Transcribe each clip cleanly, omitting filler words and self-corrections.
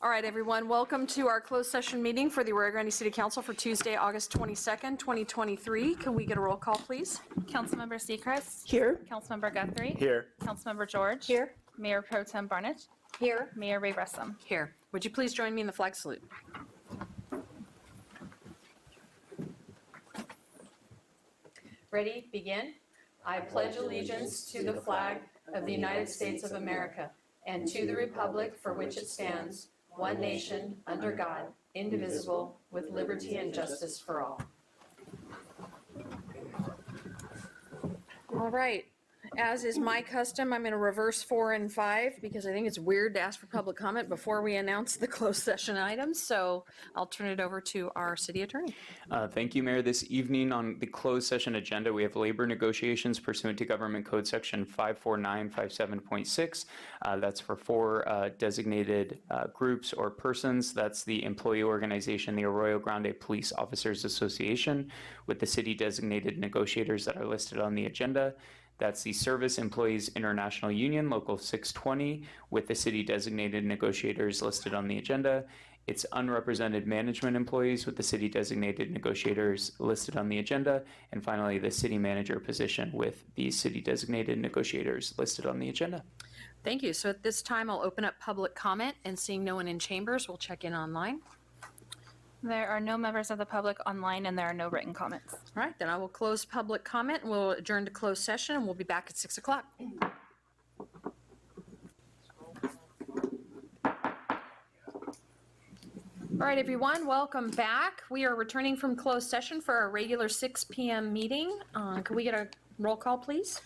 All right, everyone, welcome to our closed session meeting for the Arroyo Grande City Council for Tuesday, August 22nd, 2023. Can we get a roll call, please? Councilmember Seacrest. Here. Councilmember Guthrie. Here. Councilmember George. Here. Mayor Pro Tem Barnett. Here. Mayor Ray Russum. Here. Would you please join me in the flag salute? Ready, begin. I pledge allegiance to the flag of the United States of America and to the republic for which it stands, one nation, under God, indivisible, with liberty and justice for all. All right. As is my custom, I'm going to reverse 4 and 5 because I think it's weird to ask for public comment before we announce the closed session items. So I'll turn it over to our city attorney. Thank you, Mayor. This evening on the closed session agenda, we have labor negotiations pursuant to Government Code Section 54957.6. That's for 4 designated groups or persons. That's the employee organization, the Arroyo Grande Police Officers Association, with the city designated negotiators that are listed on the agenda. That's the Service Employees International Union, Local 620, with the city designated negotiators listed on the agenda. It's unrepresented management employees with the city designated negotiators listed on the agenda. And finally, the city manager position with the city designated negotiators listed on the agenda. Thank you. So at this time, I'll open up public comment, and seeing no one in chambers, we'll check in online. There are no members of the public online and there are no written comments. All right, then I will close public comment and we'll adjourn to closed session, and we'll be back at 6 o'clock. All right, everyone, welcome back. We are returning from closed session for our regular 6 p.m. meeting. Can we get a roll call, please?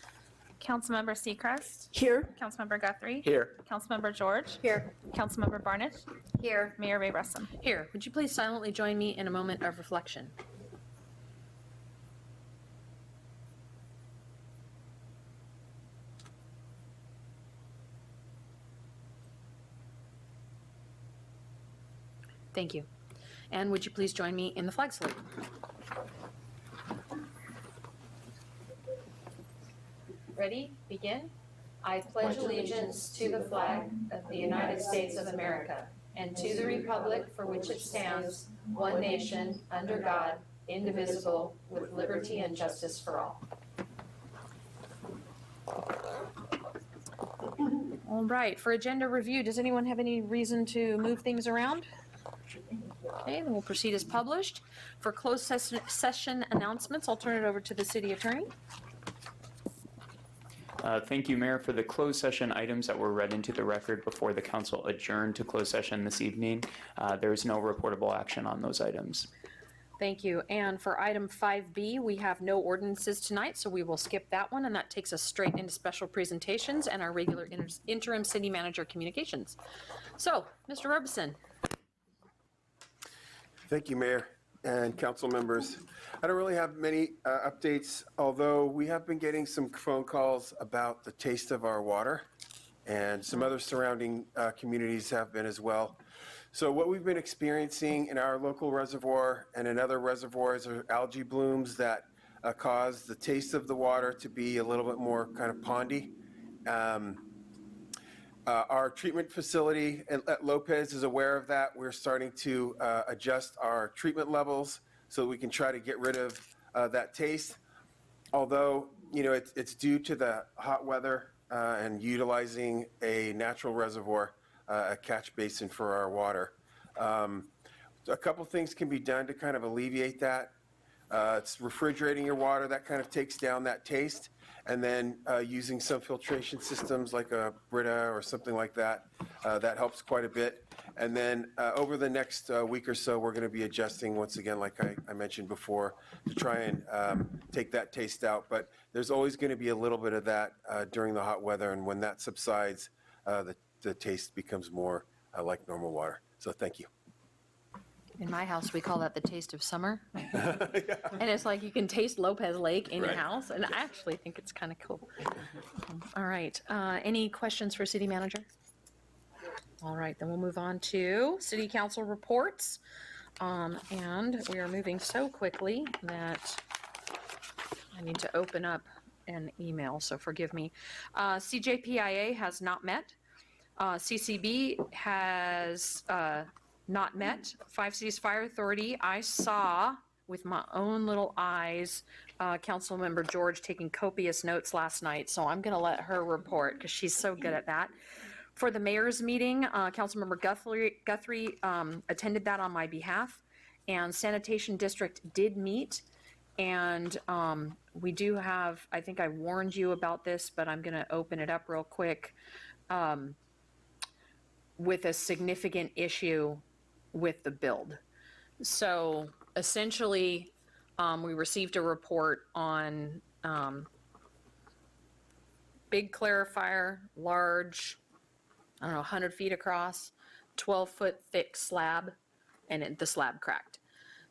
Councilmember Seacrest. Here. Councilmember Guthrie. Here. Councilmember George. Here. Councilmember Barnett. Here. Mayor Ray Russum. Here. Would you please silently join me in a moment of reflection? Thank you. And would you please join me in the flag salute? Ready? Begin. I pledge allegiance to the flag of the United States of America and to the republic for which it stands, one nation, under God, indivisible, with liberty and justice for all. All right, for agenda review, does anyone have any reason to move things around? Okay, then we'll proceed as published. For closed session announcements, I'll turn it over to the city attorney. Thank you, Mayor, for the closed session items that were read into the record before the council adjourned to closed session this evening. There is no reportable action on those items. Thank you. And for item 5B, we have no ordinances tonight, so we will skip that one, and that takes us straight into special presentations and our regular interim city manager communications. So, Mr. Robeson. Thank you, Mayor and council members. I don't really have many updates, although we have been getting some phone calls about the taste of our water, and some other surrounding communities have been as well. So what we've been experiencing in our local reservoir and in other reservoirs are algae blooms that cause the taste of the water to be a little bit more kind of pondy. Our treatment facility at Lopez is aware of that. We're starting to adjust our treatment levels so we can try to get rid of that taste. Although, you know, it's due to the hot weather and utilizing a natural reservoir, a catch basin for our water. A couple things can be done to kind of alleviate that. It's refrigerating your water, that kind of takes down that taste. And then using some filtration systems like a Brita or something like that, that helps quite a bit. And then over the next week or so, we're going to be adjusting once again, like I mentioned before, to try and take that taste out. But there's always going to be a little bit of that during the hot weather. And when that subsides, the taste becomes more like normal water. So thank you. In my house, we call that the taste of summer. And it's like you can taste Lopez Lake in your house, and I actually think it's kind of cool. All right. Any questions for city manager? All right, then we'll move on to city council reports. And we are moving so quickly that I need to open up an email, so forgive me. CJPIA has not met. CCB has not met. Five Cities Fire Authority, I saw with my own little eyes, Councilmember George taking copious notes last night, so I'm gonna let her report, because she's so good at that. For the mayor's meeting, Councilmember Guthrie attended that on my behalf, and Sanitation District did meet, and we do have, I think I warned you about this, but I'm gonna open it up real quick, with a significant issue with the build. So essentially, we received a report on big clarifier, large, I don't know, 100 feet across, 12-foot thick slab, and the slab cracked.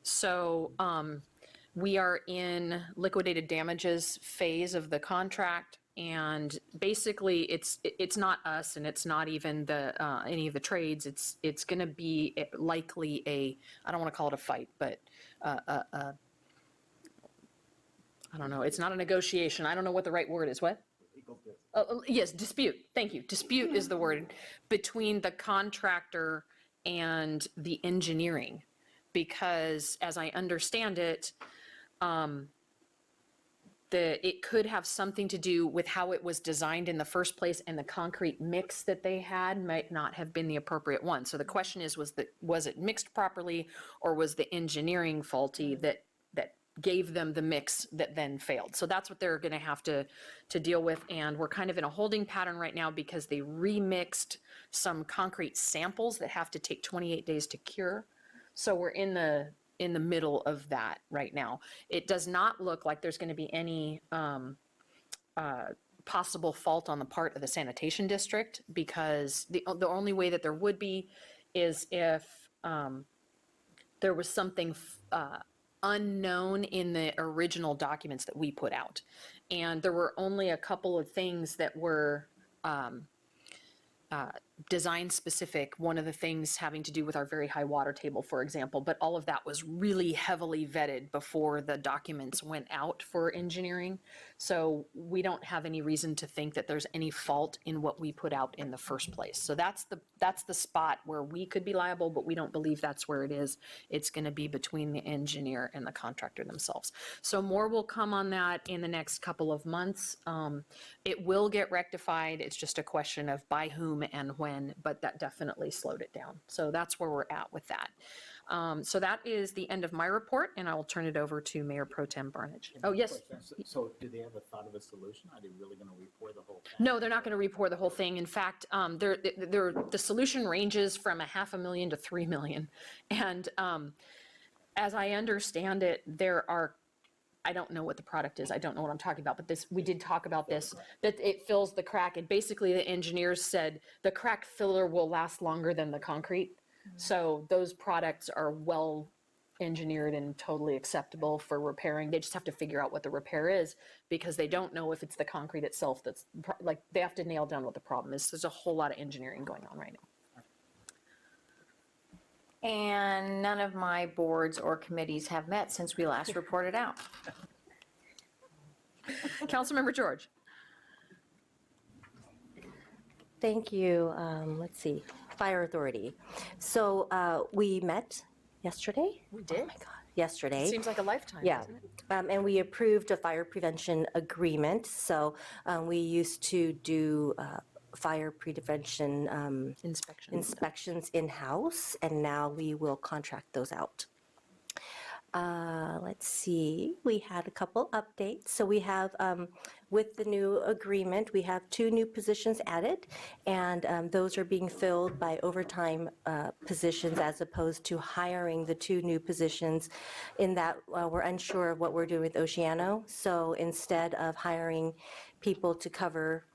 So we are in liquidated damages phase of the contract, and basically it's not us, and it's not even the any of the trades. It's going to be likely a, I don't want to call it a fight, but I don't know. It's not a negotiation. I don't know what the right word is. What? Yes, dispute. Thank you. Dispute is the word between the contractor and the engineering, because as I understand it, it could have something to do with how it was designed in the first place, and the concrete mix that they had might not have been the appropriate one. So the question is, was it mixed properly, or was the engineering faulty that gave them the mix that then failed? So that's what they're going to have to deal with, and we're kind of in a holding pattern right now because they remixed some concrete samples that have to take 28 days to cure. So we're in the middle of that right now. It does not look like there's going to be any possible fault on the part of the sanitation district, because the only way that there would be is if there was something unknown in the original documents that we put out. And there were only a couple of things that were design specific, one of the things having to do with our very high water table, for example, but all of that was really heavily vetted before the documents went out for engineering. So we don't have any reason to think that there's any fault in what we put out in the first place. So that's the spot where we could be liable, but we don't believe that's where it is. It's going to be between the engineer and the contractor themselves. So more will come on that in the next couple of months. It will get rectified. It's just a question of by whom and when, but that definitely slowed it down. So that's where we're at with that. So that is the end of my report, and I will turn it over to Mayor Pro Tem Barnage. Oh, yes. So do they have a thought of a solution? Are they really going to re-pour the whole thing? No, they're not going to re-pour the whole thing. In fact, the solution ranges from $500,000 to $3 million. And as I understand it, there are, I don't know what the product is. I don't know what I'm talking about, but we did talk about this, that it fills the crack. And basically the engineers said the crack filler will last longer than the concrete. So those products are well engineered and totally acceptable for repairing. They just have to figure out what the repair is, because they don't know if it's the concrete itself that's, like, they have to nail down what the problem is. There's a whole lot of engineering going on right now. And none of my boards or committees have met since we last reported out. Councilmember George. Thank you. Let's see, Fire Authority. So we met yesterday? We did? Oh my God, yesterday. Seems like a lifetime, Yeah, doesn't it? and we approved a fire prevention agreement. So we used to do fire prevention inspections in-house, and now we will contract those out. Let's see, we had a couple updates. So we have, with the new agreement, we have 2 new positions added, and those are being filled by overtime positions as opposed to hiring the 2 new positions, in that we're unsure of what we're doing with Oceano. So instead of hiring people to cover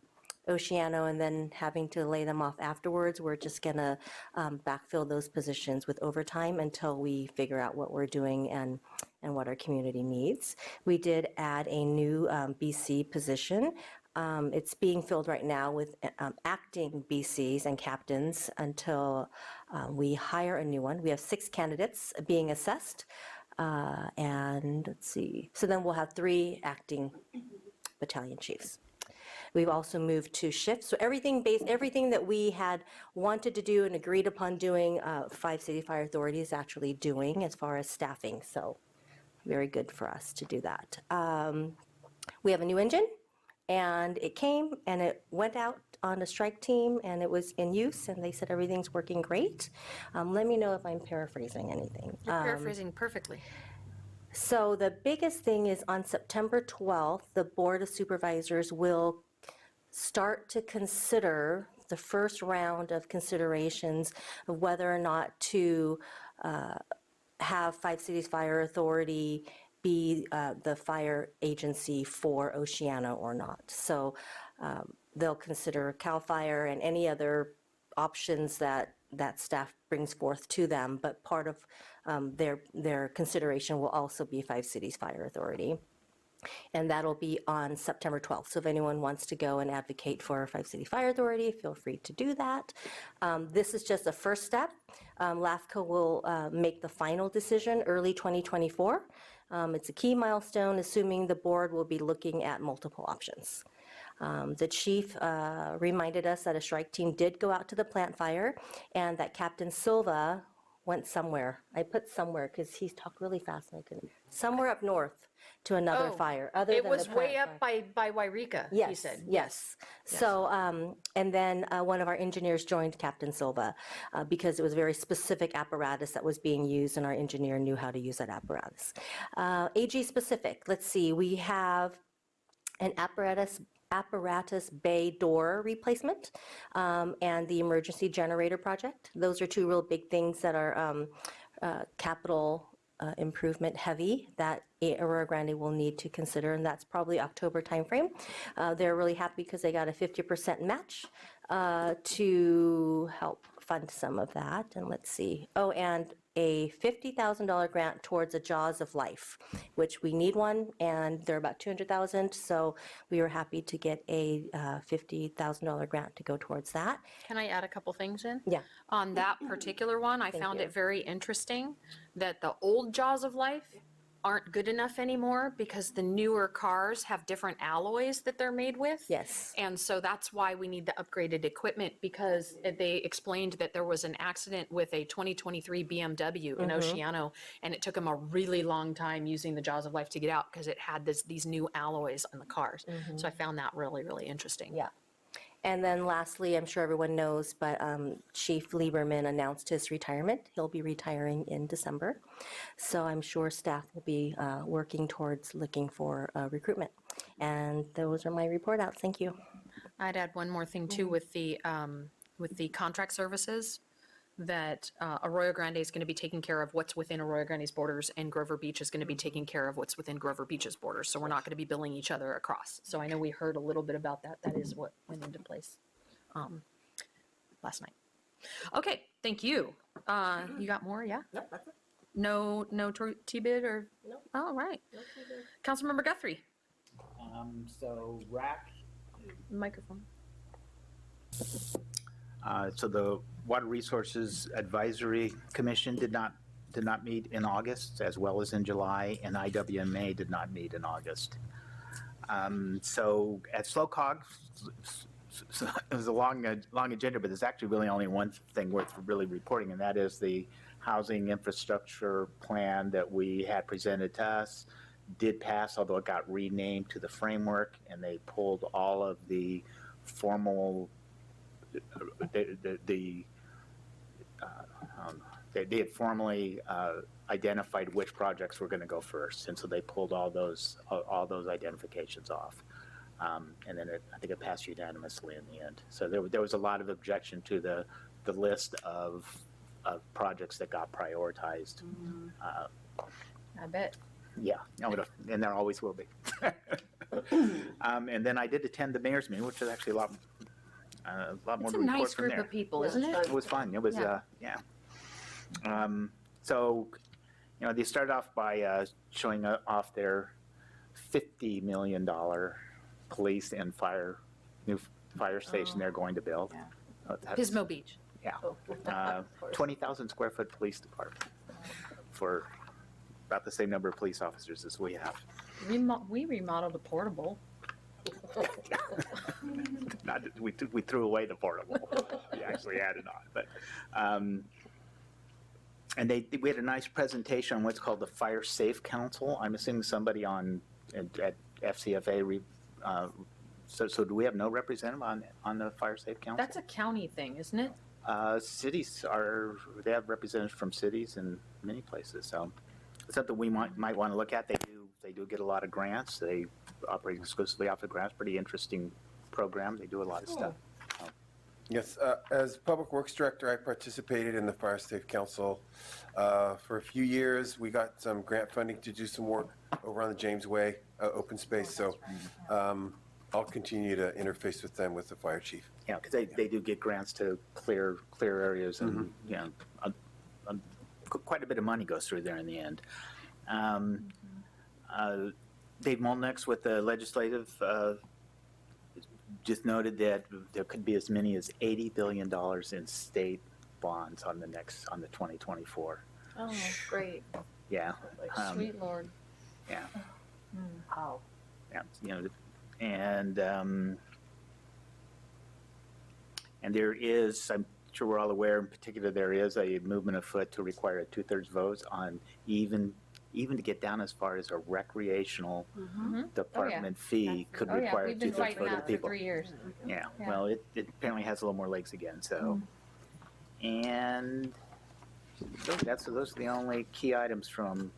Oceano and then having to lay them off afterwards, we're just going to backfill those positions with overtime until we figure out what we're doing and what our community needs. We did add a new BC position. It's being filled right now with acting BCs and captains until we hire a new one. We have 6 candidates being assessed, and let's see. So then we'll have 3 acting battalion chiefs. We've also moved to shifts. So everything that we had wanted to do and agreed upon doing, 5 City Fire Authority is actually doing as far as staffing. So very good for us to do that. We have a new engine, and it came and it went out on a strike team, and it was in use, and they said everything's working great. Let me know if I'm paraphrasing anything. You're paraphrasing perfectly. So the biggest thing is on September 12th, the Board of Supervisors will start to consider the first round of considerations of whether or not to have 5 Cities Fire Authority be the fire agency for Oceana or not. So they'll consider CAL FIRE and any other options that staff brings forth to them, but part of their consideration will also be 5 Cities Fire Authority. And that'll be on September 12th. So if anyone wants to go and advocate for 5 City Fire Authority, feel free to do that. This is just a first step. LAFCO will make the final decision early 2024. It's a key milestone, assuming the board will be looking at multiple options. The chief reminded us that a strike team did go out to the plant fire and that Captain Silva went somewhere. I put somewhere because he's talked really fast and I couldn't. Somewhere up north to another fire. Other It than was the way plant up fire. by Wairika, Yes, he said. yes. So, and then one of our engineers joined Captain Silva because it was a very specific apparatus that was being used, and our engineer knew how to use that apparatus. AG specific, let's see, we have an apparatus bay door replacement and the emergency generator project. Those are two real big things that are capital improvement heavy that Arroyo Grande will need to consider, and that's probably October timeframe. They're really happy because they got a 50% match to help fund some of that. And let's see. Oh, and a $50,000 grant towards a Jaws of Life, which we need one, and they're about $200,000. So we were happy to get a $50,000 grant to go towards that. Can I add a couple things in? Yeah. On that particular one, I found it very interesting that the old Jaws of Life aren't good enough anymore because the newer cars have different alloys that they're made with. Yes. And so that's why we need the upgraded equipment, because they explained that there was an accident with a 2023 BMW in Oceano, and it took them a really long time using the Jaws of Life to get out because it had these new alloys on the cars. So I found that really, really interesting. Yeah. And then lastly, I'm sure everyone knows, but Chief Lieberman announced his retirement. He'll be retiring in December. So I'm sure staff will be working towards looking for recruitment. And those are my report outs. Thank you. I'd add one more thing too with the contract services, that Arroyo Grande is going to be taking care of what's within Arroyo Grande's borders, and Grover Beach is going to be taking care of what's within Grover Beach's borders. So we're not going to be billing each other across. So I know we heard a little bit about that. That is what went into place last night. Okay, thank you. You got more? Yeah? Yep, that's it. No T-bid or? No. All right. Councilmember Guthrie, So RAC, microphone. so the Water Resources Advisory Commission did not meet in August, as well as in July, and IWMA did not meet in August. So at SLOCOG, it was a long agenda, but there's actually really only one thing worth really reporting, and that is the housing infrastructure plan that we had presented to us did pass, although it got renamed to the framework, and they pulled all of the formal they had formally identified which projects were going to go first, and so they pulled all those identifications off, and then I think it passed unanimously in the end. So there was a lot of objection to the list of projects that got prioritized. I bet. Yeah, and there always will be. And then I did attend the mayor's meeting, which is actually a lot more It's to a report nice from group there. of people, isn't it? It was fun. It was, Yeah. So, they started off by showing off their $50 million police and new fire station they're going to build. Pismo Beach. Yeah. 20,000 square foot police department for about the same number of police officers as we have. We remodeled a portable. Not, we threw away the portable. We actually added on, but, and we had a nice presentation on what's called the Fire Safe Council. I'm assuming somebody at FCFA, so do we have no representative on the Fire Safe Council? That's a county thing, isn't it? Cities they have representatives from cities and many places, so it's something we might want to look at. They do get a lot of grants. They operate exclusively off of grants. Pretty interesting program. They do a lot of stuff. Yes, as Public Works Director, I participated in the Fire Safe Council for a few years. We got some grant funding to do some work over on the James Way open space, so I'll continue to interface with them with the fire chief. Yeah, because they do get grants to clear areas, and you know, quite a bit of money goes through there in the end. Dave Molnex with the legislative just noted that there could be as many as $80 billion in state bonds on the 2024. Oh, great. Yeah. Sweet Lord. Yeah. Wow. Yeah, you know, and there is, I'm sure we're all aware, in particular, there is a movement afoot to require a 2/3 vote on even to get down as far as a recreational department fee could Oh, yeah, require a we've been 2/3 fighting vote of the that for people. 3 years. Yeah, Yeah. well, it apparently has a little more legs again, so. And those are the only key items from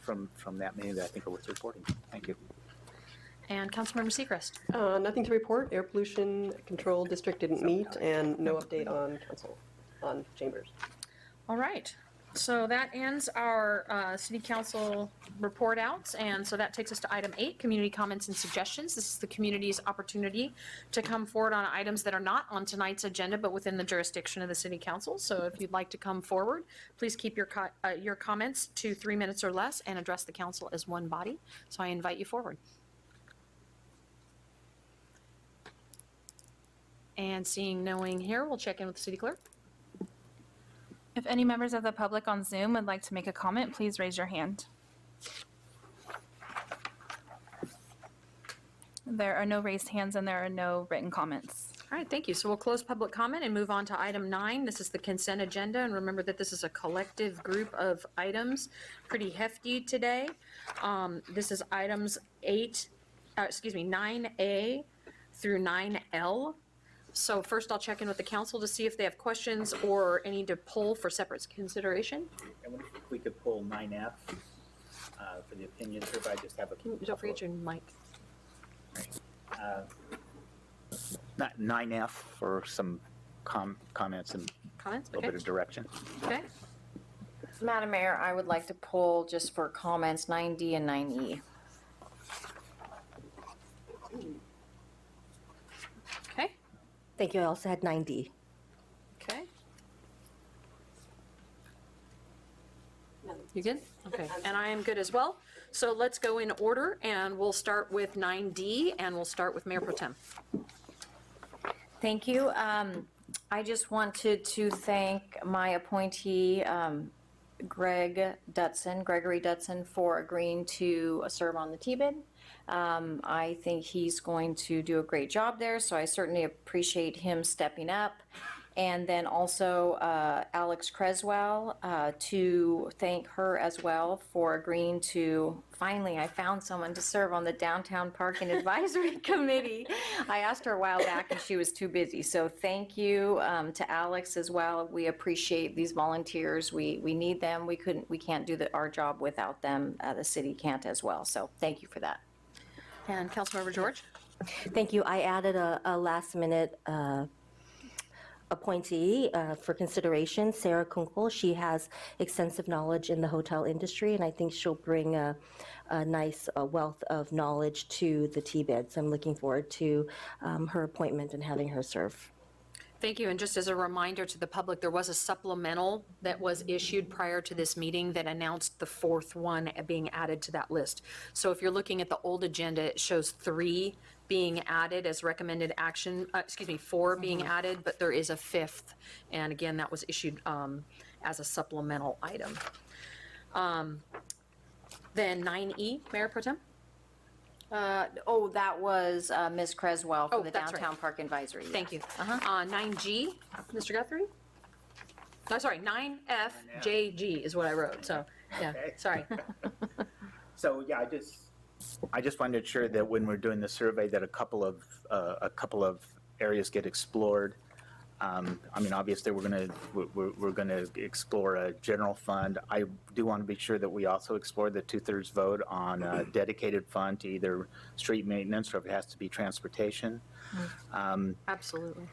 that meeting that I think are worth reporting. Thank you. And Councilmember Seacrest. Nothing to report. Air Pollution Control District didn't meet, and no update on council, on chambers. All right. So that ends our city council report outs, and so that takes us to item 8, community comments and suggestions. This is the community's opportunity to come forward on items that are not on tonight's agenda, but within the jurisdiction of the city council. So if you'd like to come forward, please keep your comments to 3 minutes or less and address the council as one body. So I invite you forward. And seeing no one here, we'll check in with the city clerk. If any members of the public on Zoom would like to make a comment, please raise your hand. There are no raised hands and there are no written comments. All right, thank you. So we'll close public comment and move on to item 9. This is the consent agenda, and remember that this is a collective group of items, pretty hefty today. This is items 9A through 9L. So first I'll check in with the council to see if they have questions or any to pull for separate consideration. I wonder if we could pull 9F for the opinions, or if I just have a. Don't forget your mic. Not 9F for some comments and Comments? a little bit of direction. Okay. Madam Mayor, I would like to pull just for comments 9D and 9E. Okay. Thank you. I also had 9D. Okay. You good? Okay. And I am good as well. So let's go in order, and we'll start with 9D, and we'll start with Mayor Pro Tem. Thank you. I just wanted to thank my appointee, Gregory Dutson, for agreeing to serve on the TBID. I think he's going to do a great job there, so I certainly appreciate him stepping up. And then also Alex Creswell, to thank her as well for agreeing to, finally, I found someone to serve on the Downtown Parking Advisory Committee. I asked her a while back and she was too busy. So thank you to Alex as well. We appreciate these volunteers. We need them. We can't do our job without them. The city can't as well. So thank you for that. And Councilmember George? Thank you. I added a last-minute appointee for consideration, Sarah Kunkel. She has extensive knowledge in the hotel industry, and I think she'll bring a nice wealth of knowledge to the TBID. So I'm looking forward to her appointment and having her serve. Thank you. And just as a reminder to the public, there was a supplemental that was issued prior to this meeting that announced the 4th one being added to that list. So if you're looking at the old agenda, it shows 3 being added as recommended action, 4 being added, but there is a 5th. And again, that was issued as a supplemental item. Then 9E, Mayor Pro Tem? That was Ms. Creswell Oh, for the that's right. Downtown Park Advisory. Thank you. Uh-huh. 9G, Mr. Guthrie? No, sorry, 9FJG is what I wrote, so, yeah, sorry. So, yeah, I just wanted to ensure that when we're doing the survey, that a couple of areas get explored. I mean, obviously, we're gonna explore a general fund. I do want to be sure that we also explore the 2/3 vote on a dedicated fund to either street maintenance or if it has to be transportation. Absolutely.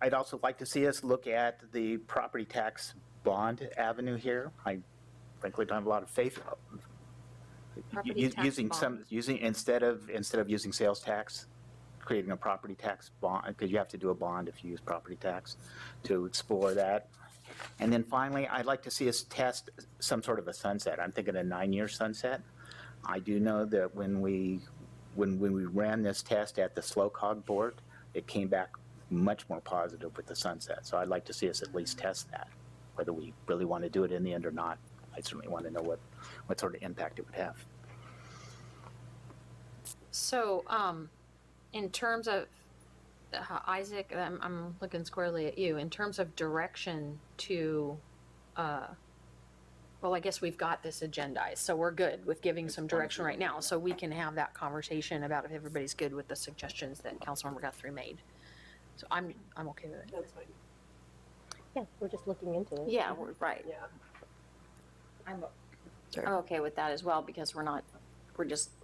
I'd also like to see us look at the property tax bond avenue here. I frankly don't have a lot of faith. Property tax bond. Instead of using sales tax, creating a property tax bond, because you have to do a bond if you use property tax, to explore that. And then finally, I'd like to see us test some sort of a sunset. I'm thinking a 9-year sunset. I do know that when we ran this test at the Slow Cog board, it came back much more positive with the sunset. So I'd like to see us at least test that, whether we really want to do it in the end or not. I certainly want to know what sort of impact it would have. So, in terms of, Isaac, I'm looking squarely at you, in terms of direction to, well, I guess we've got this agendized, so we're good with giving some direction right now, so we can have that conversation about if everybody's good with the suggestions that Councilmember Guthrie made. So I'm okay with it. That's fine. Yeah, we're just looking into it. Yeah, right. Yeah. I'm okay with that as well, because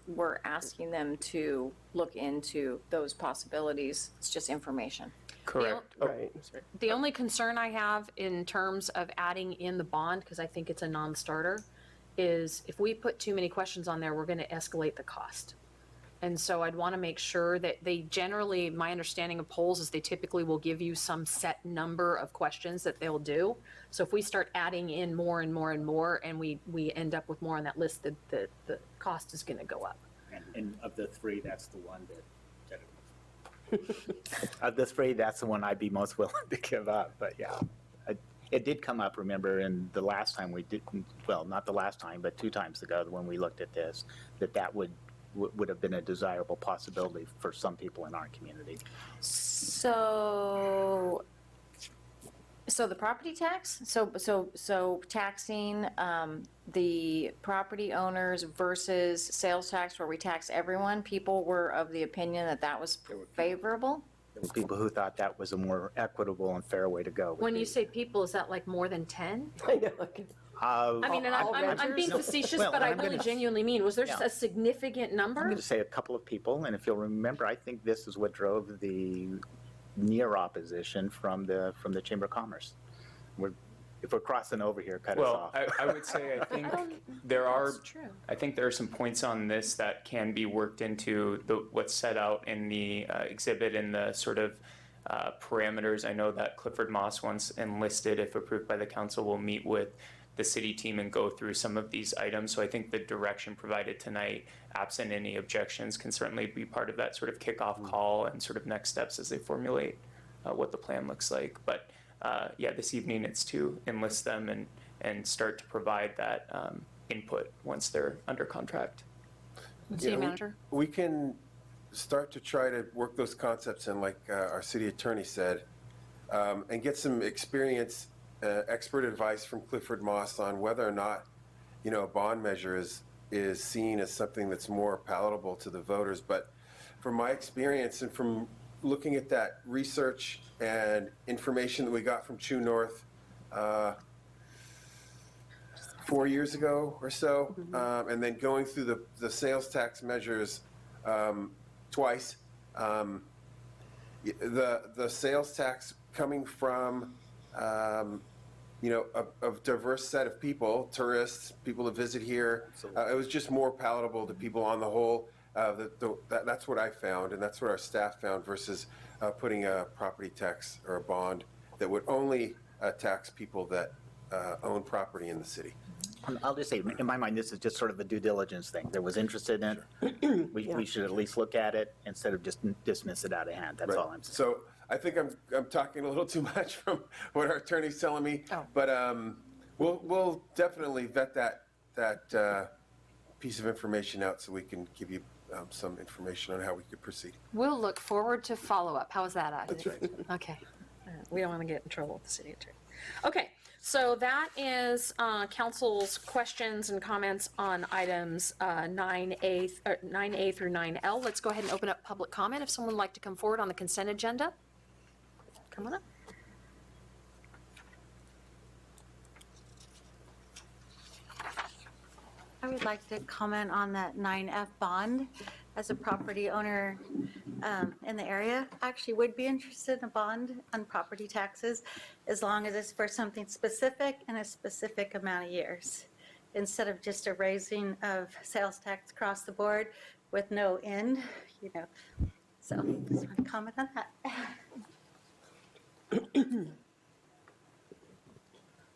we're asking them to look into those possibilities. It's just information. Correct. Right. The only concern I have in terms of adding in the bond, because I think it's a non-starter, is if we put too many questions on there, we're going to escalate the cost. And so I'd want to make sure that they generally, my understanding of polls is they typically will give you some set number of questions that they'll do. So if we start adding in more and more and more, and we end up with more on that list, the cost is going to go up. And of the three, that's the one of the three, that's the one I'd be most willing to give up. But yeah, it did come up, remember, in the last time we did, well, not the last time, but 2 times ago when we looked at this, that would have been a desirable possibility for some people in our community. So the property tax, so taxing the property owners versus sales tax where we tax everyone, people were of the opinion that was favorable? There were people who thought that was a more equitable and fair way to go. When you say people, is that like more than 10? I know. I mean, and I'm being facetious, Well, but I I'm really gonna- genuinely mean, was there Yeah. a significant I'm number? going to say a couple of people, and if you'll remember, I think this is what drove the near opposition from the Chamber of Commerce. If we're crossing over here, cut us Well, off. I would say I think there are some points on this that can be worked into what's set out in the exhibit and the sort of parameters. I know that Clifford Moss once enlisted, if approved by the council, will meet with the city team and go through some of these items. So I think the direction provided tonight, absent any objections, can certainly be part of that sort of kickoff call and sort of next steps as they formulate what the plan looks like. But yeah, this evening it's to enlist them and start to provide that input once they're under contract. City Yeah, manager? We can start to try to work those concepts in, like our city attorney said, and get some experience, expert advice from Clifford Moss on whether or not, a bond measure is seen as something that's more palatable to the voters. But from my experience and from looking at that research and information that we got from True North 4 years ago or so, and then going through the sales tax measures twice, the sales tax coming from a diverse set of people, tourists, people that visit here. It was just more palatable to people on the whole. That's what I found, and that's what our staff found, versus putting a property tax or a bond that would only tax people that own property in the city. I'll just say, in my mind, this is just sort of a due diligence thing. There was interest in it. We should at least look at it instead of just dismiss it out of hand. That's all I'm saying. So I think I'm talking a little too much from what our attorney's telling me, but we'll definitely vet that piece of information out so we can give you some information on how we could proceed. We'll look forward to follow-up. How is that, Ida? That's right. Okay. We don't want to get in trouble with the city attorney. Okay, so that is council's questions and comments on items 9A through 9L. Let's go ahead and open up public comment. If someone would like to come forward on the consent agenda, come on up. I would like to comment on that 9F bond. As a property owner in the area, I actually would be interested in a bond on property taxes as long as it's for something specific and a specific amount of years, instead of just a raising of sales tax across the board with no end, you know. So just want to comment on that.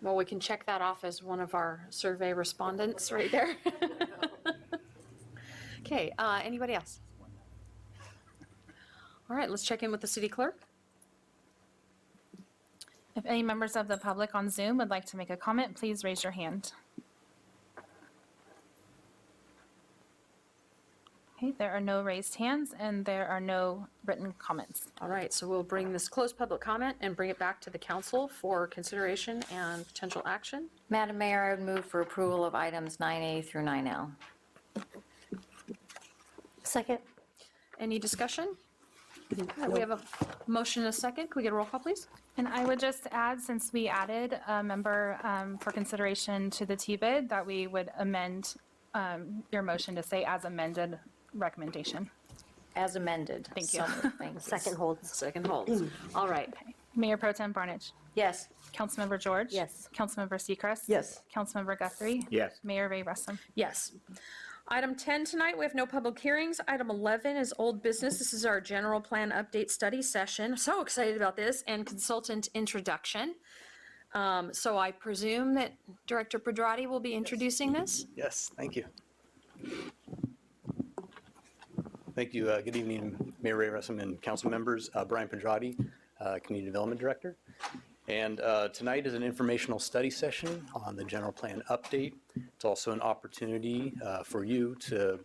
Well, we can check that off as one of our survey respondents right there. Okay, anybody else? All right, let's check in with the city clerk. If any members of the public on Zoom would like to make a comment, please raise your hand. Okay, there are no raised hands and there are no written comments. All right, so we'll bring this closed public comment and bring it back to the council for consideration and potential action. Madam Mayor, I would move for approval of items 9A through 9L. Second? Any discussion? We have a motion and a second. Can we get a roll call, please? And I would just add, since we added a member for consideration to the T-bid, that we would amend your motion to say as amended recommendation. As amended. Thank you. So moved. Thank you. Second holds. Second holds. All right. Mayor Pro Tem Barnage. Yes. Councilmember George. Yes. Councilmember Seacrest. Yes. Councilmember Guthrie. Yes. Mayor Ray Russum. Yes. Item 10 tonight, we have no public hearings. Item 11 is old business. This is our general plan update study session. So excited about this, and consultant introduction. So I presume that Director Pedrati will be introducing this? Yes, thank you. Thank you. Good evening, Mayor Ray Russum and council members. Brian Pedrati, Community Development Director. And tonight is an informational study session on the general plan update. It's also an opportunity for you to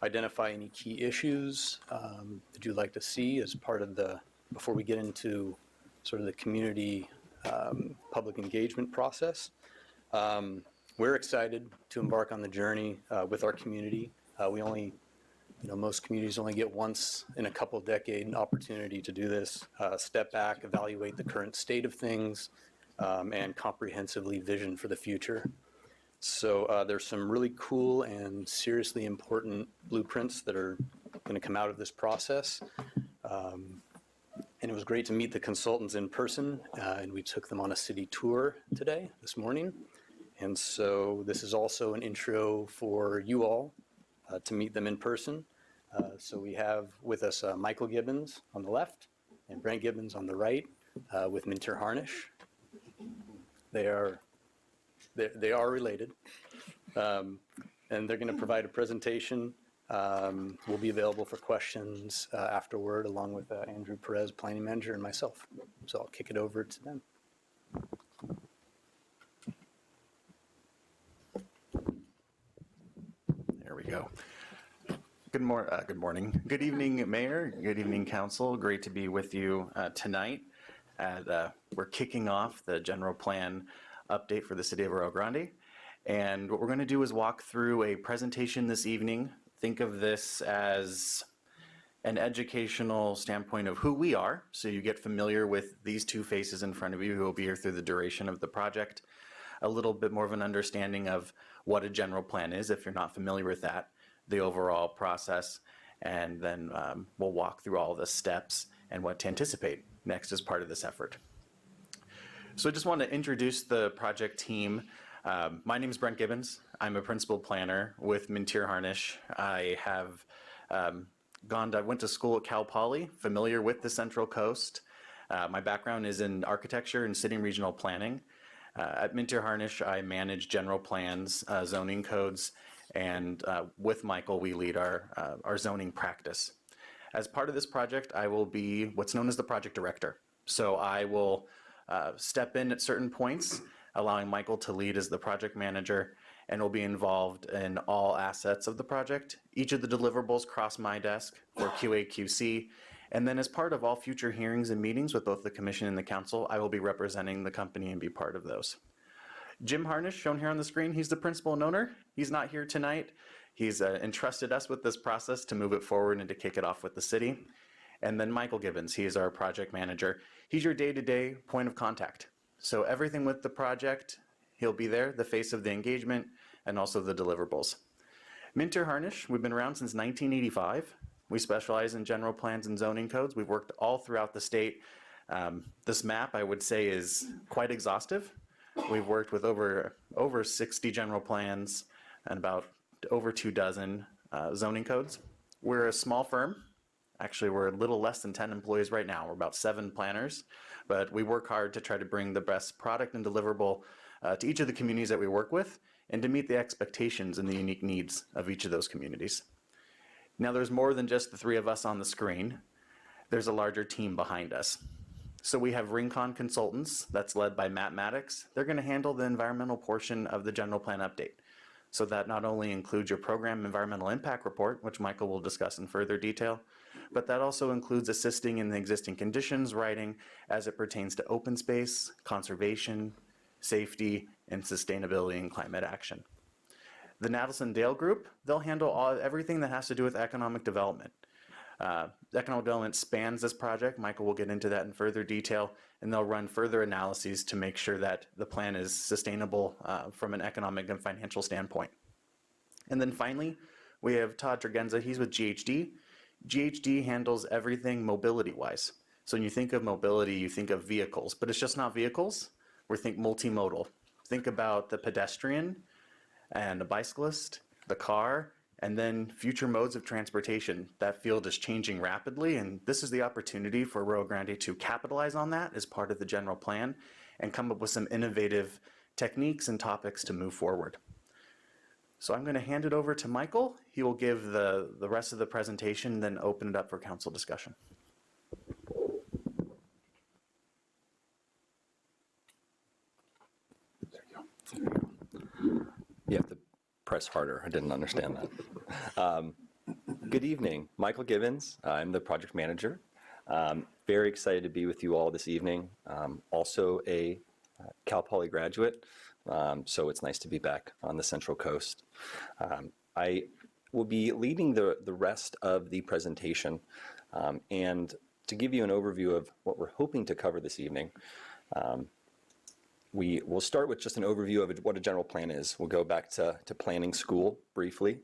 identify any key issues that you'd like to see as part of the, before we get into sort of the community public engagement process. We're excited to embark on the journey with our community. We only, most communities only get once in a couple decade an opportunity to do this, step back, evaluate the current state of things, and comprehensively vision for the future. So there's some really cool and seriously important blueprints that are going to come out of this process. And it was great to meet the consultants in person, and we took them on a city tour today, this morning. And so this is also an intro for you all to meet them in person. So we have with us Michael Gibbons on the left and Brent Gibbons on the right with Minter Harnish. They are related. And they're going to provide a presentation. Will be available for questions afterward, along with Andrew Perez, Planning Manager, and myself. So I'll kick it over to them. There we go. Good morning. Good evening, Mayor. Good evening, Council. Great to be with you tonight. We're kicking off the general plan update for the city of Arroyo Grande. And what we're going to do is walk through a presentation this evening. Think of this as an educational standpoint of who we are, so you get familiar with these two faces in front of you who will be here through the duration of the project. A little bit more of an understanding of what a general plan is, if you're not familiar with that, the overall process, and then we'll walk through all the steps and what to anticipate next as part of this effort. So I just want to introduce the project team. My name is Brent Gibbons. I'm a principal planner with Minter Harnish. I have I went to school at Cal Poly, familiar with the Central Coast. My background is in architecture and city and regional planning. At Minter Harnish, I manage general plans, zoning codes, and with Michael, we lead our zoning practice. As part of this project, I will be what's known as the project director. So I will step in at certain points, allowing Michael to lead as the project manager, and will be involved in all assets of the project. Each of the deliverables cross my desk for QA/QC, and then as part of all future hearings and meetings with both the commission and the council, I will be representing the company and be part of those. Jim Harnish, shown here on the screen, he's the principal and owner. He's not here tonight. He's entrusted us with this process to move it forward and to kick it off with the city. And then Michael Gibbons, he is our project manager. He's your day-to-day point of contact. So everything with the project, he'll be there, the face of the engagement, and also the deliverables. Minter Harnish, we've been around since 1985. We specialize in general plans and zoning codes. We've worked all throughout the state. This map, I would say, is quite exhaustive. We've worked with over 60 general plans and about over 24 zoning codes. We're a small firm. Actually, we're a little less than 10 employees right now. We're about 7 planners, but we work hard to try to bring the best product and deliverable to each of the communities that we work with and to meet the expectations and the unique needs of each of those communities. Now, there's more than just the 3 of us on the screen. There's a larger team behind us. So we have Rincon Consultants, that's led by Matt Maddox. They're going to handle the environmental portion of the general plan update. So that not only includes your program environmental impact report, which Michael will discuss in further detail, but that also includes assisting in the existing conditions writing as it pertains to open space, conservation, safety, and sustainability and climate action. The Nadelson Dale Group, they'll handle everything that has to do with economic development. Economic development spans this project. Michael will get into that in further detail, and they'll run further analyses to make sure that the plan is sustainable from an economic and financial standpoint. And then finally, we have Todd Tregenza. He's with GHD. GHD handles everything mobility-wise. So when you think of mobility, you think of vehicles, but it's just not vehicles. We think multimodal. Think about the pedestrian and the bicyclist, the car, and then future modes of transportation. That field is changing rapidly, and this is the opportunity for Arroyo Grande to capitalize on that as part of the general plan and come up with some innovative techniques and topics to move forward. So I'm going to hand it over to Michael. He will give the rest of the presentation, then open it up for council discussion. You have to press harder. I didn't understand that. Good evening. Michael Gibbons. I'm the project manager. Very excited to be with you all this evening. Also a Cal Poly graduate, so it's nice to be back on the Central Coast. I will be leading the rest of the presentation, and to give you an overview of what we're hoping to cover this evening, we will start with just an overview of what a general plan is. We'll go back to planning school briefly.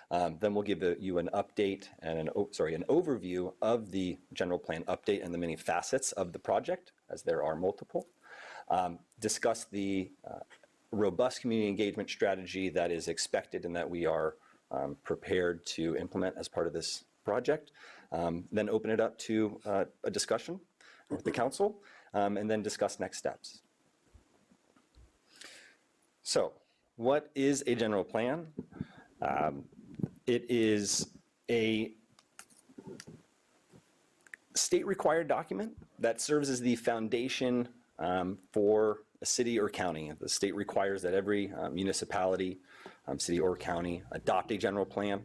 Then we'll give you an update and an overview of the general plan update and the many facets of the project, as there are multiple. Discuss the robust community engagement strategy that is expected and that we are prepared to implement as part of this project. Then open it up to a discussion with the council, and then discuss next steps. So, what is a general plan? It is a state-required document that serves as the foundation for a city or county. The state requires that every municipality, city or county, adopt a general plan.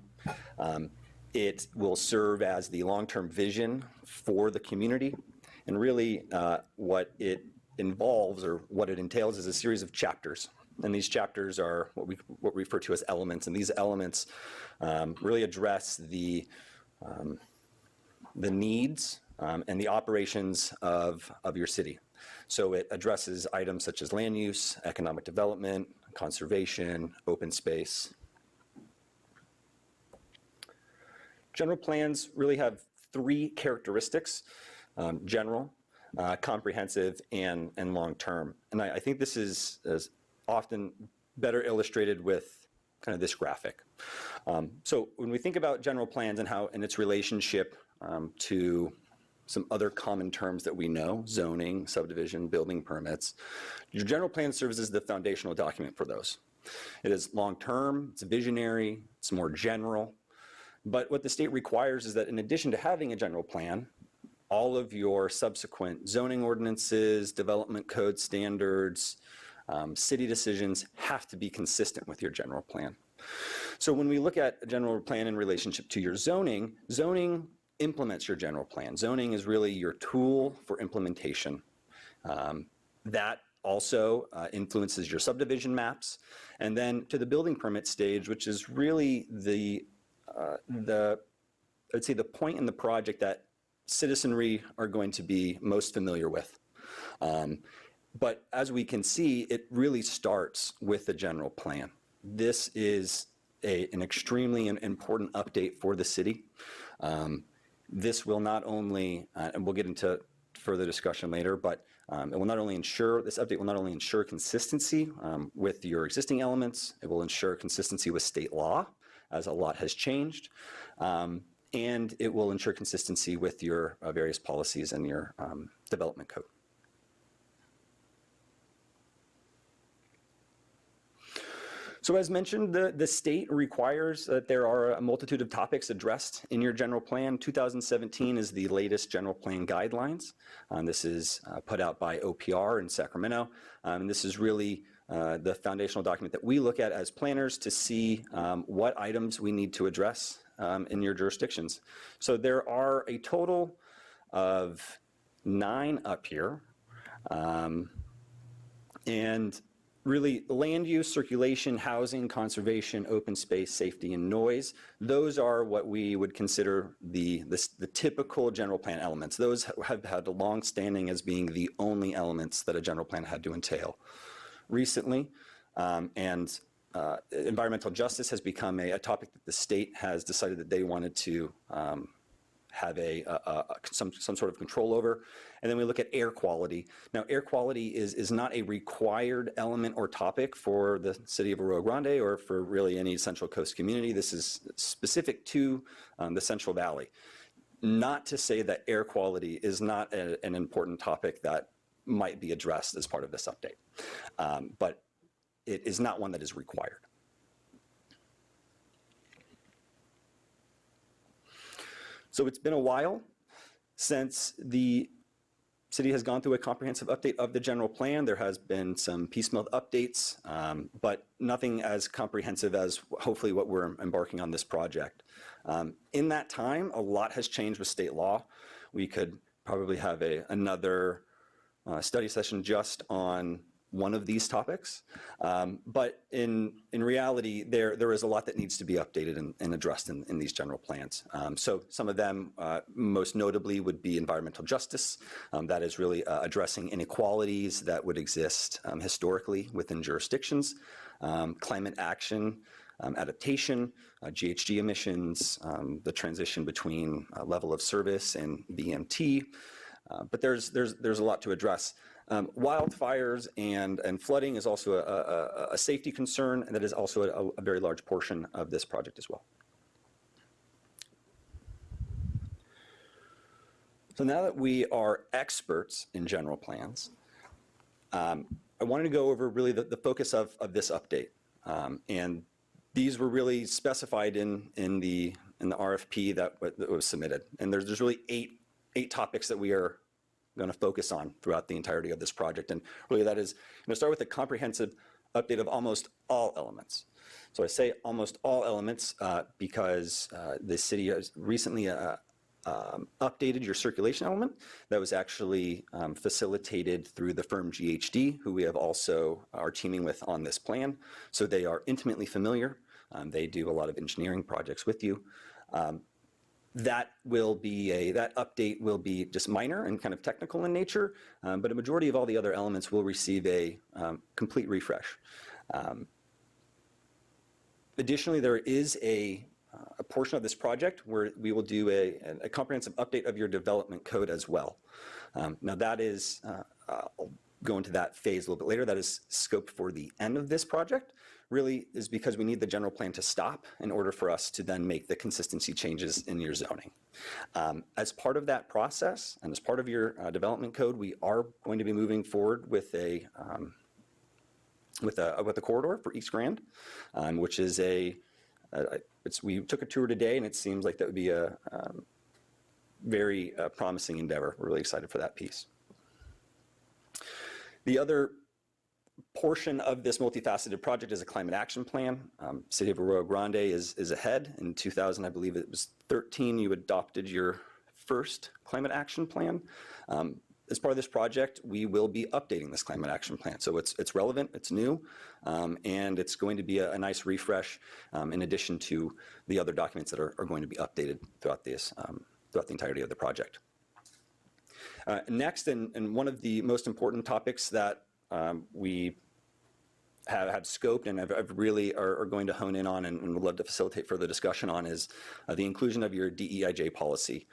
It will serve as the long-term vision for the community, and really what it involves or what it entails is a series of chapters. And these chapters are what we refer to as elements, and these elements really address the needs and the operations of your city. So it addresses items such as land use, economic development, conservation, open space. General plans really have 3 characteristics: general, comprehensive, and long-term. And I think this is often better illustrated with kind of this graphic. So when we think about general plans and its relationship to some other common terms that we know, zoning, subdivision, building permits, your general plan serves as the foundational document for those. It is long-term, it's visionary, it's more general, but what the state requires is that in addition to having a general plan, all of your subsequent zoning ordinances, development code standards, city decisions have to be consistent with your general plan. So when we look at a general plan in relationship to your zoning, zoning implements your general plan. Zoning is really your tool for implementation. That also influences your subdivision maps. And then to the building permit stage, which is really I'd say the point in the project that citizenry are going to be most familiar with. But as we can see, it really starts with the general plan. This is an extremely important update for the city. This will not only, and we'll get into further discussion later, but it will not only ensure, this update will not only ensure consistency with your existing elements, it will ensure consistency with state law, as a lot has changed, and it will ensure consistency with your various policies and your development code. So as mentioned, the state requires that there are a multitude of topics addressed in your general plan. 2017 is the latest general plan guidelines. This is put out by OPR in Sacramento. And this is really the foundational document that we look at as planners to see what items we need to address in your jurisdictions. So there are a total of 9 up here. And really, land use, circulation, housing, conservation, open space, safety, and noise, those are what we would consider the typical general plan elements. Those have had a long standing as being the only elements that a general plan had to entail. Recently, environmental justice has become a topic that the state has decided that they wanted to have some sort of control over. And then we look at air quality. Now, air quality is not a required element or topic for the city of Arroyo Grande or for really any Central Coast community. This is specific to the Central Valley. Not to say that air quality is not an important topic that might be addressed as part of this update, but it is not one that is required. So it's been a while since the city has gone through a comprehensive update of the general plan. There has been some piecemeal updates, but nothing as comprehensive as hopefully what we're embarking on this project. In that time, a lot has changed with state law. We could probably have another study session just on one of these topics. But in reality, there is a lot that needs to be updated and addressed in these general plans. So some of them, most notably, would be environmental justice. That is really addressing inequalities that would exist historically within jurisdictions. Climate action, adaptation, GHG emissions, the transition between level of service and BMT. But there's a lot to address. Wildfires and flooding is also a safety concern, and that is also a very large portion of this project as well. So now that we are experts in general plans, I wanted to go over really the focus of this update. And these were really specified in the RFP that was submitted. And there's really eight topics that we are going to focus on throughout the entirety of this project. And really that is going to start with a comprehensive update of almost all elements. So I say almost all elements because the city has recently updated your circulation element that was actually facilitated through the firm GHD, who we have also are teaming with on this plan. So they are intimately familiar. They do a lot of engineering projects with you. That update will be just minor and kind of technical in nature, but a majority of all the other elements will receive a complete refresh. Additionally, there is a portion of this project where we will do a comprehensive update of your development code as well. Now that is, I'll go into that phase a little bit later, that is scoped for the end of this project. Really is because we need the general plan to stop in order for us to then make the consistency changes in your zoning. As part of that process and as part of your development code, we are going to be moving forward with a corridor for East Grande, which is we took a tour today and it seems like that would be a very promising endeavor. We're really excited for that piece. The other portion of this multifaceted project is a climate action plan. City of Arroyo Grande is ahead. In 2000, I believe it was 13, you adopted your first climate action plan. As part of this project, we will be updating this climate action plan. So it's relevant, it's new, and it's going to be a nice refresh in addition to the other documents that are going to be updated throughout throughout the entirety of the project. Next, and one of the most important topics that we have scoped and have really are going to hone in on and would love to facilitate further discussion on is the inclusion of your DEIJ policy.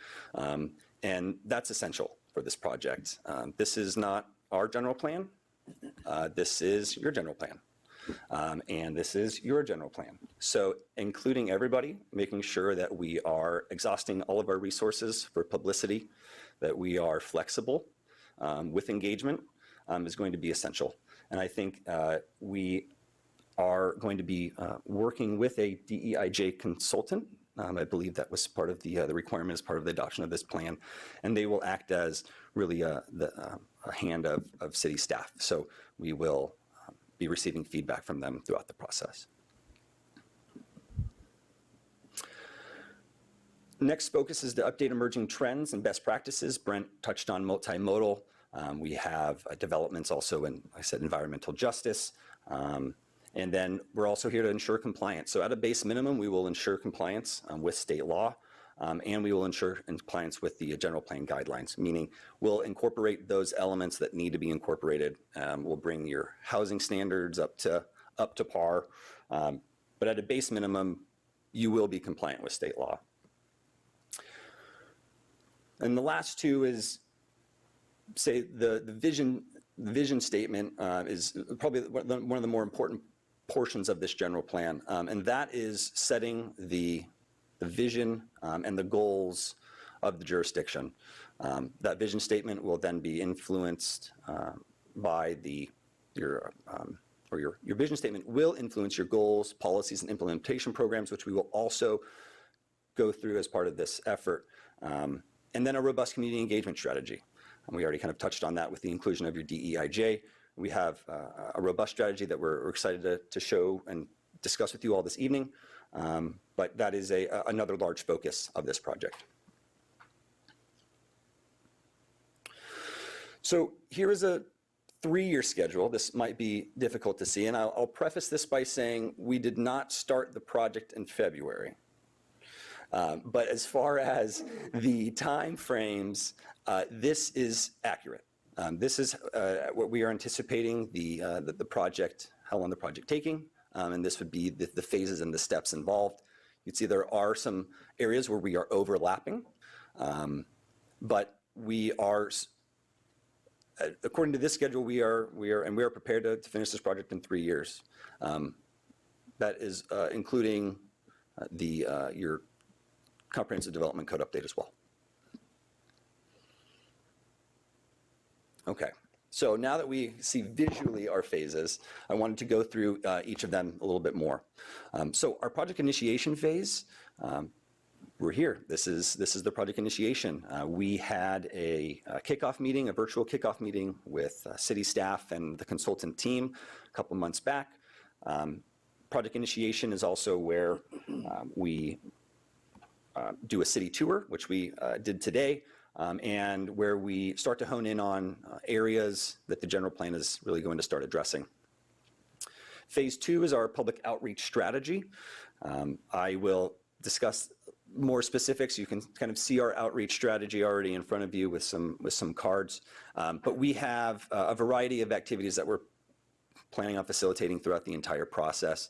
And that's essential for this project. This is not our general plan. This is your general plan. And this is your general plan. So including everybody, making sure that we are exhausting all of our resources for publicity, that we are flexible with engagement is going to be essential. And I think we are going to be working with a DEIJ consultant. I believe that was part of the requirement as part of the adoption of this plan. And they will act as really a hand of city staff. So we will be receiving feedback from them throughout the process. Next focus is to update emerging trends and best practices. Brent touched on multimodal. We have developments also in, like I said, environmental justice. And then we're also here to ensure compliance. So at a base minimum, we will ensure compliance with state law, and we will ensure compliance with the general plan guidelines, meaning we'll incorporate those elements that need to be incorporated. We'll bring your housing standards up to par. But at a base minimum, you will be compliant with state law. And the last two is, say, the vision statement is probably one of the more important portions of this general plan, and that is setting the vision and the goals of the jurisdiction. That vision statement will then be influenced by your vision statement will influence your goals, policies, and implementation programs, which we will also go through as part of this effort. And then a robust community engagement strategy. And we already kind of touched on that with the inclusion of your DEIJ. We have a robust strategy that we're excited to show and discuss with you all this evening, but that is another large focus of this project. So here is a 3-year schedule. This might be difficult to see, and I'll preface this by saying we did not start the project in February. But as far as the time frames, this is accurate. This is what we are anticipating the project, how long the project taking, and this would be the phases and the steps involved. You'd see there are some areas where we are overlapping, but we are, according to this schedule, we are prepared to finish this project in 3 years. That is including your comprehensive development code update as well. Okay, so now that we see visually our phases, I wanted to go through each of them a little bit more. So our project initiation phase, we're here. This is the project initiation. We had a kickoff meeting, a virtual kickoff meeting with city staff and the consultant team a couple months back. Project initiation is also where we do a city tour, which we did today, and where we start to hone in on areas that the general plan is really going to start addressing. Phase 2 is our public outreach strategy. I will discuss more specifics. You can kind of see our outreach strategy already in front of you with some cards, but we have a variety of activities that we're planning on facilitating throughout the entire process.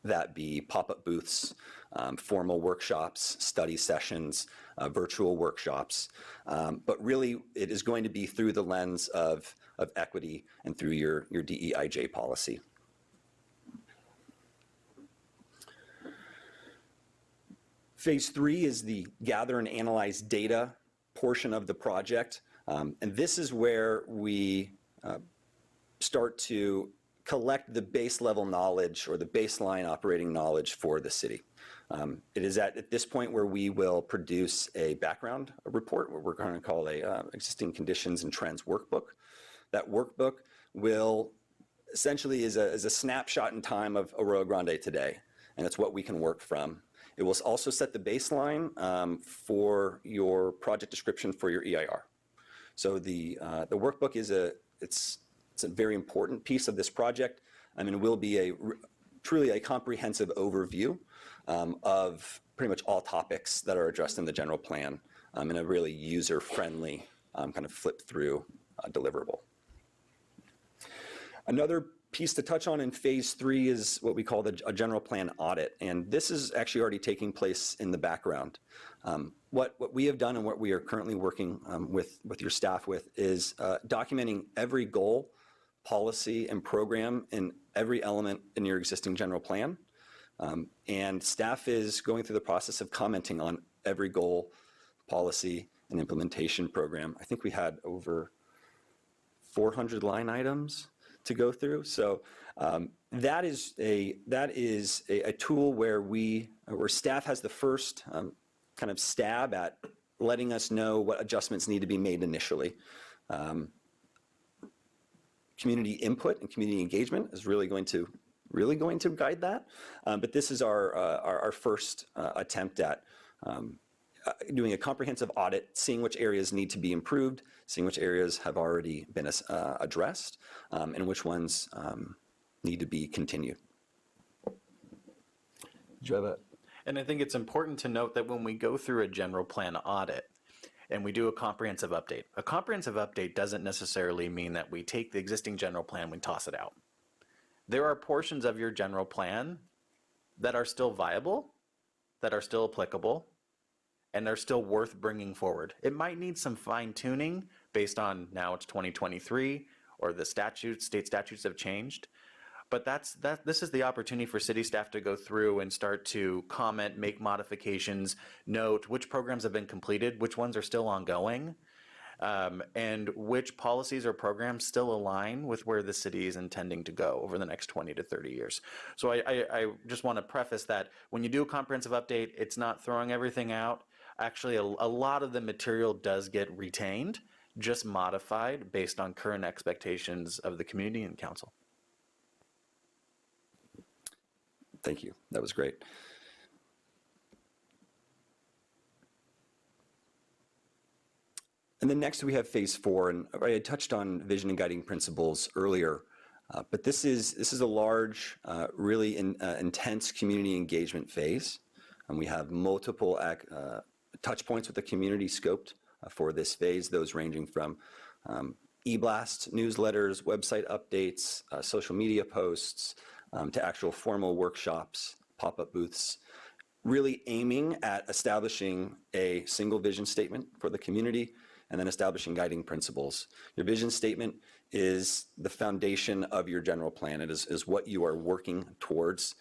That be pop-up booths, formal workshops, study sessions, virtual workshops. But really, it is going to be through the lens of equity and through your DEIJ policy. Phase 3 is the gather and analyze data portion of the project. And this is where we start to collect the base level knowledge or the baseline operating knowledge for the city. It is at this point where we will produce a background report, what we're going to call a existing conditions and trends workbook. That workbook will essentially is a snapshot in time of Arroyo Grande today, and it's what we can work from. It will also set the baseline for your project description for your EIR. So the workbook is it's a very important piece of this project. I mean, it will be truly a comprehensive overview of pretty much all topics that are addressed in the general plan in a really user-friendly kind of flip-through deliverable. Another piece to touch on in phase 3 is what we call a general plan audit, and this is actually already taking place in the background. What we have done and what we are currently working with your staff with is documenting every goal, policy, and program in every element in your existing general plan. And staff is going through the process of commenting on every goal, policy, and implementation program. I think we had over 400 line items to go through. So that is a tool where staff has the first kind of stab at letting us know what adjustments need to be made initially. Community input and community engagement is really going to guide that. But this is our first attempt at doing a comprehensive audit, seeing which areas need to be improved, seeing which areas have already been addressed, and which ones need to be continued. Do you have a? And I think it's important to note that when we go through a general plan audit and we do a comprehensive update doesn't necessarily mean that we take the existing general plan and we toss it out. There are portions of your general plan that are still viable, that are still applicable, and are still worth bringing forward. It might need some fine tuning based on now it's 2023 or the state statutes have changed. But this is the opportunity for city staff to go through and start to comment, make modifications, note which programs have been completed, which ones are still ongoing, and which policies or programs still align with where the city is intending to go over the next 20 to 30 years. So I just want to preface that when you do a comprehensive update, it's not throwing everything out. Actually, a lot of the material does get retained, just modified based on current expectations of the community and council. Thank you. That was great. And then next we have phase 4, and I had touched on vision and guiding principles earlier, but this is a large, really intense community engagement phase, and we have multiple touch points with the community scoped for this phase, those ranging from e-blasts, newsletters, website updates, social media posts, to actual formal workshops, pop-up booths, really aiming at establishing a single vision statement for the community and then establishing guiding principles. Your vision statement is the foundation of your general plan. It is what you are working towards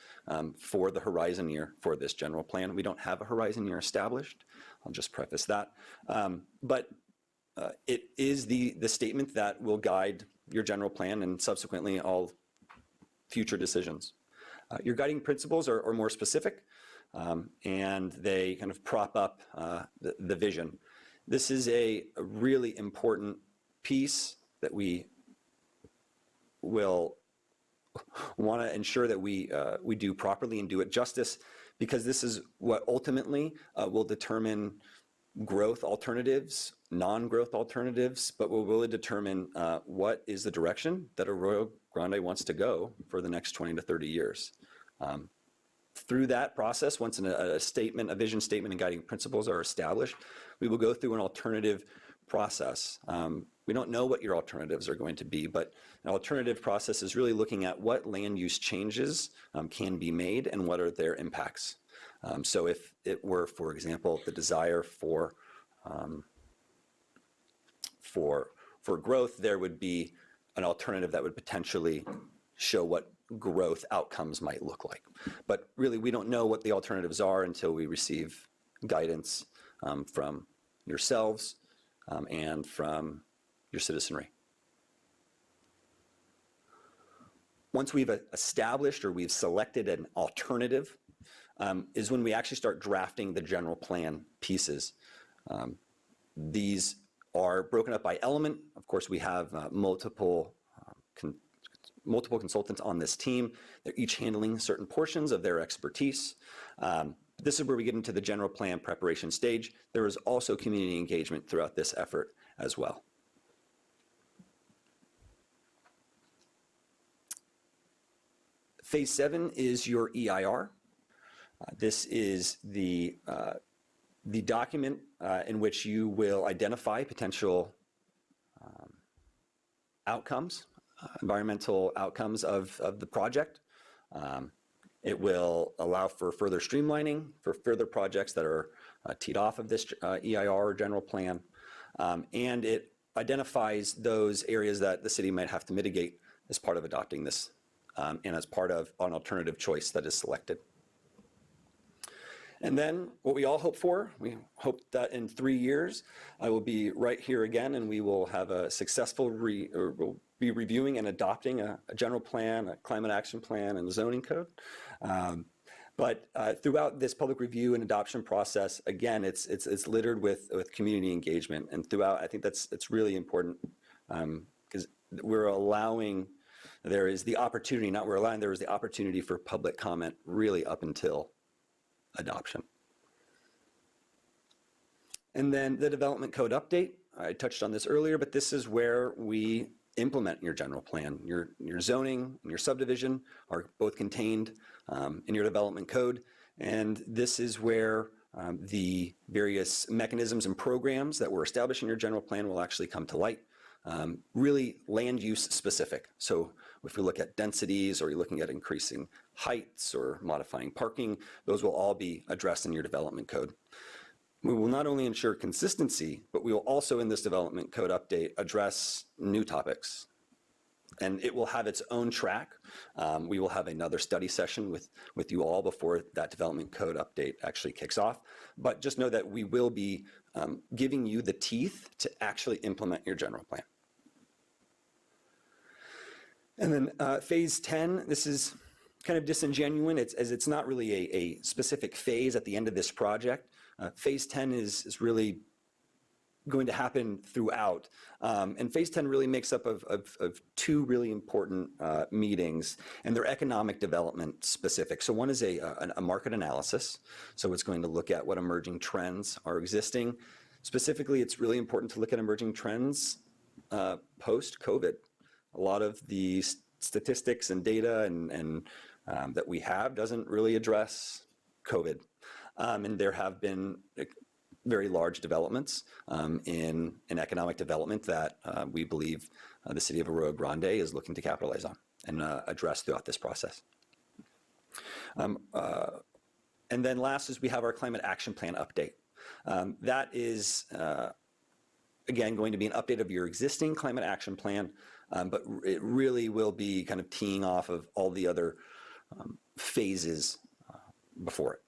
for the horizon year for this general plan. We don't have a horizon year established. I'll just preface that. But it is the statement that will guide your general plan and subsequently all future decisions. Your guiding principles are more specific, and they kind of prop up the vision. This is a really important piece that we will want to ensure that we do properly and do it justice, because this is what ultimately will determine growth alternatives, non-growth alternatives, but will really determine what is the direction that Arroyo Grande wants to go for the next 20 to 30 years. Through that process, once a vision statement and guiding principles are established, we will go through an alternative process. We don't know what your alternatives are going to be, but an alternative process is really looking at what land use changes can be made and what are their impacts. So if it were, for example, the desire for growth, there would be an alternative that would potentially show what growth outcomes might look like. But really, we don't know what the alternatives are until we receive guidance from yourselves and from your citizenry. Once we've established or we've selected an alternative, is when we actually start drafting the general plan pieces. These are broken up by element. Of course, we have multiple multiple consultants on this team. They're each handling certain portions of their expertise. This is where we get into the general plan preparation stage. There is also community engagement throughout this effort as well. Phase 7 is your EIR. This is the document in which you will identify potential outcomes, environmental outcomes of the project. It will allow for further streamlining for further projects that are teed off of this EIR or general plan. And it identifies those areas that the city might have to mitigate as part of adopting this and as part of an alternative choice that is selected. And then what we all hope for, we hope that in 3 years, I will be right here again and we will have a successful, we'll be reviewing and adopting a general plan, a climate action plan, and a zoning code. But throughout this public review and adoption process, again, it's littered with community engagement. And throughout, I think it's really important because we're allowing, there is the opportunity, not we're allowing, there is the opportunity for public comment really up until adoption. And then the development code update, I touched on this earlier, but this is where we implement your general plan. Your zoning and your subdivision are both contained in your development code. And this is where the various mechanisms and programs that were established in your general plan will actually come to light. Really land use specific. So if you look at densities or you're looking at increasing heights or modifying parking, those will all be addressed in your development code. We will not only ensure consistency, but we will also in this development code update address new topics. And it will have its own track. We will have another study session with you all before that development code update actually kicks off. But just know that we will be giving you the teeth to actually implement your general plan. And then phase 10, this is kind of disingenuous as it's not really a specific phase at the end of this project. Phase 10 is really going to happen throughout. And phase 10 really makes up of two really important meetings, and they're economic development specific. So one is a market analysis. So it's going to look at what emerging trends are existing. Specifically, it's really important to look at emerging trends post-COVID. A lot of the statistics and data and that we have doesn't really address COVID. And there have been very large developments in economic development that we believe the city of Arroyo Grande is looking to capitalize on and address throughout this process. And then last is we have our climate action plan update. That is, again, going to be an update of your existing climate action plan, but it really will be kind of teeing off of all the other phases before it.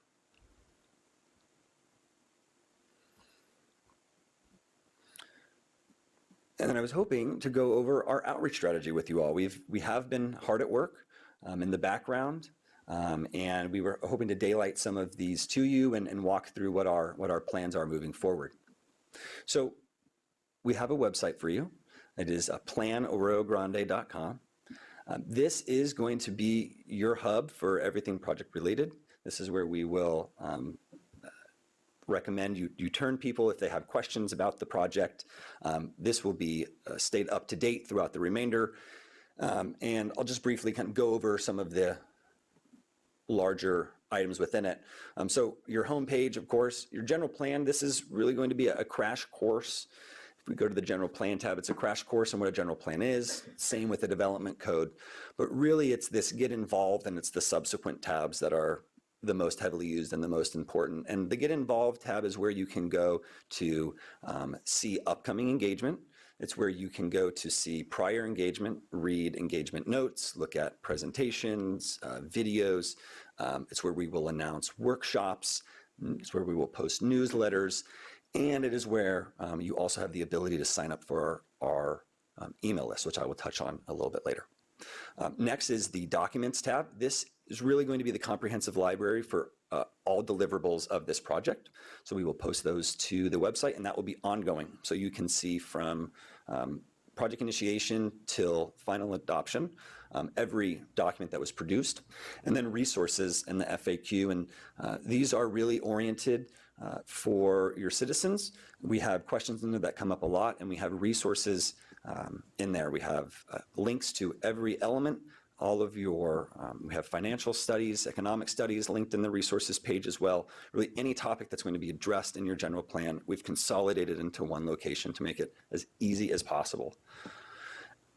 And then I was hoping to go over our outreach strategy with you all. We have been hard at work in the background, and we were hoping to daylight some of these to you and walk through what our plans are moving forward. So we have a website for you. It is planarroyogrande.com. This is going to be your hub for everything project related. This is where we will recommend you turn people if they have questions about the project. This will be stayed up to date throughout the remainder. And I'll just briefly kind of go over some of the larger items within it. So your homepage, of course, your general plan, this is really going to be a crash course. If we go to the general plan tab, it's a crash course on what a general plan is. Same with the development code. But really it's this get involved and it's the subsequent tabs that are the most heavily used and the most important. And the Get Involved tab is where you can go to see upcoming engagement. It's where you can go to see prior engagement, read engagement notes, look at presentations, videos. It's where we will announce workshops. It's where we will post newsletters. And it is where you also have the ability to sign up for our email list, which I will touch on a little bit later. Next is the Documents tab. This is really going to be the comprehensive library for all deliverables of this project. So we will post those to the website and that will be ongoing. So you can see from project initiation till final adoption, every document that was produced, and then resources and the FAQ. And these are really oriented for your citizens. We have questions in there that come up a lot, and we have resources in there. We have links to every element. All of your, we have financial studies, economic studies linked in the resources page as well. Really any topic that's going to be addressed in your general plan, we've consolidated into one location to make it as easy as possible.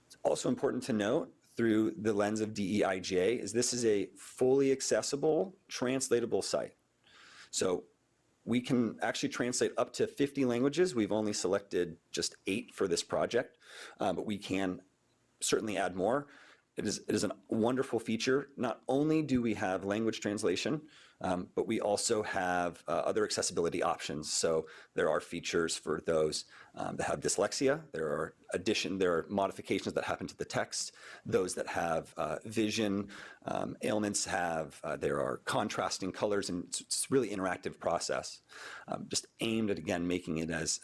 It's also important to note through the lens of DEIJ is this is a fully accessible, translatable site. So we can actually translate up to 50 languages. We've only selected just 8 for this project, but we can certainly add more. It is a wonderful feature. Not only do we have language translation, but we also have other accessibility options. So there are features for those that have dyslexia. There are modifications that happen to the text. Those that have vision ailments there are contrasting colors, and it's really interactive process, just aimed at, again, making it as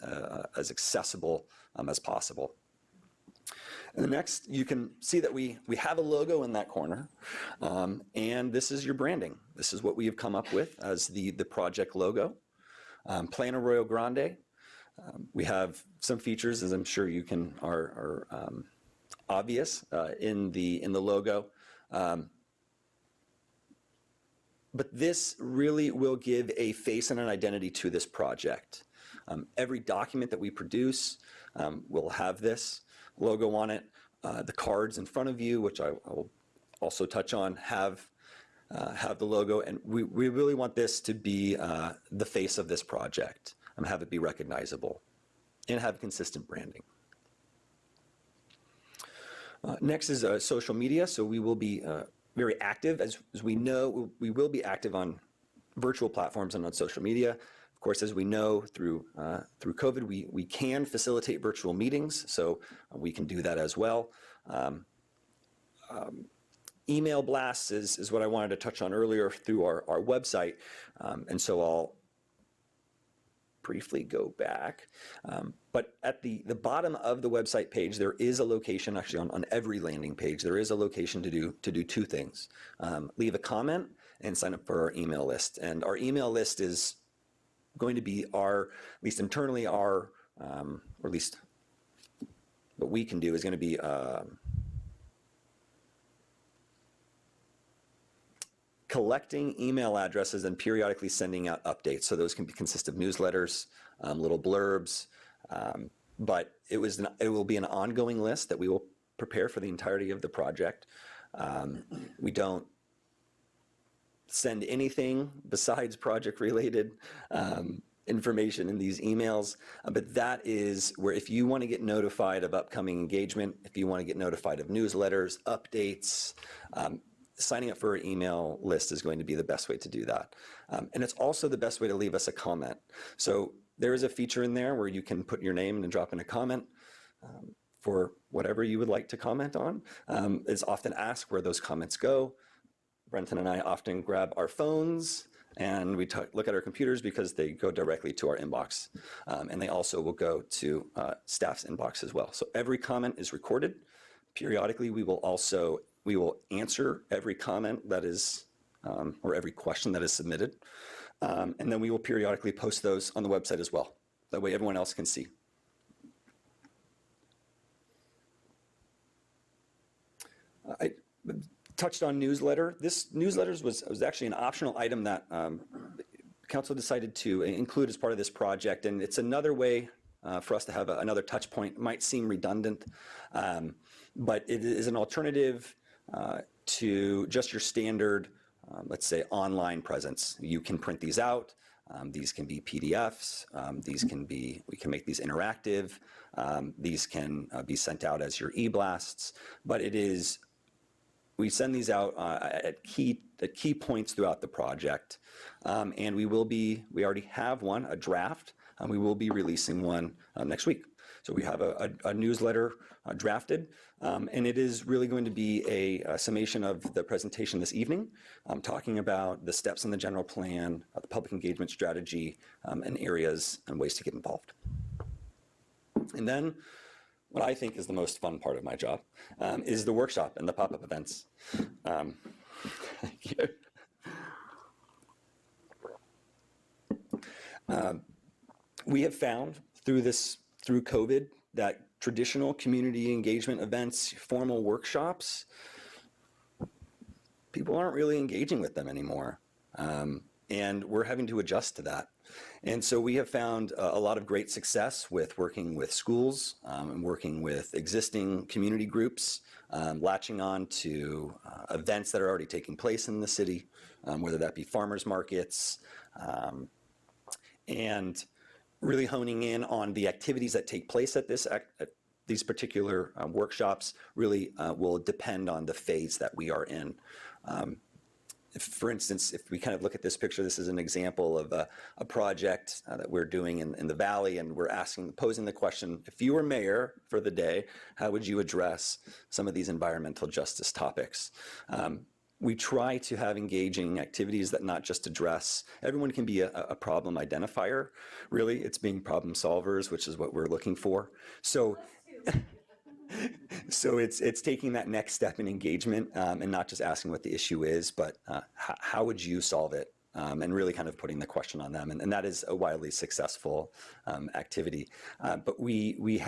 accessible as possible. And the next, you can see that we have a logo in that corner, and this is your branding. This is what we have come up with as the project logo. Plan Arroyo Grande. We have some features, as I'm sure you can are obvious in the logo. But this really will give a face and an identity to this project. Every document that we produce will have this logo on it. The cards in front of you, which I will also touch on, have the logo, and we really want this to be the face of this project and have it be recognizable and have consistent branding. Next is social media. So we will be very active. As we know, we will be active on virtual platforms and on social media. Of course, as we know, through COVID, we can facilitate virtual meetings, so we can do that as well. Email blasts is what I wanted to touch on earlier through our website, and so I'll briefly go back. But at the bottom of the website page, there is a location, actually on every landing page, there is a location to do 2 things. Leave a comment and sign up for our email list. And our email list is going to be at least internally, or at least what we can do is going to be collecting email addresses and periodically sending out updates. So those can consist of newsletters, little blurbs, but it will be an ongoing list that we will prepare for the entirety of the project. We don't send anything besides project-related information in these emails, but that is where, if you want to get notified of upcoming engagement, if you want to get notified of newsletters, updates, signing up for an email list is going to be the best way to do that. And it's also the best way to leave us a comment. So there is a feature in there where you can put your name and drop in a comment for whatever you would like to comment on. It's often asked where those comments go. Brenton and I often grab our phones and we look at our computers because they go directly to our inbox. And they also will go to staff's inbox as well. So every comment is recorded. Periodically, we will answer every comment that is, or every question that is submitted. And then we will periodically post those on the website as well. That way everyone else can see. I touched on newsletter. This newsletter was actually an optional item that council decided to include as part of this project, and it's another way for us to have another touch point. It might seem redundant, but it is an alternative to just your standard, let's say, online presence. You can print these out. These can be PDFs. We can make these interactive. These can be sent out as your e-blasts, but we send these out at key points throughout the project, and we already have one, a draft, and we will be releasing one next week. So we have a newsletter drafted, and it is really going to be a summation of the presentation this evening, talking about the steps in the general plan, the public engagement strategy, and areas and ways to get involved. And then what I think is the most fun part of my job, is the workshop and the pop-up events. Thank you. We have found through COVID that traditional community engagement events, formal workshops, people aren't really engaging with them anymore. And we're having to adjust to that. And so we have found a lot of great success with working with schools and working with existing community groups, latching on to events that are already taking place in the city, whether that be farmers markets, and really honing in on the activities that take place at these particular workshops really will depend on the phase that we are in. For instance, if we kind of look at this picture, this is an example of a project that we're doing in the Valley, and we're posing the question, if you were mayor for the day, how would you address some of these environmental justice topics? We try to have engaging activities that not just address, everyone can be a problem identifier, really. It's being problem solvers, which is what we're looking for. So it's taking that next step in engagement and not just asking what the issue is, but how would you solve it? And really kind of putting the question on them. And that is a wildly successful activity. But we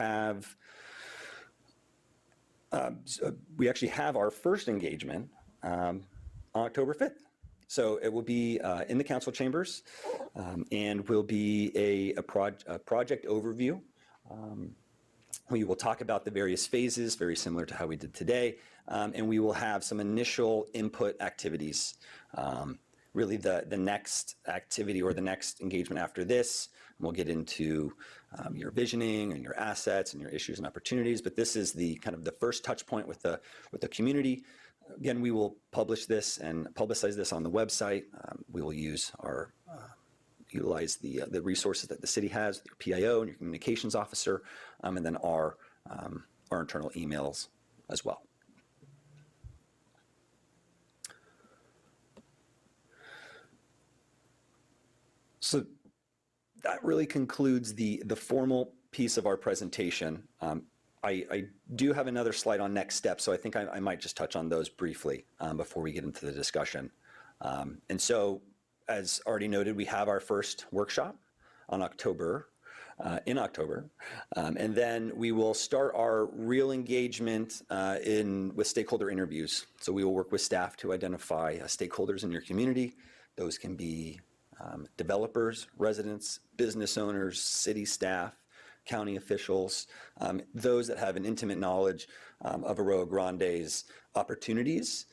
actually have our first engagement on October 5th. So it will be in the council chambers and will be a project overview. We will talk about the various phases, very similar to how we did today, and we will have some initial input activities. Really the next activity or the next engagement after this, we'll get into your visioning and your assets and your issues and opportunities, but this is the kind of the first touch point with the community. Again, we will publish this and publicize this on the website. We will utilize the resources that the city has, your PIO and your communications officer, and then our internal emails as well. So that really concludes the formal piece of our presentation. I do have another slide on next steps, so I think I might just touch on those briefly before we get into the discussion. And so, as already noted, we have our first workshop in October, and then we will start our real engagement with stakeholder interviews. So we will work with staff to identify stakeholders in your community. Those can be developers, residents, business owners, city staff, county officials, those that have an intimate knowledge of Arroyo Grande's opportunities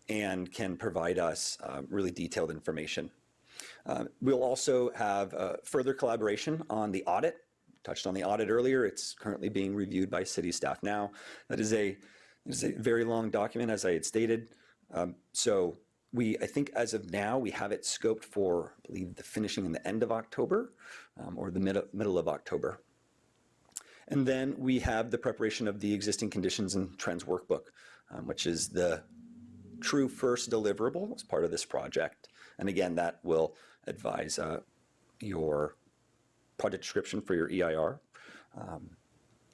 and can provide us really detailed information. We'll also have further collaboration on the audit. Touched on the audit earlier. It's currently being reviewed by city staff now. That is a very long document, as I had stated. So I think as of now, we have it scoped for, I believe, the finishing in the end of October or the middle of October. And then we have the preparation of the existing conditions and trends workbook, which is the true first deliverable as part of this project. And again, that will advise your project description for your EIR,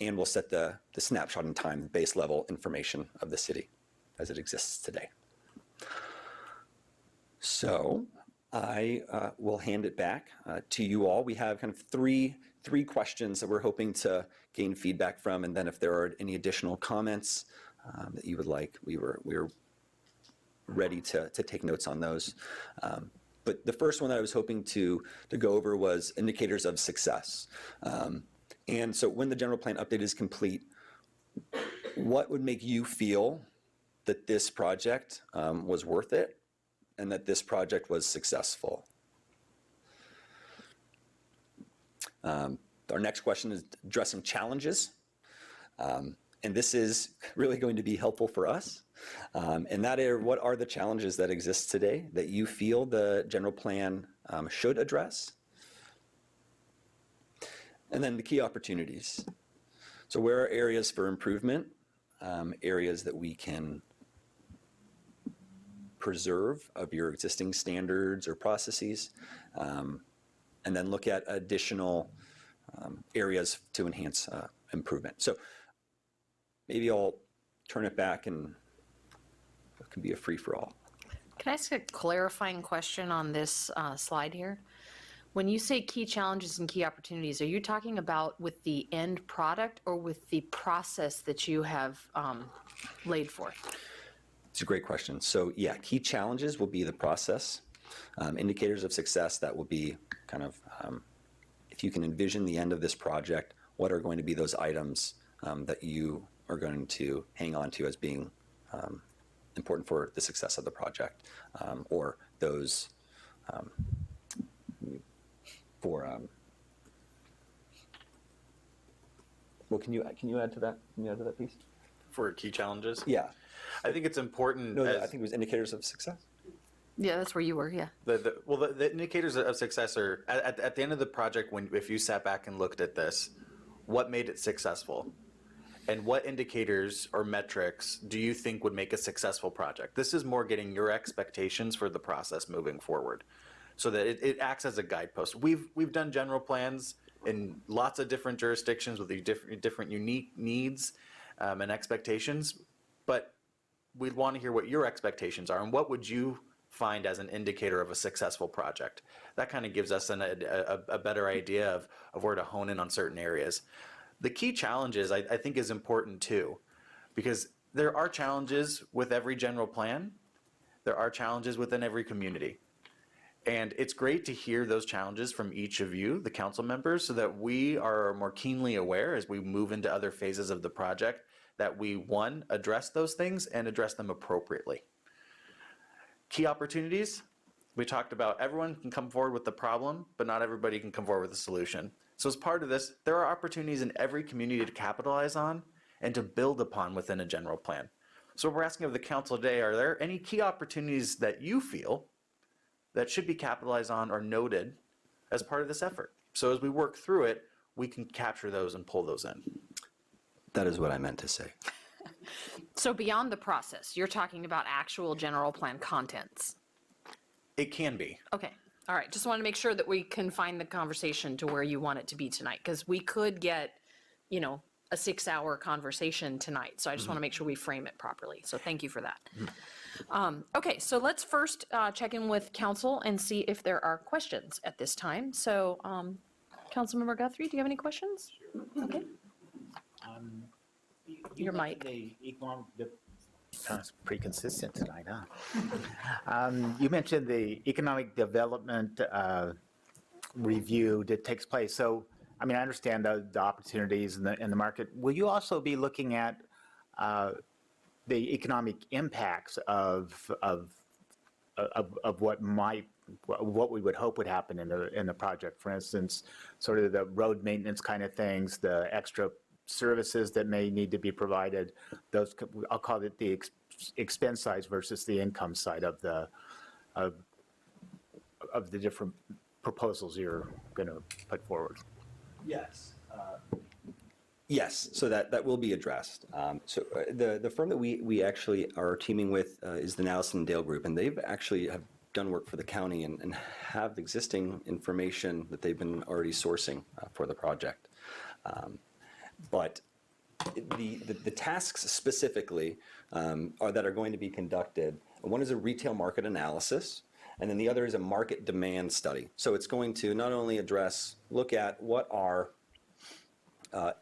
and will set the snapshot in time, base level information of the city as it exists today. So I will hand it back to you all. We have kind of three questions that we're hoping to gain feedback from, and then if there are any additional comments that you would like, we're ready to take notes on those. But the first one that I was hoping to go over was indicators of success. And so when the general plan update is complete, what would make you feel that this project was worth it and that this project was successful? Our next question is addressing challenges. And this is really going to be helpful for us. And that is, what are the challenges that exist today that you feel the general plan should address? And then the key opportunities. So where are areas for improvement, areas that we can preserve of your existing standards or processes, and then look at additional areas to enhance improvement. So maybe I'll turn it back and it can be a free-for-all. Can I ask a clarifying question on this slide here? When you say key challenges and key opportunities, are you talking about with the end product or with the process that you have laid forth? It's a great question. So yeah, key challenges will be the process. Indicators of success, that will be kind of, if you can envision the end of this project, what are going to be those items that you are going to hang on to as being important for the success of the project, or those well, can you add to that? Can you add to that piece? For key challenges? Yeah. I think it's important. No, I think it was indicators of success. Yeah, that's where you were, yeah. The indicators of success are at the end of the project. If you sat back and looked at this, what made it successful, and what indicators or metrics do you think would make a successful project? This is more getting your expectations for the process moving forward, so that it acts as a guidepost. We've done general plans in lots of different jurisdictions with different unique needs and expectations, but we'd want to hear what your expectations are and what would you find as an indicator of a successful project. That kind of gives us a better idea of where to hone in on certain areas. The key challenges I think is important too, because there are challenges with every general plan. There are challenges within every community. And it's great to hear those challenges from each of you, the council members, so that we are more keenly aware as we move into other phases of the project that we, one, address those things and address them appropriately. Key opportunities, we talked about everyone can come forward with the problem, but not everybody can come forward with a solution. So as part of this, there are opportunities in every community to capitalize on and to build upon within a general plan. So we're asking of the council today, are there any key opportunities that you feel that should be capitalized on or noted as part of this effort? So as we work through it, we can capture those and pull those in. That is what I meant to say. So beyond the process, you're talking about actual general plan contents. It can be. Okay, all right. Just want to make sure that we confine the conversation to where you want it to be tonight, because we could get, a 6-hour conversation tonight. So I just want to make sure we frame it properly. So thank you for that. Okay, so let's first check in with council and see if there are questions at this time. So Councilmember Guthrie, do you have any questions? Okay. Your mic. Sounds pretty consistent tonight, huh? You mentioned the economic development review that takes place. So, I understand the opportunities in the market. Will you also be looking at the economic impacts of what we would hope would happen in the project? For instance, sort of the road maintenance kind of things, the extra services that may need to be provided. Those, I'll call it the expense side versus the income side of the different proposals you're going to put forward. Yes. Yes, so that will be addressed. The firm that we actually are teaming with is the Nallison Dale Group, and they've actually have done work for the county and have existing information that they've been already sourcing for the project. But the tasks specifically that are going to be conducted, one is a retail market analysis, and then the other is a market demand study. So it's going to not only look at what are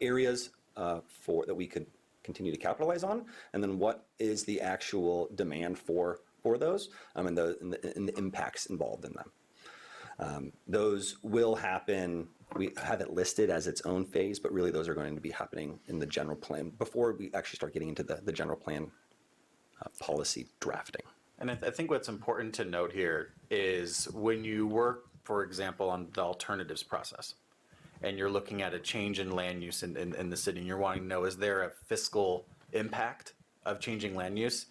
areas that we could continue to capitalize on, and then what is the actual demand for those, and the impacts involved in them. Those will happen. We have it listed as its own phase, but really those are going to be happening in the general plan before we actually start getting into the general plan policy drafting. And I think what's important to note here is when you work, for example, on the alternatives process, and you're looking at a change in land use in the city, and you're wanting to know, is there a fiscal impact of changing land use?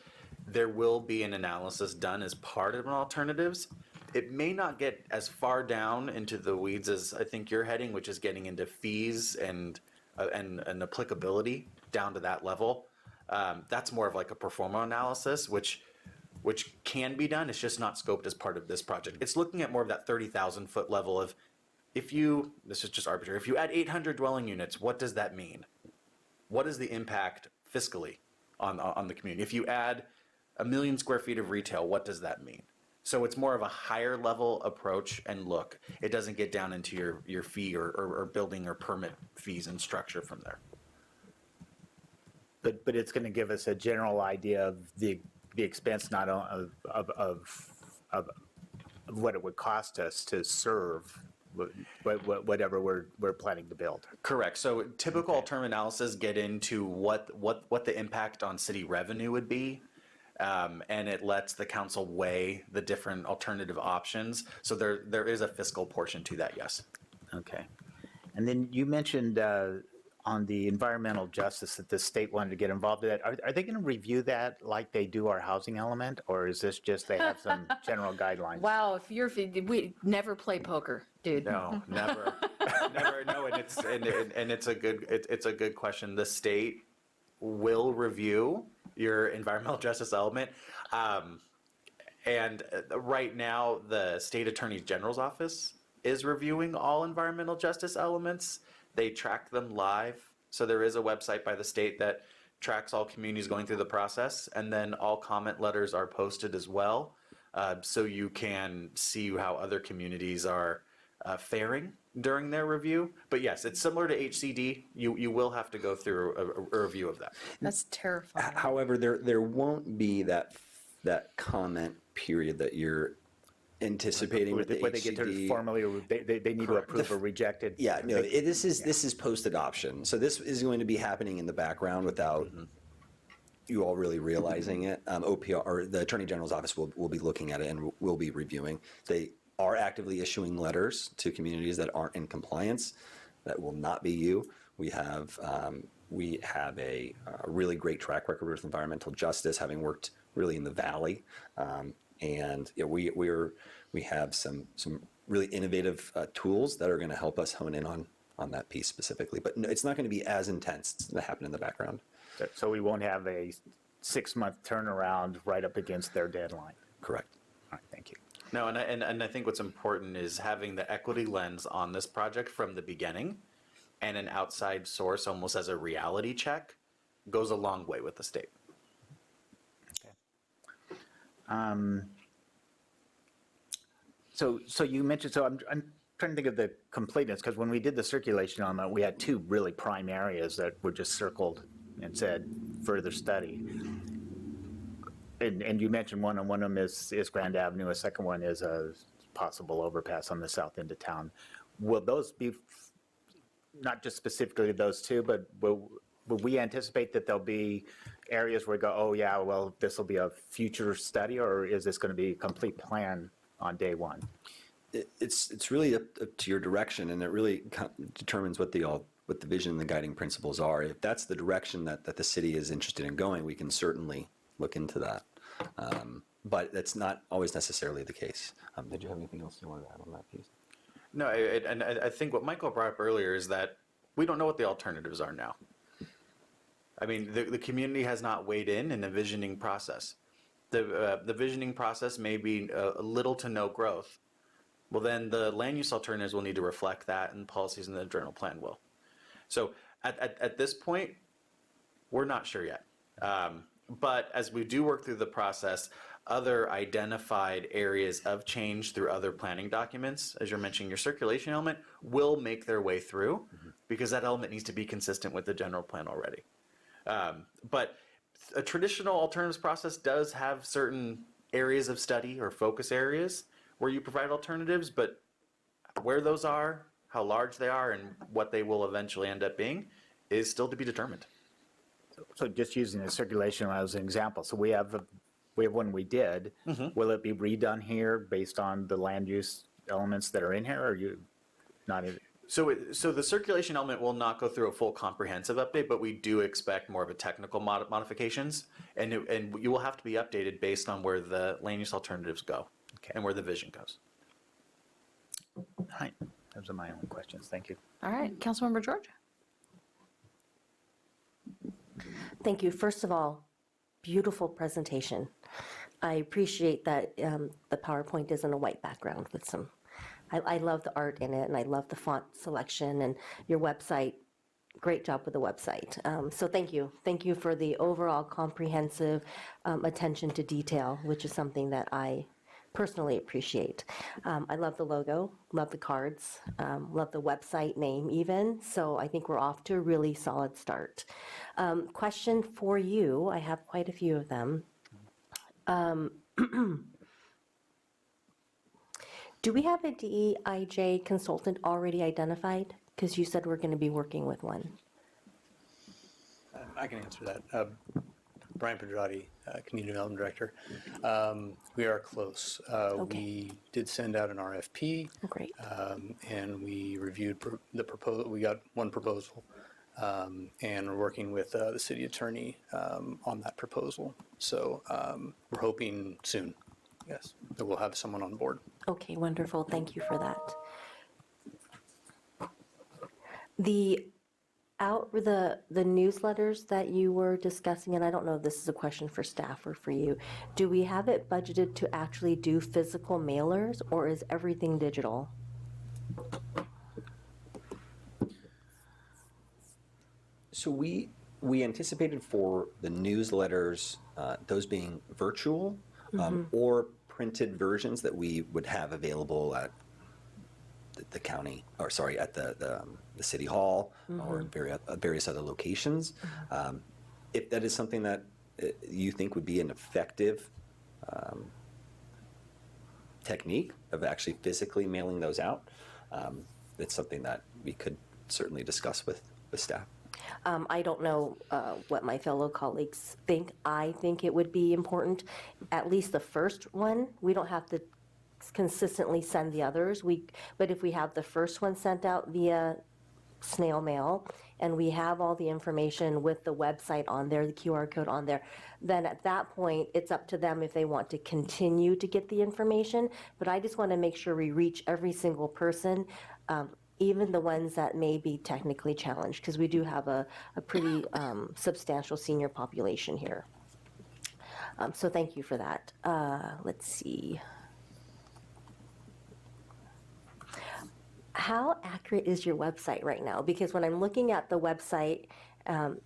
There will be an analysis done as part of an alternatives. It may not get as far down into the weeds as I think you're heading, which is getting into fees and applicability down to that level. That's more of like a pro forma analysis, which can be done. It's just not scoped as part of this project. It's looking at more of that 30,000 foot level of, this is just arbitrary, if you add 800 dwelling units, what does that mean? what is the impact fiscally on the community? If you add 1 million square feet of retail, what does that mean? So it's more of a higher level approach and look. It doesn't get down into your fee or building or permit fees and structure from there. But it's going to give us a general idea of the expense, not of what it would cost us to serve whatever we're planning to build. Correct. So typical alternative analysis get into what the impact on city revenue would be. And it lets the council weigh the different alternative options. So there is a fiscal portion to that, yes. Okay. And then you mentioned on the environmental justice that the state wanted to get involved in that. Are they going to review that like they do our housing element, or is this just they have some general guidelines? Wow, we never play poker, dude. No, never, never. No, and it's a good question. The state will review your environmental justice element. And right now, the state attorney general's office is reviewing all environmental justice elements. They track them live. So there is a website by the state that tracks all communities going through the process. And then all comment letters are posted as well. So you can see how other communities are faring during their review. But yes, it's similar to HCD. You will have to go through a review of that. That's terrifying. However, there won't be that comment period that you're anticipating with the When they get to HCD. formally, they need to approve or reject it. Yeah, no, this is post-adoption. So this is going to be happening in the background without you all really realizing it. OPR, or the Attorney General's office will be looking at it and will be reviewing. They are actively issuing letters to communities that aren't in compliance. That will not be you. We have a really great track record with environmental justice, having worked really in the Valley. And we have some really innovative tools that are going to help us hone in on that piece specifically. But no, it's not going to be as intense. It's going to happen in the background. So we won't have a 6-month turnaround right up against their deadline. Correct. All right, thank you. No, and I think what's important is having the equity lens on this project from the beginning, and an outside source almost as a reality check goes a long way with the state. So you mentioned, so I'm trying to think of the completeness, because when we did the circulation element, we had 2 really prime areas that were just circled and said further study. And you mentioned one of them is Grande Avenue. A second one is a possible overpass on the south end of town. Will those be, not just specifically those 2, but will we anticipate that there'll be areas where we go, oh yeah, well, this will be a future study, or is this going to be a complete plan on day one? It's really up to your direction, and it really determines what the vision and the guiding principles are. If that's the direction that the city is interested in going, we can certainly look into that. But that's not always necessarily the case. Did you have anything else you wanted to add on that piece? No, and I think what Michael brought up earlier is that we don't know what the alternatives are now. I mean, the community has not weighed in the visioning process. The visioning process may be a little to no growth. Well, then the land use alternatives will need to reflect that, and policies in the general plan will. So at this point, we're not sure yet. But as we do work through the process, other identified areas of change through other planning documents, as you're mentioning, your circulation element, will make their way through, because that element needs to be consistent with the general plan already. But a traditional alternatives process does have certain areas of study or focus areas where you provide alternatives, but where those are, how large they are, and what they will eventually end up being is still to be determined. So just using the circulation as an example, so we have one we did. Will it be redone here based on the land use elements that are in here, or are you not? So the circulation element will not go through a full comprehensive update, but we do expect more of a technical modifications, and you will have to be updated based on where the land use alternatives go, and where the vision goes. All right, those are my only questions. Thank you. All right, Councilmember George. Thank you. First of all, beautiful presentation. I appreciate that the PowerPoint is on a white background with some, I love the art in it, and I love the font selection, and your website great job with the website. So thank you. Thank you for the overall comprehensive attention to detail, which is something that I personally appreciate. I love the logo, love the cards, love the website name even. So I think we're off to a really solid start. Question for you, I have quite a few of them. Do we have a DEIJ consultant already identified? Because you said we're going to be working with one. I can answer that. Brian Pedrati, Community Development Director. We are close. We did send out an RFP. Oh, great. And we reviewed the proposal. We got one proposal. And we're working with the city attorney on that proposal. So we're hoping soon, yes, that we'll have someone on board. Okay, wonderful. Thank you for that. The newsletters that you were discussing, and I don't know if this is a question for staff or for you, do we have it budgeted to actually do physical mailers, or is everything digital? So we anticipated for the newsletters, those being virtual or printed versions that we would have available at the county, or sorry, at the city hall or various other locations. If that is something that you think would be an effective technique of actually physically mailing those out, it's something that we could certainly discuss with staff. I don't know what my fellow colleagues think. I think it would be important, at least the first one. We don't have to consistently send the others. But if we have the first one sent out via snail mail, and we have all the information with the website on there, the QR code on there, then at that point, it's up to them if they want to continue to get the information. But I just want to make sure we reach every single person, even the ones that may be technically challenged, because we do have a pretty substantial senior population here. So thank you for that. Let's see. How accurate is your website right now? Because when I'm looking at the website,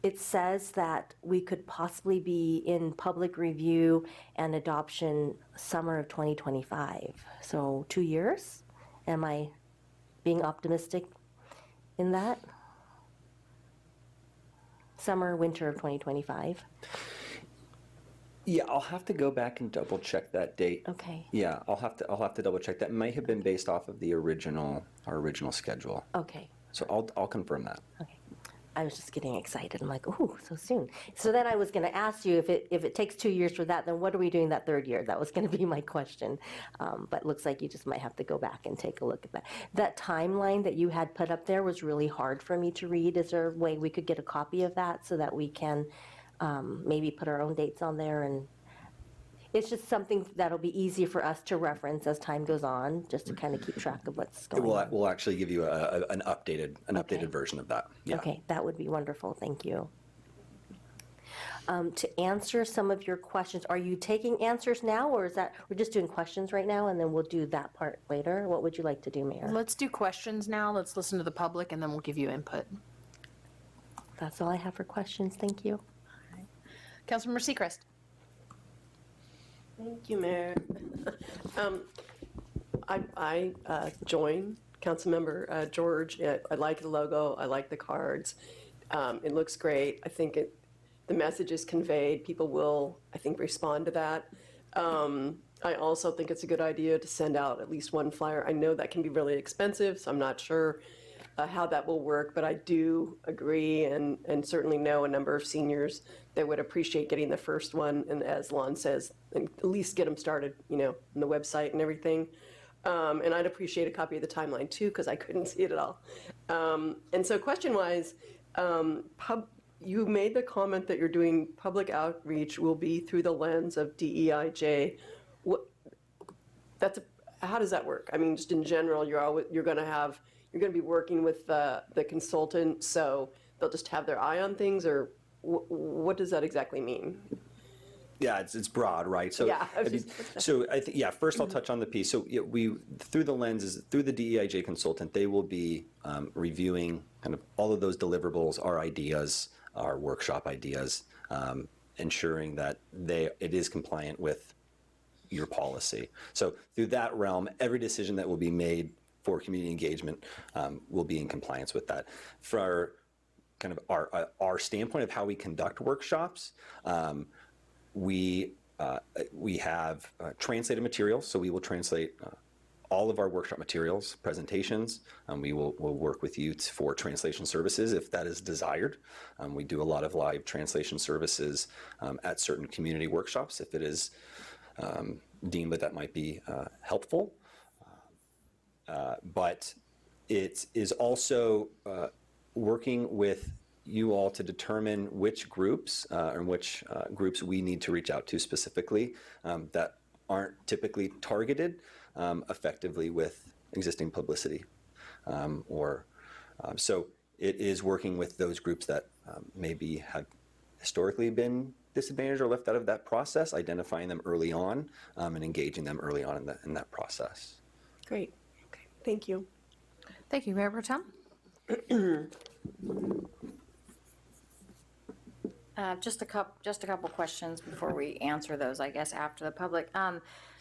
it says that we could possibly be in public review and adoption summer of 2025. So 2 years? Am I being optimistic in that? Summer, winter of 2025? Yeah, I'll have to go back and double check that date. Okay. Yeah, I'll have to double check. That may have been based off of our original schedule. Okay. So I'll confirm that. Okay. I was just getting excited. I'm like, ooh, so soon. So then I was going to ask you, if it takes 2 years for that, then what are we doing that third year? That was going to be my question. But looks like you just might have to go back and take a look at that. That timeline that you had put up there was really hard for me to read. Is there a way we could get a copy of that so that we can maybe put our own dates on there? And it's just something that'll be easy for us to reference as time goes on, just to kind of keep track of what's going on. We'll actually give you an updated version of that. Yeah. Okay, that would be wonderful. Thank you. To answer some of your questions, are you taking answers now, or is that we're just doing questions right now, and then we'll do that part later? What would you like to do, Mayor? Let's do questions now. Let's listen to the public, and then we'll give you input. That's all I have for questions. Thank you. Councilmember Sechrist. Thank you, Mayor. I join Councilmember George. I like the logo. I like the cards. It looks great. I think the message is conveyed. People will, I think, respond to that. I also think it's a good idea to send out at least one flyer. I know that can be really expensive, so I'm not sure how that will work, but I do agree and certainly know a number of seniors that would appreciate getting the first one, and as Lon says, at least get them started, on the website and everything. And I'd appreciate a copy of the timeline too, because I couldn't see it at all. And so question-wise, you made the comment that you're doing public outreach will be through the lens of DEIJ. How does that work? I mean, just in general, you're going to be working with the consultant, so they'll just have their eye on things, or what does that exactly mean? Yeah, it's broad, right? So, Yeah, I was I mean, just- so I think, yeah, first I'll touch on the piece. So yeah, through the lenses, through the DEIJ consultant, they will be reviewing kind of all of those deliverables, our ideas, our workshop ideas, ensuring that it is compliant with your policy. So through that realm, every decision that will be made for community engagement will be in compliance with that. For kind of our standpoint of how we conduct workshops, we have translated materials, so we will translate all of our workshop materials, presentations. We'll work with you for translation services if that is desired. We do a lot of live translation services at certain community workshops if it is deemed that might be helpful. But it is also working with you all to determine which groups and which groups we need to reach out to specifically that aren't typically targeted effectively with existing publicity. So it is working with those groups that maybe have historically been disadvantaged or left out of that process, identifying them early on and engaging them early on in that process. Great. Okay. Thank you. Thank you, Mayor Pro Tem. Just a couple questions before we answer those, I guess, after the public.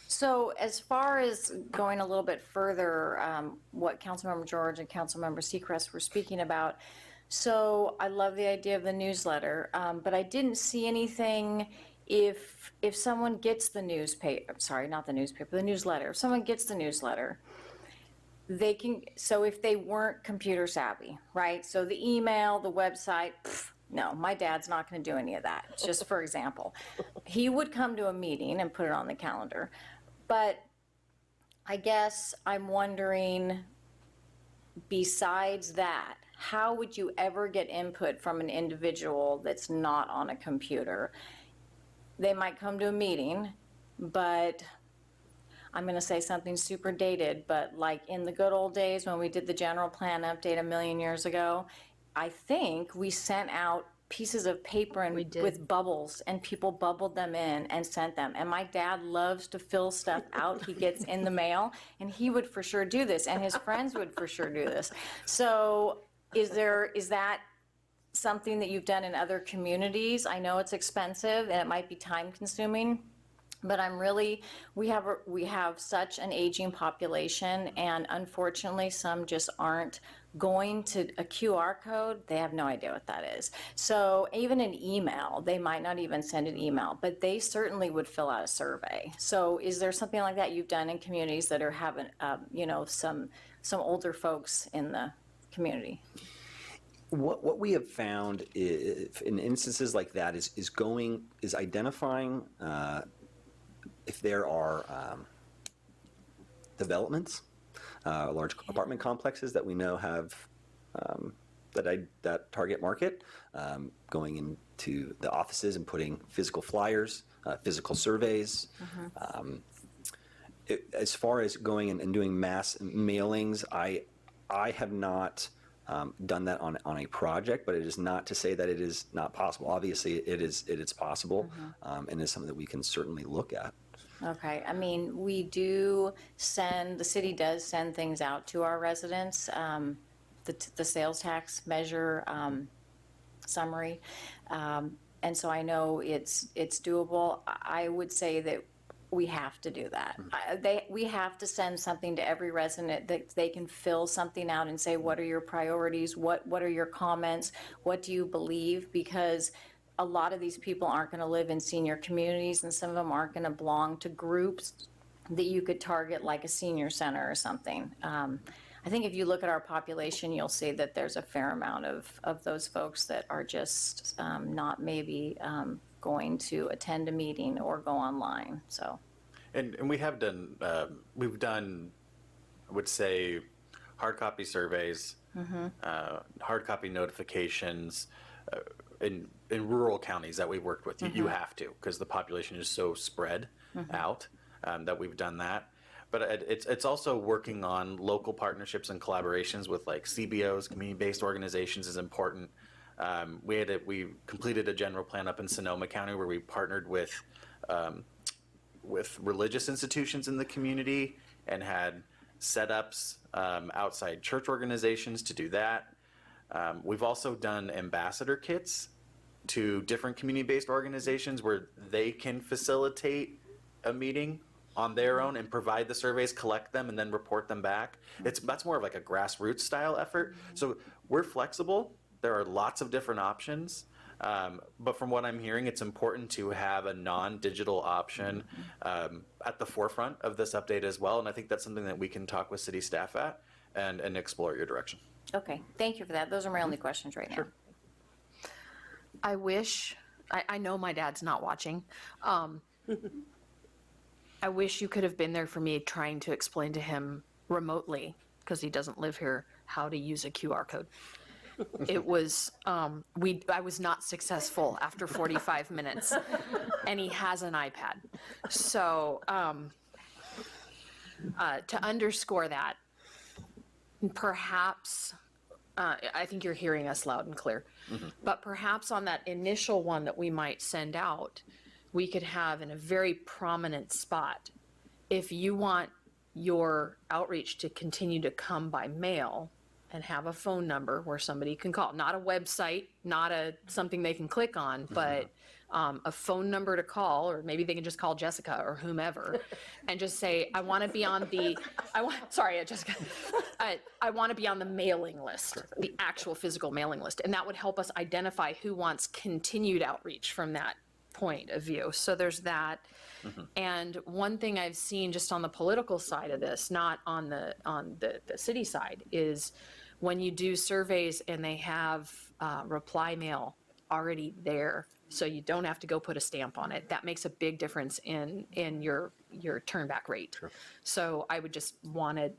So as far as going a little bit further, what Councilmember George and Councilmember Seacrest were speaking about, so I love the idea of the newsletter, but I didn't see anything if someone gets the newspaper, sorry, not the newspaper, the newsletter, if someone gets the newsletter, they can, so if they weren't computer savvy, right? So the email, the website, no, my dad's not going to do any of that. Just for example, he would come to a meeting and put it on the calendar. But I guess I'm wondering, besides that, how would you ever get input from an individual that's not on a computer? They might come to a meeting, but I'm going to say something super dated, but like in the good old days when we did the general plan update a million years ago, I think we sent out pieces of paper and with bubbles, and people bubbled them in and sent them. And my dad loves to fill stuff out he gets in the mail, and he would for sure do this, and his friends would for sure do this. So is that something that you've done in other communities? I know it's expensive and it might be time consuming, but we have such an aging population, and unfortunately some just aren't going to a QR code. They have no idea what that is. So even an email, they might not even send an email, but they certainly would fill out a survey. So is there something like that you've done in communities that are having, some older folks in the community? What we have found in instances like that is identifying if there are developments, large apartment complexes that we know have that target market, going into the offices and putting physical flyers, physical surveys. As far as going and doing mass mailings, I have not done that on a project, but it is not to say that it is not possible. Obviously, it is possible, and is something that we can certainly look at. Okay, I mean, the city does send things out to our residents, the sales tax measure summary, and so I know it's doable. I would say that we have to do that. We have to send something to every resident that they can fill something out and say, what are your priorities? What are your comments? What do you believe? Because a lot of these people aren't going to live in senior communities, and some of them aren't going to belong to groups that you could target, like a senior center or something. I think if you look at our population, you'll see that there's a fair amount of those folks that are just not maybe going to attend a meeting or go online. So, and we have done we've done, I would say, hard copy surveys, hard copy notifications in rural counties that we've worked with. You have to, because the population is so spread out, that we've done that. But it's also working on local partnerships and collaborations with like CBOs, community-based organizations, is important. We completed a general plan up in Sonoma County where we partnered with religious institutions in the community and had setups outside church organizations to do that. We've also done ambassador kits to different community-based organizations where they can facilitate a meeting on their own and provide the surveys, collect them, and then report them back. That's more of like a grassroots style effort. So we're flexible. There are lots of different options. But from what I'm hearing, it's important to have a non-digital option at the forefront of this update as well. And I think that's something that we can talk with city staff at and explore your direction. Okay, thank you for that. Those are my only questions right now. I wish, I know my dad's not watching. I wish you could have been there for me trying to explain to him remotely, because he doesn't live here, how to use a QR code. It was, I was not successful after 45 minutes, and he has an iPad. So to underscore that, perhaps, I think you're hearing us loud and clear, but perhaps on that initial one that we might send out, we could have in a very prominent spot, if you want your outreach to continue to come by mail, and have a phone number where somebody can call, not a website, not something they can click on, but a phone number to call, or maybe they can just call Jessica or whomever, and just say, I want to be on the, Jessica, I want to be on the mailing list, the actual physical mailing list, and that would help us identify who wants continued outreach from that point of view. So there's that. And one thing I've seen just on the political side of this, not on the city side, is when you do surveys and they have reply mail already there, so you don't have to go put a stamp on it. That makes a big difference in your turnback rate. Sure. So I would just want to,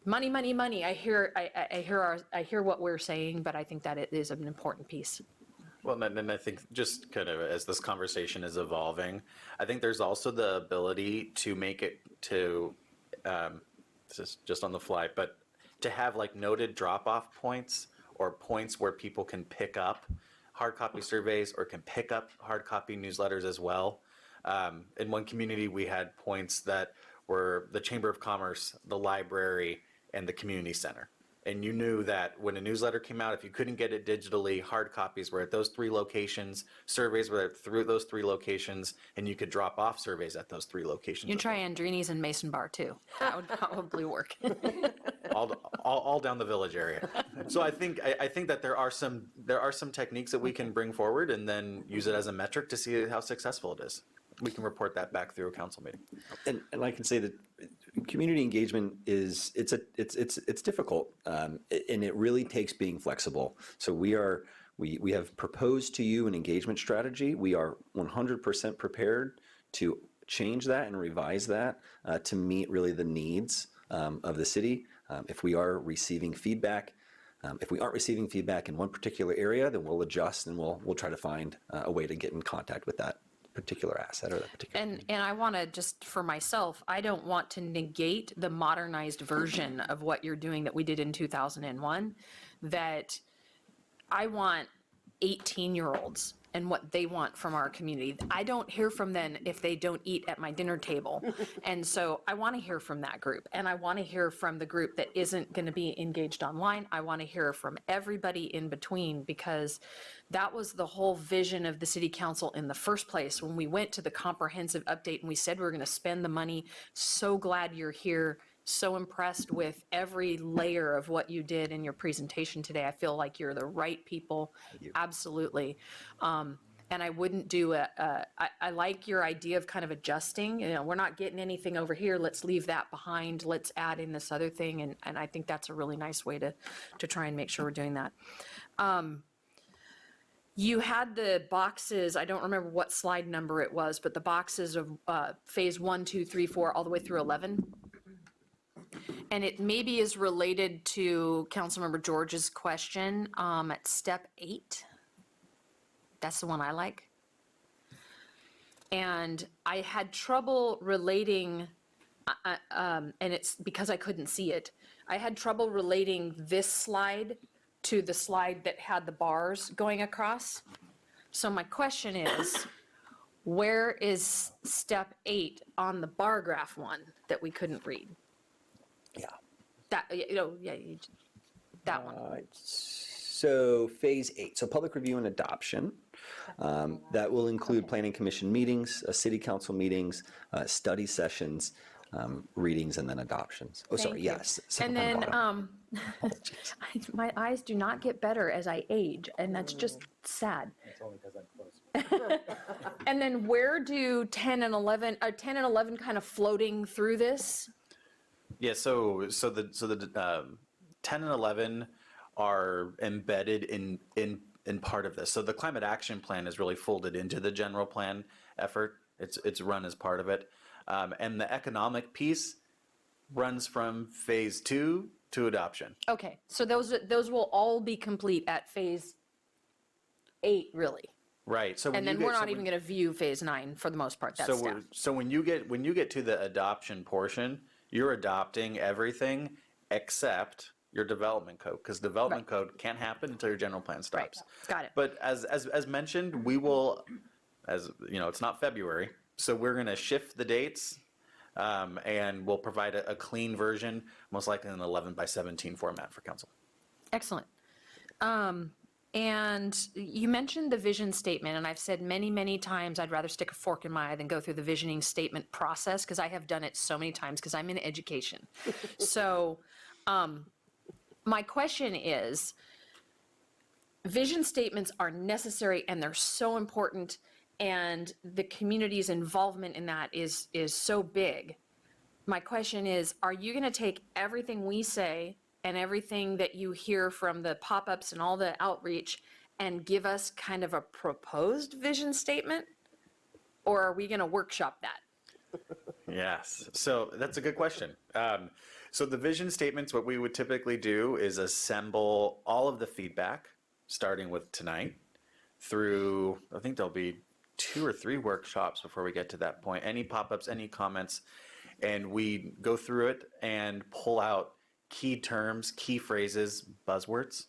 money. I hear what we're saying, but I think that it is an important piece. Well, and I think just kind of as this conversation is evolving, I think there's also the ability to make it to, this is just on the fly, but to have like noted drop-off points or points where people can pick up hard copy surveys or can pick up hard copy newsletters as well. In one community, we had points that were the Chamber of Commerce, the library, and the community center. And you knew that when a newsletter came out, if you couldn't get it digitally, hard copies were at those 3 locations, surveys were through those 3 locations, and you could drop off surveys at those 3 locations. You can try Andrini's and Mason Bar too. That would probably work. all down the village area. So I think that there are some techniques that we can bring forward and then use it as a metric to see how successful it is. We can report that back through a council meeting. And I can say that community engagement is it's difficult, and it really takes being flexible. So we have proposed to you an engagement strategy. We are 100% prepared to change that and revise that to meet really the needs of the city. If we are receiving feedback, if we aren't receiving feedback in one particular area, then we'll adjust and we'll try to find a way to get in contact with that particular asset or that particular. And I want to just, for myself, I don't want to negate the modernized version of what you're doing that we did in 2001, that I want 18-year-olds and what they want from our community. I don't hear from them if they don't eat at my dinner table. And so I want to hear from that group. And I want to hear from the group that isn't going to be engaged online. I want to hear from everybody in between, because that was the whole vision of the city council in the first place when we went to the comprehensive update and we said we're going to spend the money. So glad you're here. So impressed with every layer of what you did in your presentation today. I feel like you're the right people. Absolutely. And I wouldn't do I like your idea of kind of adjusting. You know, we're not getting anything over here. Let's leave that behind. Let's add in this other thing. And I think that's a really nice way to try and make sure we're doing that. You had the boxes, I don't remember what slide number it was, but the boxes of phase 1, 2, 3, 4, all the way through 11. And it maybe is related to Councilmember George's question at step 8. That's the one I like. And I had trouble relating, and it's because I couldn't see it. I had trouble relating this slide to the slide that had the bars going across. So my question is, where is step 8 on the bar graph one that we couldn't read? Yeah. That, that one. So phase 8, so public review and adoption. That will include planning commission meetings, city council meetings, study sessions, readings, and then adoptions. Oh, sorry, Thank you. yes. And second then, bottom. my eyes do not get better as I age, and that's just sad. It's only because I'm close. And then where do 10 and 11, are 10 and 11 kind of floating through this? Yeah, so the 10 and 11 are embedded in part of this. So the climate action plan is really folded into the general plan effort. It's run as part of it. And the economic piece runs from phase 2 to adoption. Okay, so those will all be complete at phase 8, really? Right. So when And then you get, we're so not when- even going to view phase 9 for the most part, that's so staff. so when you get to the adoption portion, you're adopting everything except your development code, because development code can't happen until your general plan stops. Got it. But as mentioned, we will, as you know, it's not February, so we're going to shift the dates, and we'll provide a clean version, most likely in an 11:17 format for council. Excellent. And you mentioned the vision statement, and I've said many, many times, I'd rather stick a fork in my eye than go through the visioning statement process, because I have done it so many times, because I'm in education. So my question is, vision statements are necessary, and they're so important, and the community's involvement in that is so big. My question is, are you going to take everything we say and everything that you hear from the pop-ups and all the outreach and give us kind of a proposed vision statement? Or are we going to workshop that? Yes, so that's a good question. So the vision statements, what we would typically do is assemble all of the feedback, starting with tonight, through, I think there'll be 2 or 3 workshops before we get to that point. Any pop-ups, any comments, and we go through it and pull out key terms, key phrases, buzzwords,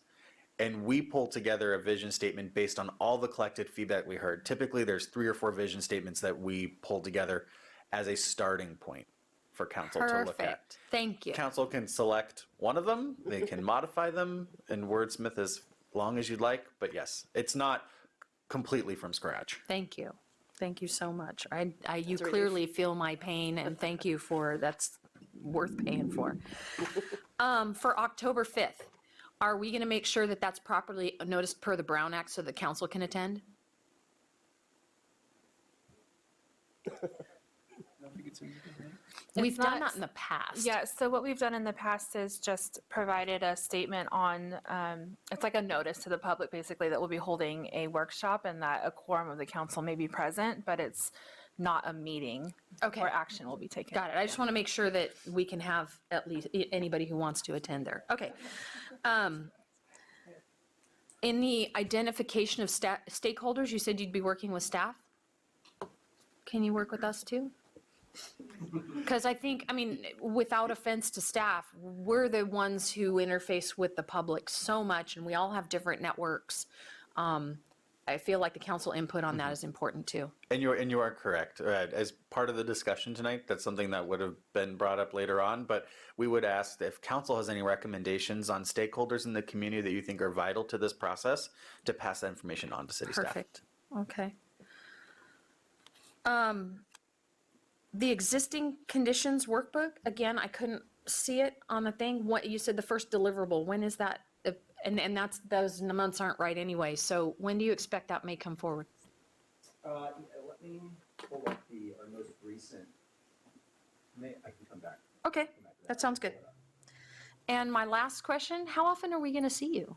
and we pull together a vision statement based on all the collected feedback we heard. Typically, there's 3 or 4 vision statements that we pull together as a starting point for council to look at. Perfect. Thank you. Council can select one of them, they can modify them and wordsmith as long as you'd like, but yes, it's not completely from scratch. Thank you. Thank you so much. You clearly feel my pain, and thank you that's worth paying for. For October 5th, are we going to make sure that that's properly noticed per the Brown Act so the council can attend? We've done that in the past. Yeah, so what we've done in the past is just provided a statement on, it's like a notice to the public, basically, that we'll be holding a workshop and that a quorum of the council may be present, but it's not a meeting Okay. where action will be taken. Got it. I just want to make sure that we can have at least anybody who wants to attend there. Okay. In the identification of stakeholders, you said you'd be working with staff? Can you work with us too? Because I think, without offense to staff, we're the ones who interface with the public so much, and we all have different networks. I feel like the council input on that is important too. And you are correct. As part of the discussion tonight, that's something that would have been brought up later on, but we would ask if council has any recommendations on stakeholders in the community that you think are vital to this process, to pass that information on to city staff. Perfect. Okay. The existing conditions workbook, again, I couldn't see it on the thing. What, you said the first deliverable, when is that? And those months aren't right anyway, so when do you expect that may come forward? Let me pull up our most recent. I can come back. Okay, that sounds good. And my last question, how often are we gonna see you?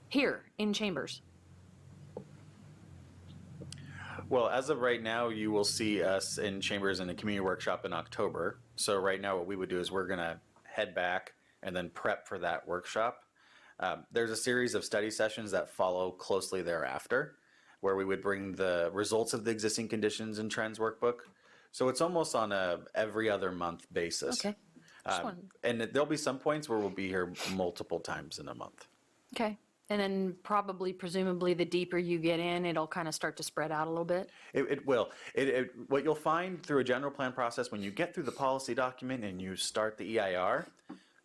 Here, in chambers? Well, as of right now, you will see us in chambers in a community workshop in October. So right now, what we would do is we're going to head back and then prep for that workshop. There's a series of study sessions that follow closely thereafter, where we would bring the results of the existing conditions and trends workbook. So it's almost on a every other month basis. Okay. And there'll be some points where we'll be here multiple times in a month. Okay. And then probably, presumably, the deeper you get in, it'll kind of start to spread out a little bit. It will. What you'll find through a general plan process, when you get through the policy document and you start the EIR,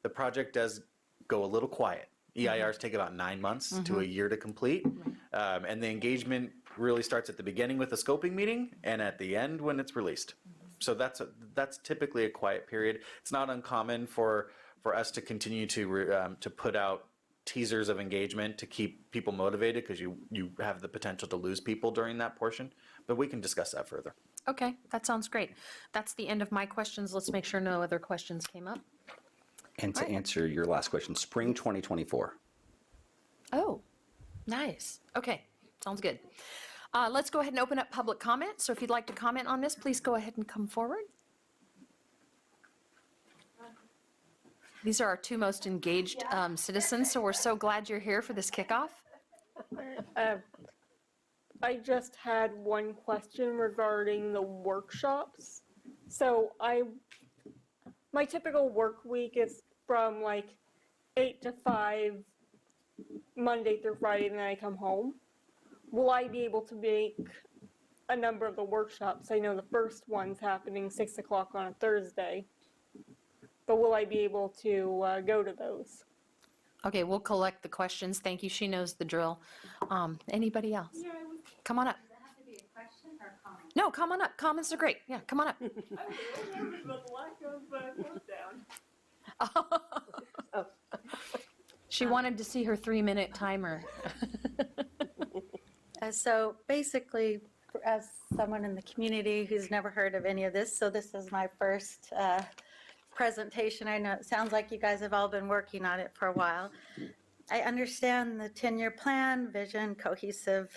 the project does go a little quiet. EIRs take about 9 months to a year to complete. And the engagement really starts at the beginning with the scoping meeting and at the end when it's released. So that's typically a quiet period. It's not uncommon for us to continue to put out teasers of engagement to keep people motivated, because you have the potential to lose people during that portion, but we can discuss that further. Okay, that sounds great. That's the end of my questions. Let's make sure no other questions came up. And to answer your last question, spring 2024. Oh, nice. Okay, sounds good. Let's go ahead and open up public comment. So if you'd like to comment on this, please go ahead and come forward. These are our two most engaged citizens, so we're so glad you're here for this kickoff. I just had one question regarding the workshops. So my typical work week is from like 8 to 5, Monday through Friday, and then I come home. Will I be able to make a number of the workshops? I know the first one's happening 6 o'clock on a Thursday, but will I be able to go to those? Okay, we'll collect the questions. Thank you. She knows the drill. Anybody else? Come on up. Does it have to be a question or a comment? No, come on up. Comments are great. Yeah, come on up. She wanted to see her 3-minute timer. So basically, as someone in the community who's never heard of any of this, so this is my first presentation. I know it sounds like you guys have all been working on it for a while. I understand the 10-year plan, vision, cohesive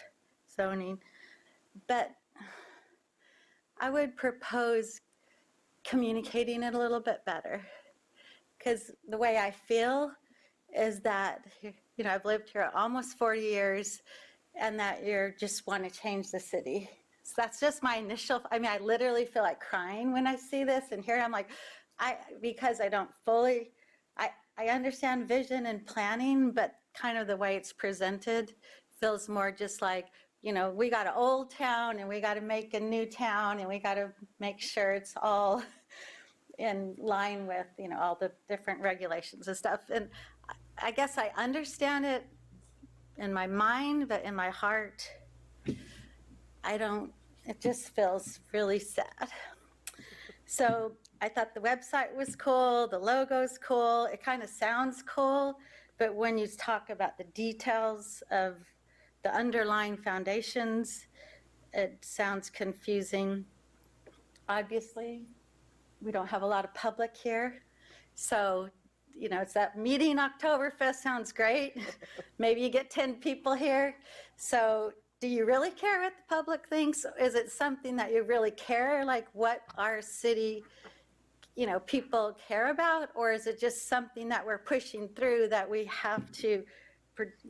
zoning, but I would propose communicating it a little bit better. Because the way I feel is that, you know, I've lived here almost 40 years, and that you just want to change the city. So that's just my initial, I mean, I literally feel like crying when I see this, and here I'm like, because I don't fully, I understand vision and planning, but kind of the way it's presented feels more just like, you know, we got an old town and we got to make a new town and we got to make sure it's all in line with, you know, all the different regulations and stuff. And I guess I understand it in my mind, but in my heart, I don't, it just feels really sad. So I thought the website was cool, the logo's cool, it kind of sounds cool, but when you talk about the details of the underlying foundations, it sounds confusing. Obviously, we don't have a lot of public here, so, you know, it's that meeting Oktoberfest sounds great. Maybe you get 10 people here. So do you really care what the public thinks? Is it something that you really care, like what our city, you know, people care about? Or is it just something that we're pushing through that we have to,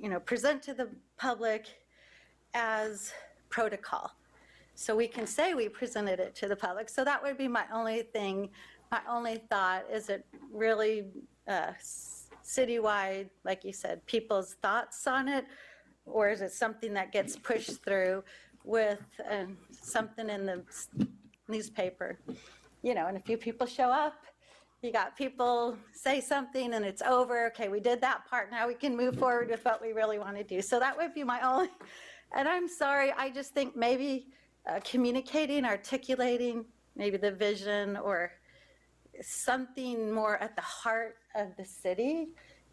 you know, present to the public as protocol? So we can say we presented it to the public. So that would be my only thing. My only thought, is it really citywide, like you said, people's thoughts on it? Or is it something that gets pushed through with something in the newspaper? You know, and a few people show up, you got people say something and it's over. Okay, we did that part. Now we can move forward with what we really want to do. So that would be my only, and I'm sorry, I just think maybe communicating, articulating, maybe the vision or something more at the heart of the city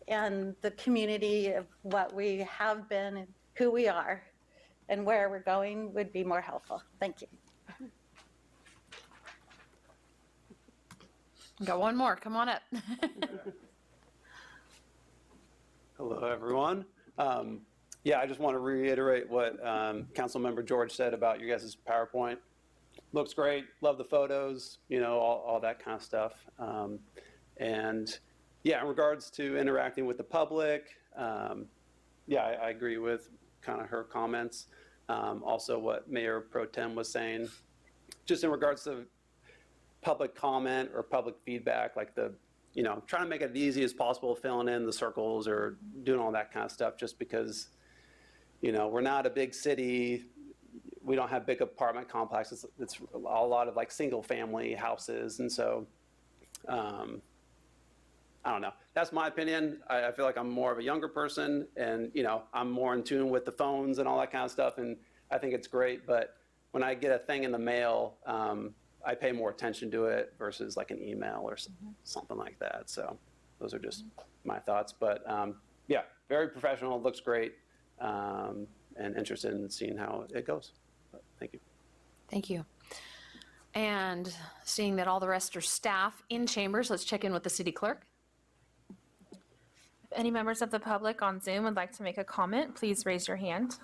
and the community of what we have been and who we are and where we're going would be more helpful. Thank you. Got one more, come on up. Hello, everyone. Yeah, I just want to reiterate what Councilmember George said about your guys' PowerPoint. Looks great, love the photos, you know, all that kind of stuff. And yeah, in regards to interacting with the public, yeah, I agree with kind of her comments. Also what Mayor Pro Tem was saying, just in regards to public comment or public feedback, like the trying to make it as easy as possible, filling in the circles or doing all that kind of stuff, just because, we're not a big city. We don't have big apartment complexes. It's a lot of like single family houses. And so, I don't know. That's my opinion. I feel like I'm more of a younger person, and, I'm more in tune with the phones and all that kind of stuff. And I think it's great. But when I get a thing in the mail, I pay more attention to it versus like an email or something like that. So those are just my thoughts. But yeah, very professional, looks great, and interested in seeing how it goes. But thank you. Thank you. And seeing that all the rest are staff in chambers, let's check in with the city clerk. If any members of the public on Zoom would like to make a comment, please raise your hand.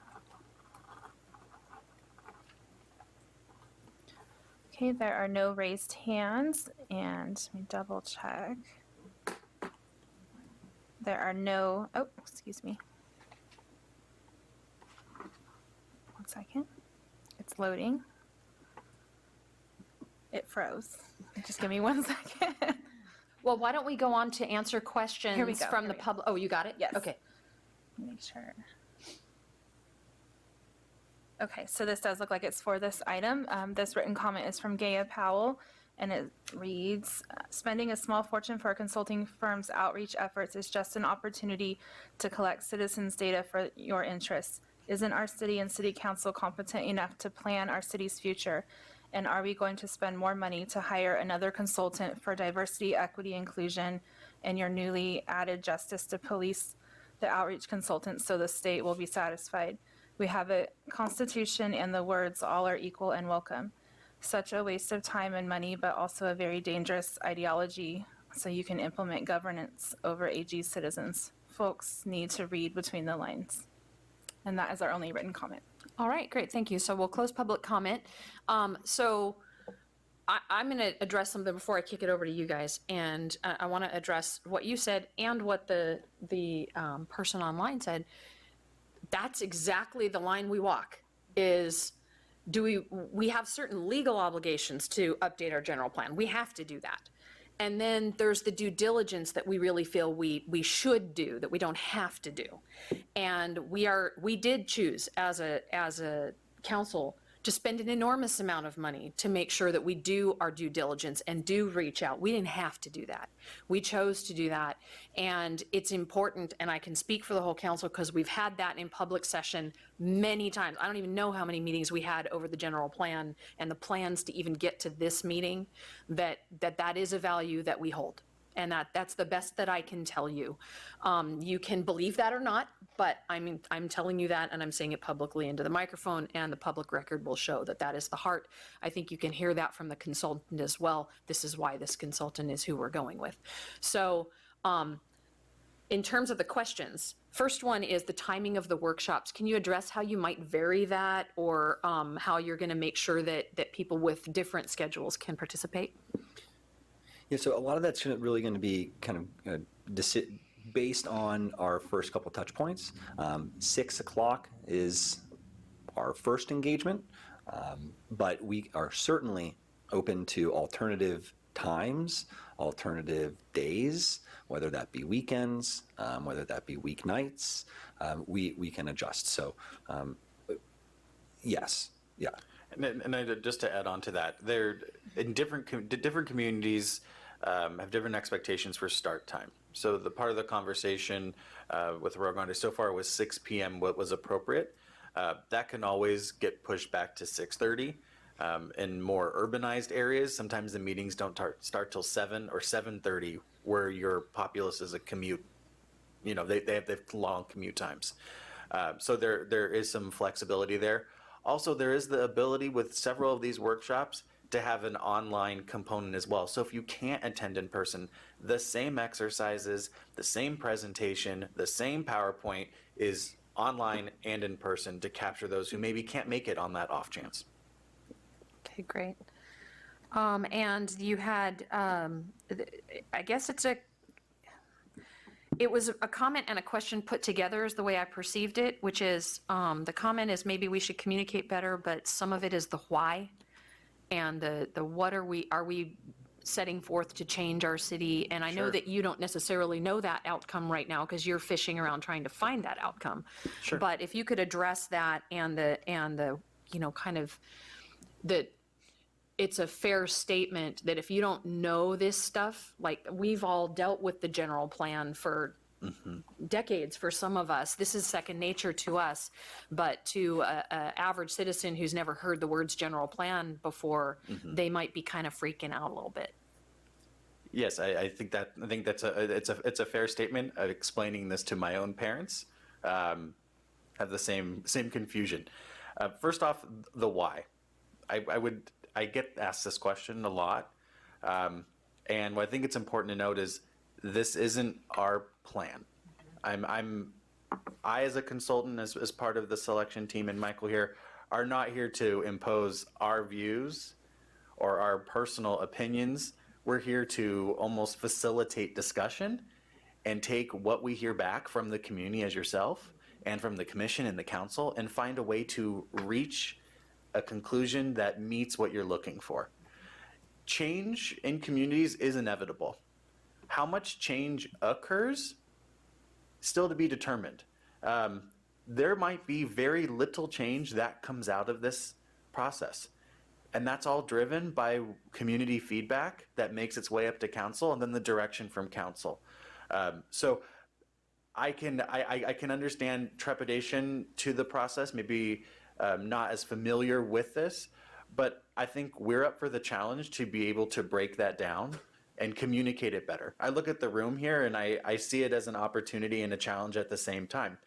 Okay, there are no raised hands, and let me double check. There are no, oh, excuse me. 1 second. It's loading. It froze. Just give me 1 second. Well, why don't we go on to answer questions Here we go, from here the we go. public? Oh, you got it? Yes. Okay. Make sure. Okay, so this does look like it's for this item. This written comment is from Gaia Powell, and it reads, spending a small fortune for a consulting firm's outreach efforts is just an opportunity to collect citizens' data for your interests. Isn't our city and city council competent enough to plan our city's future? And are we going to spend more money to hire another consultant for diversity, equity, inclusion, and your newly added justice to police the outreach consultants so the state will be satisfied? We have a constitution and the words all are equal and welcome. Such a waste of time and money, but also a very dangerous ideology so you can implement governance over AG citizens. Folks need to read between the lines. And that is our only written comment. All right, great, thank you. So we'll close public comment. So I'm going to address something before I kick it over to you guys, and I want to address what you said and what the person online said. That's exactly the line we walk, is we have certain legal obligations to update our general plan. We have to do that. And then there's the due diligence that we really feel we should do, that we don't have to do. And we did choose as a council to spend an enormous amount of money to make sure that we do our due diligence and do reach out. We didn't have to do that. We chose to do that. And it's important, and I can speak for the whole council because we've had that in public session many times. I don't even know how many meetings we had over the general plan and the plans to even get to this meeting, that is a value that we hold. And that's the best that I can tell you. You can believe that or not, but I'm telling you that, and I'm saying it publicly into the microphone, and the public record will show that is the heart. I think you can hear that from the consultant as well. This is why this consultant is who we're going with. So in terms of the questions, first one is the timing of the workshops. Can you address how you might vary that, or how you're going to make sure that people with different schedules can participate? Yeah, so a lot of that's really going to be kind of based on our first couple touch points. 6 o'clock is our first engagement, but we are certainly open to alternative times, alternative days, whether that be weekends, whether that be weeknights. We can adjust. So yes, yeah. And just to add on to that, they're in different communities have different expectations for start time. So the part of the conversation with Arroyo Grande so far was 6 p.m. what was appropriate. That can always get pushed back to 6:30. In more urbanized areas, sometimes the meetings don't start till 7 or 7:30, where your populace is a commute. They have long commute times. So there is some flexibility there. Also, there is the ability with several of these workshops to have an online component as well. So if you can't attend in person, the same exercises, the same presentation, the same PowerPoint is online and in person to capture those who maybe can't make it on that off chance. Okay, great. And you had, I guess it was a comment and a question put together is the way I perceived it, which is, the comment is maybe we should communicate better, but some of it is the why. And the what are we setting forth to change our city. And I know that you don't necessarily know that outcome right now because you're fishing around trying to find that outcome. Sure. But if you could address that and the, kind of that it's a fair statement that if you don't know this stuff, like we've all dealt with the general plan for decades for some of us. This is second nature to us, but to a average citizen who's never heard the words general plan before, they might be kind of freaking out a little bit. Yes, I think that's a fair statement. Explaining this to my own parents, have the same confusion. First off, the why. I get asked this question a lot, and what I think it's important to note is this isn't our plan. I as a consultant, as part of the selection team, and Michael here, are not here to impose our views or our personal opinions. We're here to almost facilitate discussion and take what we hear back from the community as yourself and from the commission and the council and find a way to reach a conclusion that meets what you're looking for. Change in communities is inevitable. How much change occurs, still to be determined. There might be very little change that comes out of this process. And that's all driven by community feedback that makes its way up to council and then the direction from council. So I can understand trepidation to the process, maybe not as familiar with this, but I think we're up for the challenge to be able to break that down and communicate it better. I look at the room here and I see it as an opportunity and a challenge at the same time.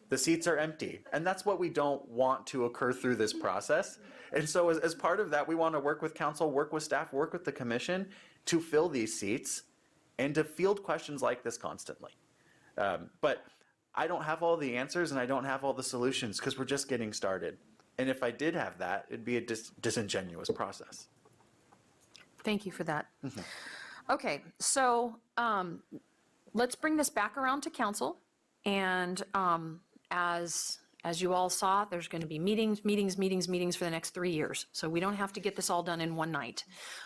The seats are empty, and that's what we don't want to occur through this process. And so as part of that, we want to work with council, work with staff, work with the commission to fill these seats and to field questions like this constantly. But I don't have all the answers and I don't have all the solutions because we're just getting started. And if I did have that, it'd be a disingenuous process. Thank you for that. Okay, so let's bring this back around to council. And as you all saw, there's going to be meetings for the next 3 years. So we don't have to get this all done in one night.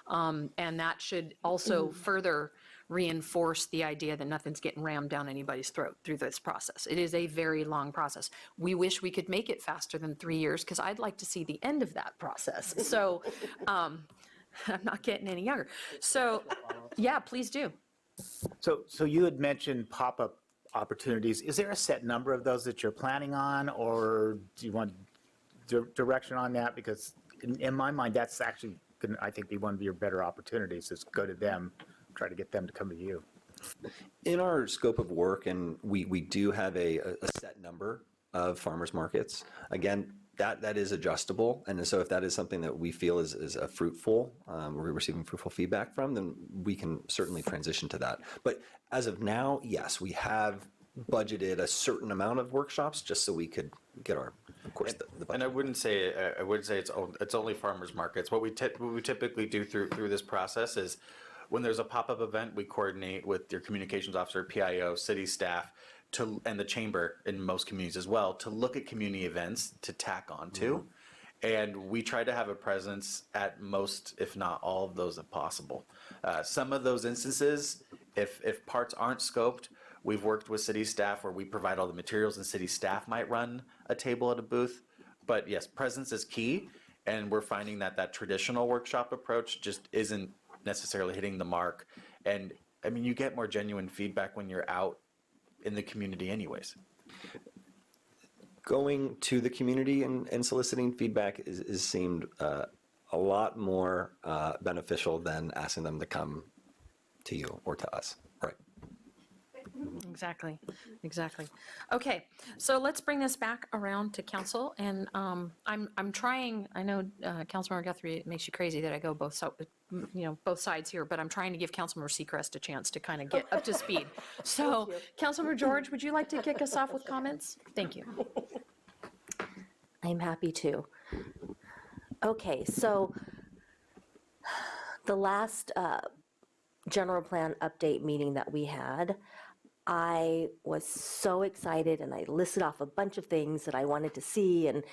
And that should also further reinforce the idea that nothing's getting rammed down anybody's throat through this process. It is a very long process. We wish we could make it faster than 3 years because I'd like to see the end of that process. So I'm not getting any younger. So yeah, please do. So you had mentioned pop-up opportunities. Is there a set number of those that you're planning on, or do you want direction on that? Because in my mind, that's actually going to, I think, be one of your better opportunities is go to them, try to get them to come to you. In our scope of work, and we do have a set number of farmers markets. Again, that is adjustable, and so if that is something that we feel is a fruitful, we're receiving fruitful feedback from, then we can certainly transition to that. But as of now, yes, we have budgeted a certain amount of workshops just so we could get our, of course, the budget. And I wouldn't say it's only farmers markets. What we typically do through this process is when there's a pop-up event, we coordinate with your communications officer, PIO, city staff, and the chamber in most communities as well, to look at community events to tack onto. And we try to have a presence at most, if not all of those if possible. Some of those instances, if parts aren't scoped, we've worked with city staff where we provide all the materials and city staff might run a table at a booth. But yes, presence is key. And we're finding that traditional workshop approach just isn't necessarily hitting the mark. And I mean, you get more genuine feedback when you're out in the community anyways. Going to the community and soliciting feedback is seemed a lot more beneficial than asking them to come to you or to us. Right. Exactly. Okay, so let's bring this back around to council, and I'm trying. I know Councilmember Guthrie, it makes you crazy that I go both sides here, but I'm trying to give Councilmember Seacrest a chance to kind of get up to speed. So, Councilmember George, would you like to kick us off with comments? Thank you. I'm happy to. Okay, so the last general plan update meeting that we had, I was so excited and I listed off a bunch of things that I wanted to see, and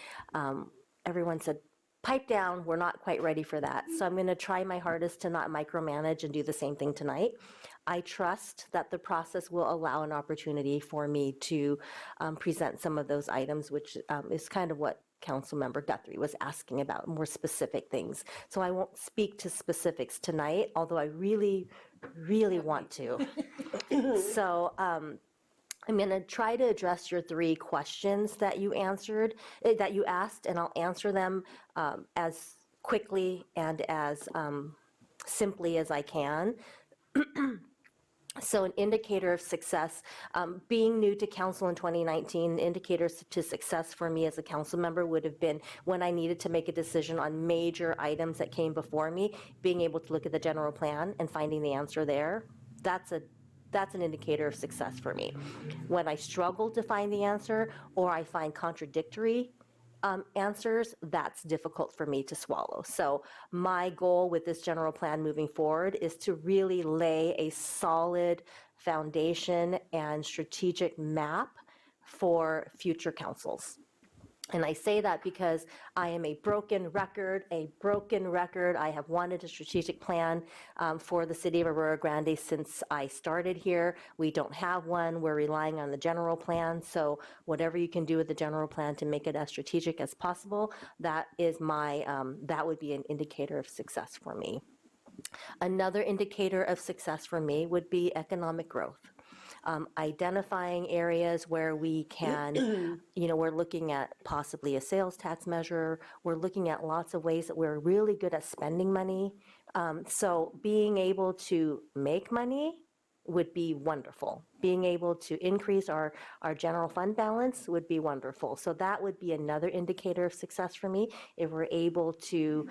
everyone said, pipe down, we're not quite ready for that. So I'm going to try my hardest to not micromanage and do the same thing tonight. I trust that the process will allow an opportunity for me to present some of those items, which is kind of what Councilmember Guthrie was asking about, more specific things. So I won't speak to specifics tonight, although I really, really want to. So I'm going to try to address your 3 questions that you answered, that you asked, and I'll answer them as quickly and as simply as I can. So an indicator of success, being new to council in 2019, indicators to success for me as a council member would have been when I needed to make a decision on major items that came before me, being able to look at the general plan and finding the answer there. That's an indicator of success for me. When I struggle to find the answer or I find contradictory answers, that's difficult for me to swallow. So my goal with this general plan moving forward is to really lay a solid foundation and strategic map for future councils. And I say that because I am a broken record. I have wanted a strategic plan for the city of Arroyo Grande since I started here. We don't have one. We're relying on the general plan. So whatever you can do with the general plan to make it as strategic as possible, that is my, that would be an indicator of success for me. Another indicator of success for me would be economic growth. Identifying areas where we can, we're looking at possibly a sales tax measure. We're looking at lots of ways that we're really good at spending money. So being able to make money would be wonderful. Being able to increase our general fund balance would be wonderful. So that would be another indicator of success for me, if we're able to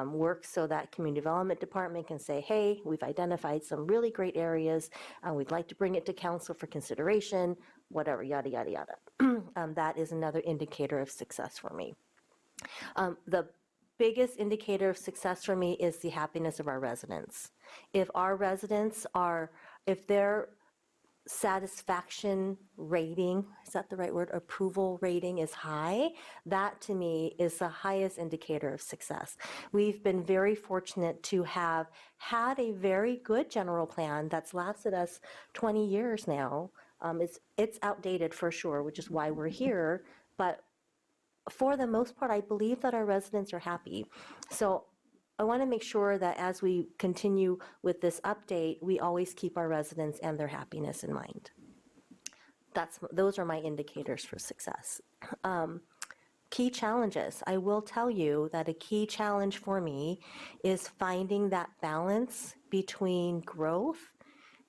work so that community development department can say, hey, we've identified some really great areas, and we'd like to bring it to council for consideration, whatever, yada, yada, yada. That is another indicator of success for me. The biggest indicator of success for me is the happiness of our residents. If our residents are, if their satisfaction rating, is that the right word, approval rating is high, that to me is the highest indicator of success. We've been very fortunate to have had a very good general plan that's lasted us 20 years now. It's outdated for sure, which is why we're here, but for the most part, I believe that our residents are happy. So I want to make sure that as we continue with this update, we always keep our residents and their happiness in mind. Those are my indicators for success. Key challenges. I will tell you that a key challenge for me is finding that balance between growth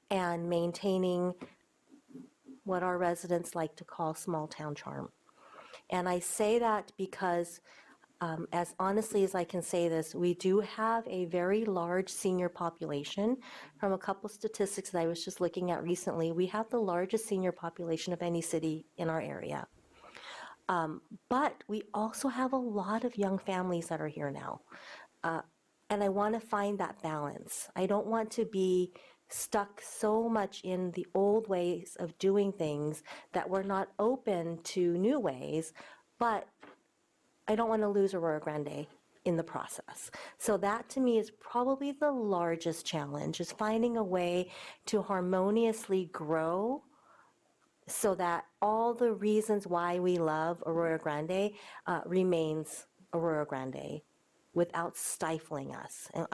and maintaining what our residents like to call small town charm. And I say that because as honestly as I can say this, we do have a very large senior population. From a couple statistics that I was just looking at recently, we have the largest senior population of any city in our area. But we also have a lot of young families that are here now. And I want to find that balance. I don't want to be stuck so much in the old ways of doing things that we're not open to new ways, but I don't want to lose Arroyo Grande in the process. So that to me is probably the largest challenge, is finding a way to harmoniously grow so that all the reasons why we love Arroyo Grande remains Arroyo Grande without stifling us. And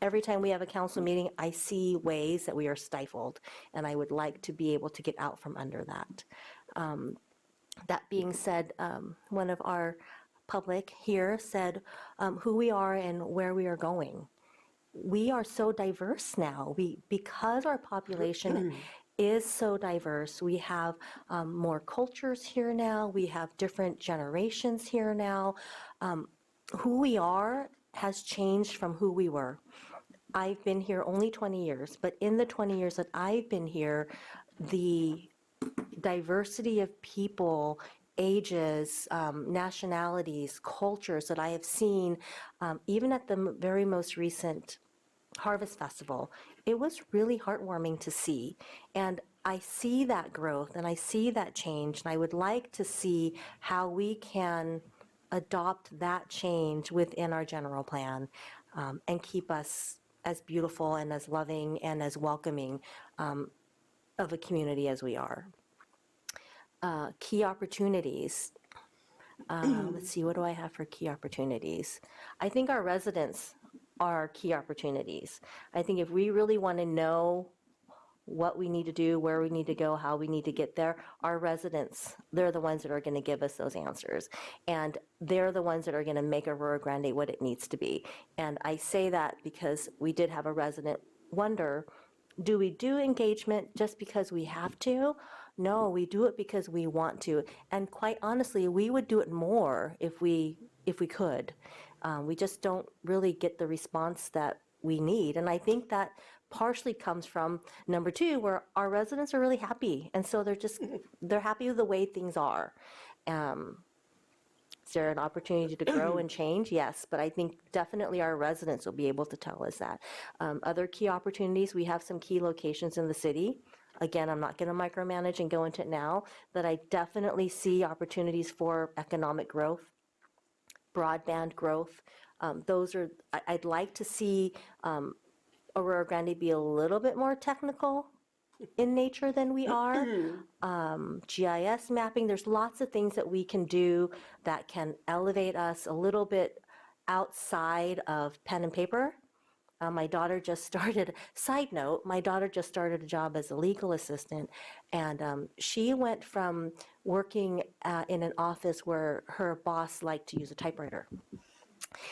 every time we have a council meeting, I see ways that we are stifled, and I would like to be able to get out from under that. That being said, one of our public here said who we are and where we are going. We are so diverse now. Because our population is so diverse, we have more cultures here now, we have different generations here now. Who we are has changed from who we were. I've been here only 20 years, but in the 20 years that I've been here, the diversity of people, ages, nationalities, cultures that I have seen, even at the very most recent Harvest Festival, it was really heartwarming to see. And I see that growth and I see that change, and I would like to see how we can adopt that change within our general plan and keep us as beautiful and as loving and as welcoming of a community as we are. Key opportunities. Let's see, what do I have for key opportunities? I think our residents are key opportunities. I think if we really want to know what we need to do, where we need to go, how we need to get there, our residents, they're the ones that are going to give us those answers. And they're the ones that are going to make Arroyo Grande what it needs to be. And I say that because we did have a resident wonder, do we do engagement just because we have to? No, we do it because we want to. And quite honestly, we would do it more if we could. We just don't really get the response that we need. And I think that partially comes from number two, where our residents are really happy. And so they're happy with the way things are. Is there an opportunity to grow and change? Yes, but I think definitely our residents will be able to tell us that. Other key opportunities, we have some key locations in the city. Again, I'm not going to micromanage and go into it now, but I definitely see opportunities for economic growth, broadband growth. I'd like to see Arroyo Grande be a little bit more technical in nature than we are. GIS mapping, there's lots of things that we can do that can elevate us a little bit outside of pen and paper. My daughter just started, side note, my daughter just started a job as a legal assistant, and she went from working in an office where her boss liked to use a typewriter.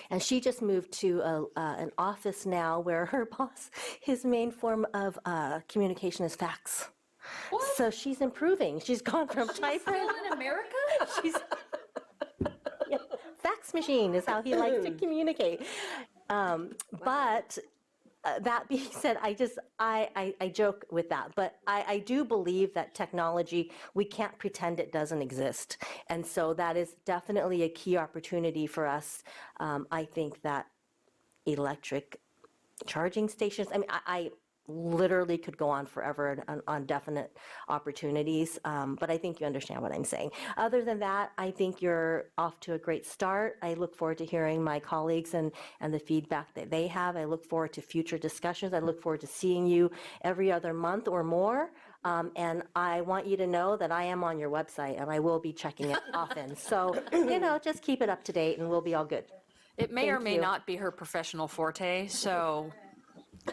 And she just moved to an office now where her boss, his main form of communication is fax. What? So she's improving. She's gone from typewriter. Still in America? Yeah, fax machine is how he likes to communicate. But that being said, I joke with that, but I do believe that technology, we can't pretend it doesn't exist. And so that is definitely a key opportunity for us. I think that electric charging stations, I mean, I literally could go on forever on definite opportunities, but I think you understand what I'm saying. Other than that, I think you're off to a great start. I look forward to hearing my colleagues and the feedback that they have. I look forward to future discussions. I look forward to seeing you every other month or more. And I want you to know that I am on your website and I will be checking it often. So, just keep it up to date and we'll be all good. It may or Thank may you. not be her professional forte, so.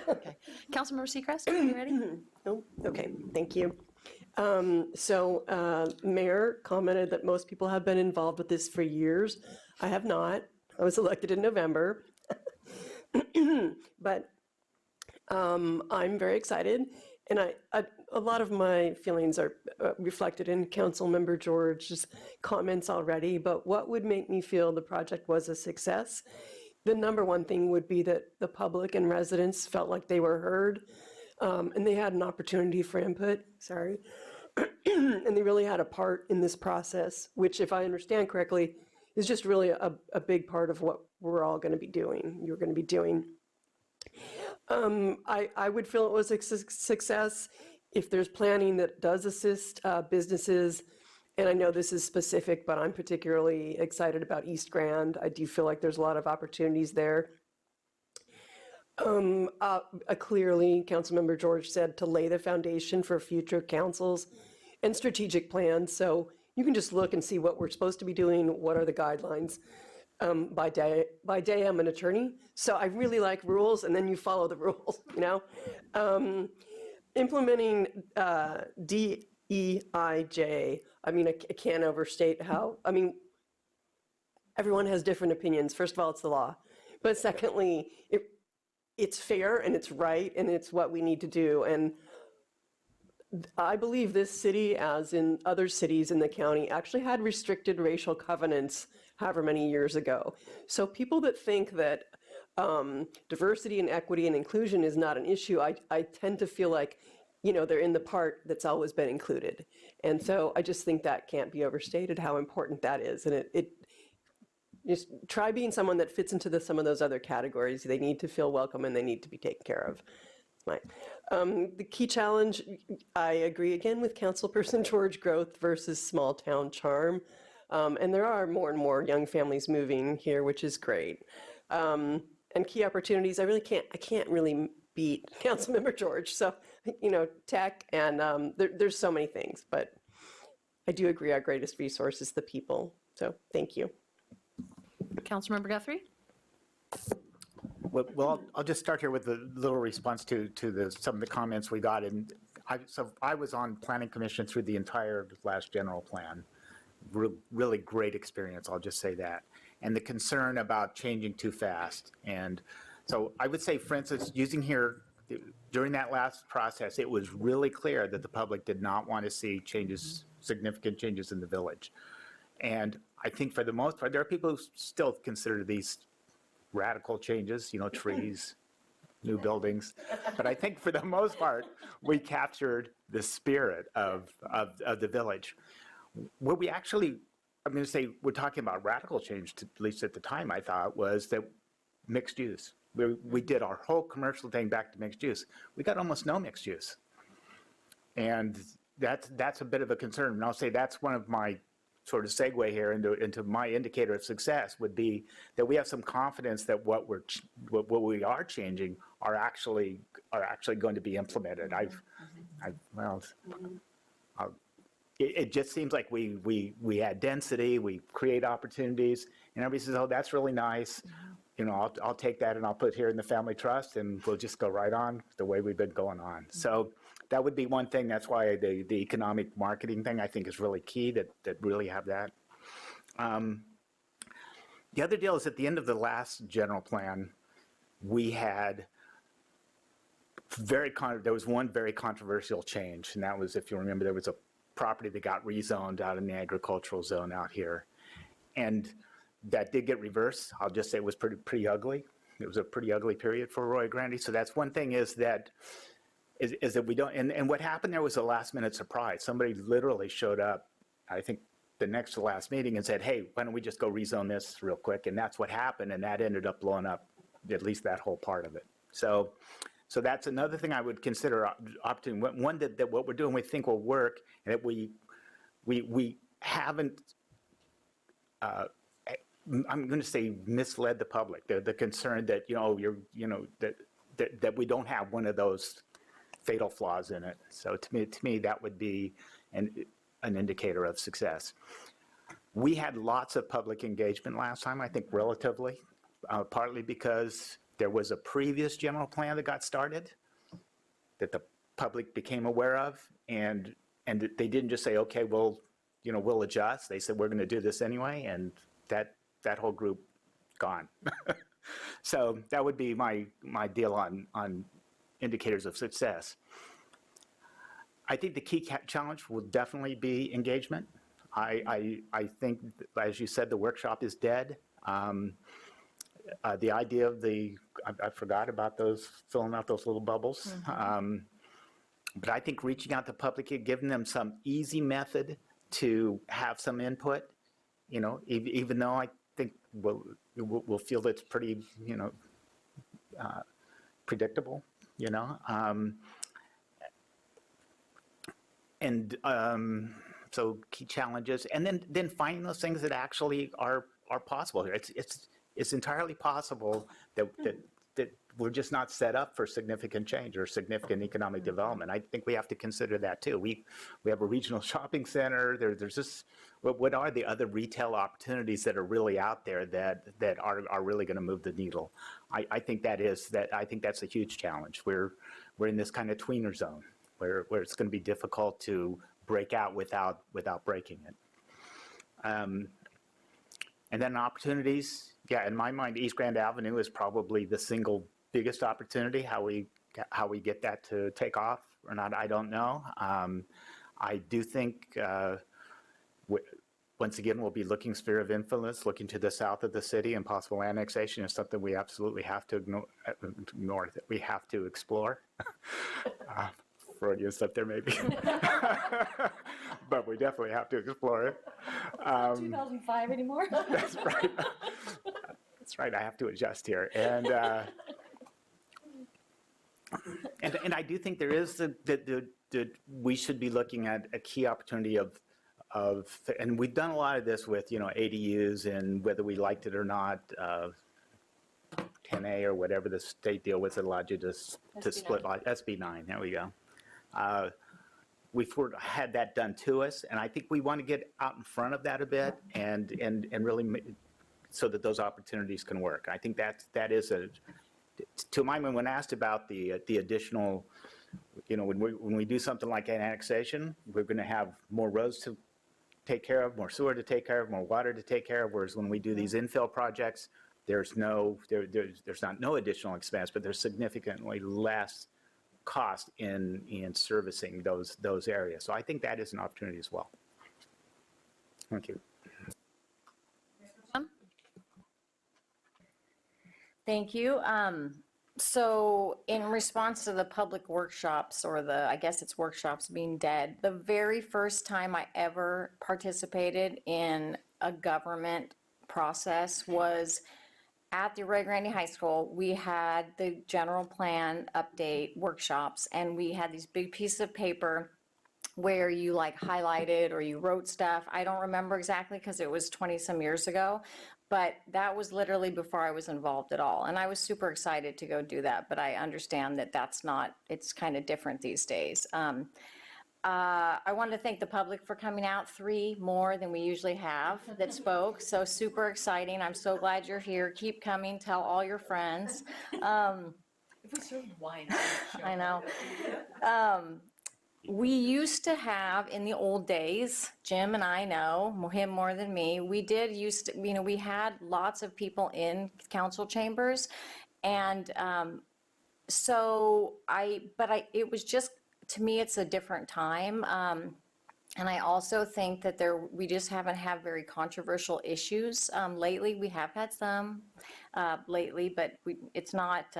Okay. Councilmember Seacrest, are you ready? Oh, okay, thank you. Mayor commented that most people have been involved with this for years. I have not. I was elected in November. But I'm very excited, and a lot of my feelings are reflected in Councilmember George's comments already, but what would make me feel the project was a success? The number one thing would be that the public and residents felt like they were heard, and they had an opportunity for input, and they really had a part in this process, which, if I understand correctly, is just really a big part of what we're all going to be doing, you're going to be doing. I would feel it was a success if there's planning that does assist businesses. And I know this is specific, but I'm particularly excited about East Grande. I do feel like there's a lot of opportunities there. Clearly, Councilmember George said to lay the foundation for future councils and strategic plans. So you can just look and see what we're supposed to be doing. What are the guidelines? By day, I'm an attorney, so I really like rules, and then you follow the rules, Implementing DEIJ, I mean, I can't overstate how, everyone has different opinions. First of all, it's the law. But secondly, it's fair and it's right and it's what we need to do. And I believe this city, as in other cities in the county, actually had restricted racial covenants however many years ago. So people that think that diversity and equity and inclusion is not an issue, I tend to feel like, they're in the part that's always been included. And so I just think that can't be overstated, how important that is. And it just try being someone that fits into some of those other categories. They need to feel welcome and they need to be taken care of. The key challenge, I agree again with Councilperson George, growth versus small town charm. And there are more and more young families moving here, which is great. And key opportunities, I can't really beat Councilmember George. So, tech and there's so many things, but I do agree our greatest resource is the people. So thank you. Councilmember Guthrie? Well, I'll just start here with a little response to some of the comments we got. And I was on Planning Commission through the entire last general plan. Really great experience, I'll just say that. And the concern about changing too fast. And so I would say, for instance, using here, during that last process, it was really clear that the public did not want to see changes, significant changes in the village. And I think for the most part, there are people who still consider these radical changes, trees, new buildings. But I think for the most part, we captured the spirit of the village. What we actually, I'm going to say, we're talking about radical change, at least at the time, I thought, was that mixed use. We did our whole commercial thing back to mixed use. We got almost no mixed use. And that's a bit of a concern. And I'll say that's one of my sort of segue here into my indicator of success would be that we have some confidence that what we are changing are actually going to be implemented. It just seems like we add density, we create opportunities, and everybody says, oh, that's really nice. I'll take that and I'll put it here in the family trust and we'll just go right on the way we've been going on. So that would be one thing. That's why the economic marketing thing I think is really key, that really have that. The other deal is at the end of the last general plan, we had there was one very controversial change, and that was, if you remember, there was a property that got rezoned out in the agricultural zone out here. And that did get reversed. I'll just say it was pretty ugly. It was a pretty ugly period for Arroyo Grande. So that's one thing is that we don't, and what happened there was a last minute surprise. Somebody literally showed up, I think the next to last meeting, and said, hey, why don't we just go rezone this real quick? And that's what happened, and that ended up blowing up at least that whole part of it. So that's another thing I would consider opportunity. One that what we're doing we think will work, and that we haven't, I'm going to say misled the public. The concern that that we don't have one of those fatal flaws in it. So to me that would be an indicator of success. We had lots of public engagement last time, I think relatively, partly because there was a previous general plan that got started that the public became aware of, and they didn't just say, okay, we'll adjust. They said, we're going to do this anyway, and that whole group gone. So that would be my deal on indicators of success. I think the key challenge will definitely be engagement. I think, as you said, the workshop is dead. The idea of I forgot about those, filling out those little bubbles. But I think reaching out to the public and giving them some easy method to have some input, even though I think we'll feel that's pretty, predictable, so key challenges, and then finding those things that actually are possible here. It's entirely possible that we're just not set up for significant change or significant economic development. I think we have to consider that too. We have a regional shopping center. There's just, what are the other retail opportunities that are really out there that are really going to move the needle? I think that's a huge challenge. We're in this kind of tweener zone where it's going to be difficult to break out without breaking it. And then opportunities, yeah, in my mind, East Grand Avenue is probably the single biggest opportunity. How we get that to take off or not, I don't know. I do think, once again, we'll be looking sphere of influence, looking to the south of the city, and possible annexation is something we absolutely have to ignore that we have to explore. Freudian stuff there maybe. But we definitely have to explore it. 2005 anymore? That's right. That's right. I have to adjust here. And I do think there is that we should be looking at a key opportunity of and we've done a lot of this with, ADUs and whether we liked it or not, 10A or whatever the state deal was that allowed you to split lot, SB9, there we go. We've had that done to us, and I think we want to get out in front of that a bit and really so that those opportunities can work. I think that is to my mind, when asked about the additional, when we do something like an annexation, we're going to have more roads to take care of, more sewer to take care of, more water to take care of, whereas when we do these infill projects, there's not no additional expense, but there's significantly less cost in servicing those areas. So I think that is an opportunity as well. Thank you. Thank you. So in response to the public workshops, or I guess it's workshops being dead, the very first time I ever participated in a government process was at the Arroyo Grande High School. We had the general plan update workshops, and we had these big pieces of paper where you like highlighted or you wrote stuff. I don't remember exactly because it was 20 some years ago, but that was literally before I was involved at all. And I was super excited to go do that, but I understand that it's kind of different these days. I wanted to thank the public for coming out, 3 more than we usually have that spoke, so super exciting. I'm so glad you're here. Keep coming, tell all your friends. If we served wine, I know. We used to have, in the old days, Jim and I know, him more than me, we had lots of people in council chambers, and it was just, to me, it's a different time. And I also think that we just haven't had very controversial issues lately. We have had some lately, but it's not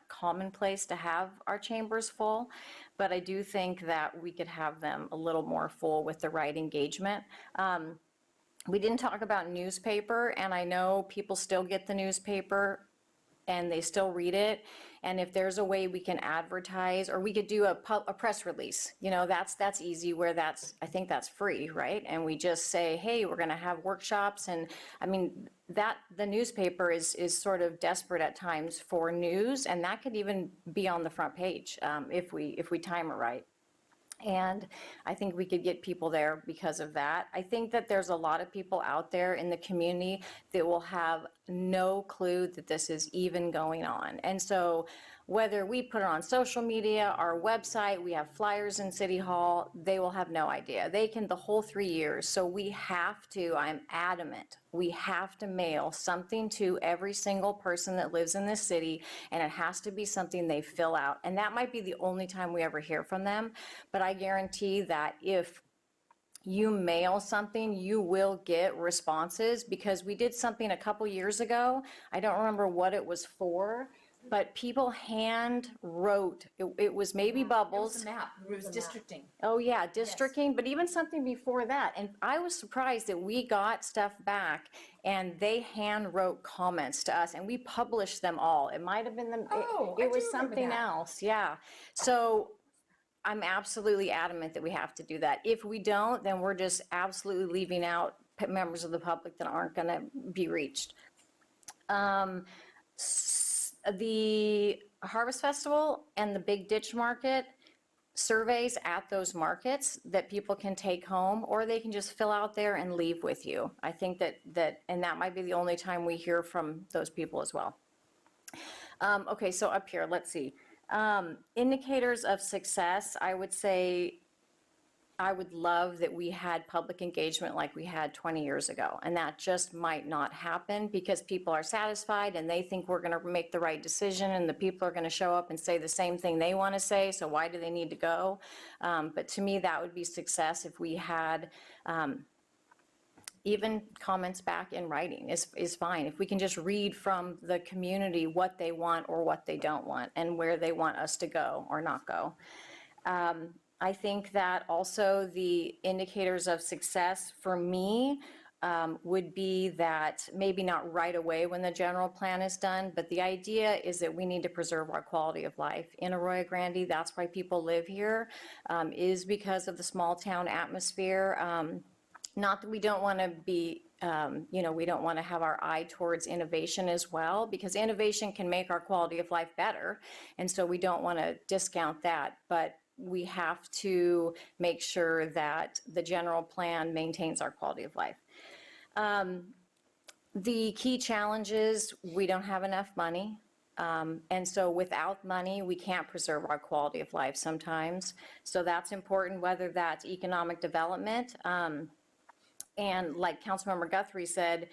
commonplace to have our chambers full. But I do think that we could have them a little more full with the right engagement. We didn't talk about newspaper, and I know people still get the newspaper and they still read it. And if there's a way we can advertise, or we could do a press release, that's easy, where I think that's free, right? And we just say, hey, we're gonna have workshops, and I mean, the newspaper is sort of desperate at times for news, and that could even be on the front page if we time it right. And I think we could get people there because of that. I think that there's a lot of people out there in the community that will have no clue that this is even going on. And so whether we put it on social media, our website, we have flyers in City Hall, they will have no idea. They can the whole 3 years. So we have to, I'm adamant, we have to mail something to every single person that lives in this city, and it has to be something they fill out. And that might be the only time we ever hear from them, but I guarantee that if you mail something, you will get responses, because we did something a couple years ago. I don't remember what it was for, but people hand wrote, it was maybe Bubbles. It was a map. It was districting. Oh, yeah, districting, but even something before that. And I was surprised that we got stuff back and they hand wrote comments to us, and we published them all. It might have been it was something else, yeah. So I'm absolutely adamant that we have to do that. If we don't, then we're just absolutely leaving out members of the public that aren't gonna be reached. The Harvest Festival and the Big Ditch Market, surveys at those markets that people can take home, or they can just fill out there and leave with you. I think and that might be the only time we hear from those people as well. Okay, so up here, let's see. Indicators of success, I would say, I would love that we had public engagement like we had 20 years ago, and that just might not happen because people are satisfied and they think we're gonna make the right decision, and the people are gonna show up and say the same thing they wanna say, so why do they need to go? But to me, that would be success if we had even comments back in writing is fine. If we can just read from the community what they want or what they don't want, and where they want us to go or not go. I think that also the indicators of success for me would be that maybe not right away when the general plan is done, but the idea is that we need to preserve our quality of life in Arroyo Grande. That's why people live here, is because of the small town atmosphere. Not that we don't want to be, we don't want to have our eye towards innovation as well, because innovation can make our quality of life better. And so we don't want to discount that, but we have to make sure that the general plan maintains our quality of life. The key challenge is we don't have enough money. And so without money, we can't preserve our quality of life sometimes. So that's important, whether that's economic development. And like Councilmember Guthrie said,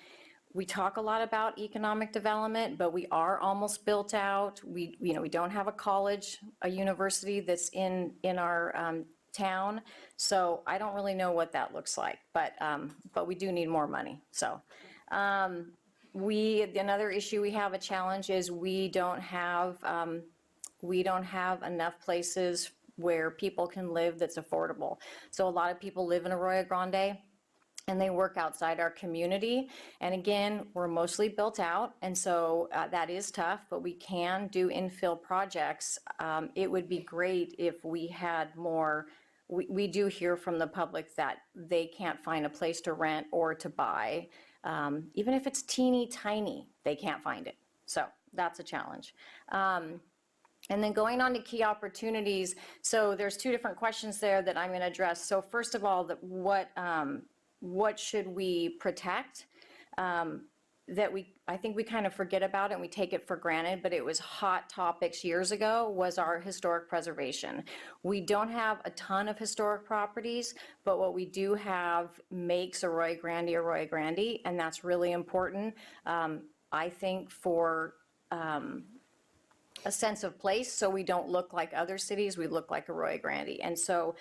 we talk a lot about economic development, but we are almost built out. We don't have a college, a university that's in our town. So I don't really know what that looks like, but we do need more money. So another issue we have, a challenge, is we don't have enough places where people can live that's affordable. So a lot of people live in Arroyo Grande and they work outside our community. And again, we're mostly built out, and so that is tough, but we can do infill projects. It would be great if we had more. We do hear from the public that they can't find a place to rent or to buy. Even if it's teeny tiny, they can't find it. So that's a challenge. And then going on to key opportunities, so there's two different questions there that I'm going to address. So first of all, what should we protect? I think we kind of forget about it and we take it for granted, but it was hot topics years ago, was our historic preservation. We don't have a ton of historic properties, but what we do have makes Arroyo Grande, and that's really important, I think, for a sense of place, so we don't look like other cities, we look like Arroyo Grande. And so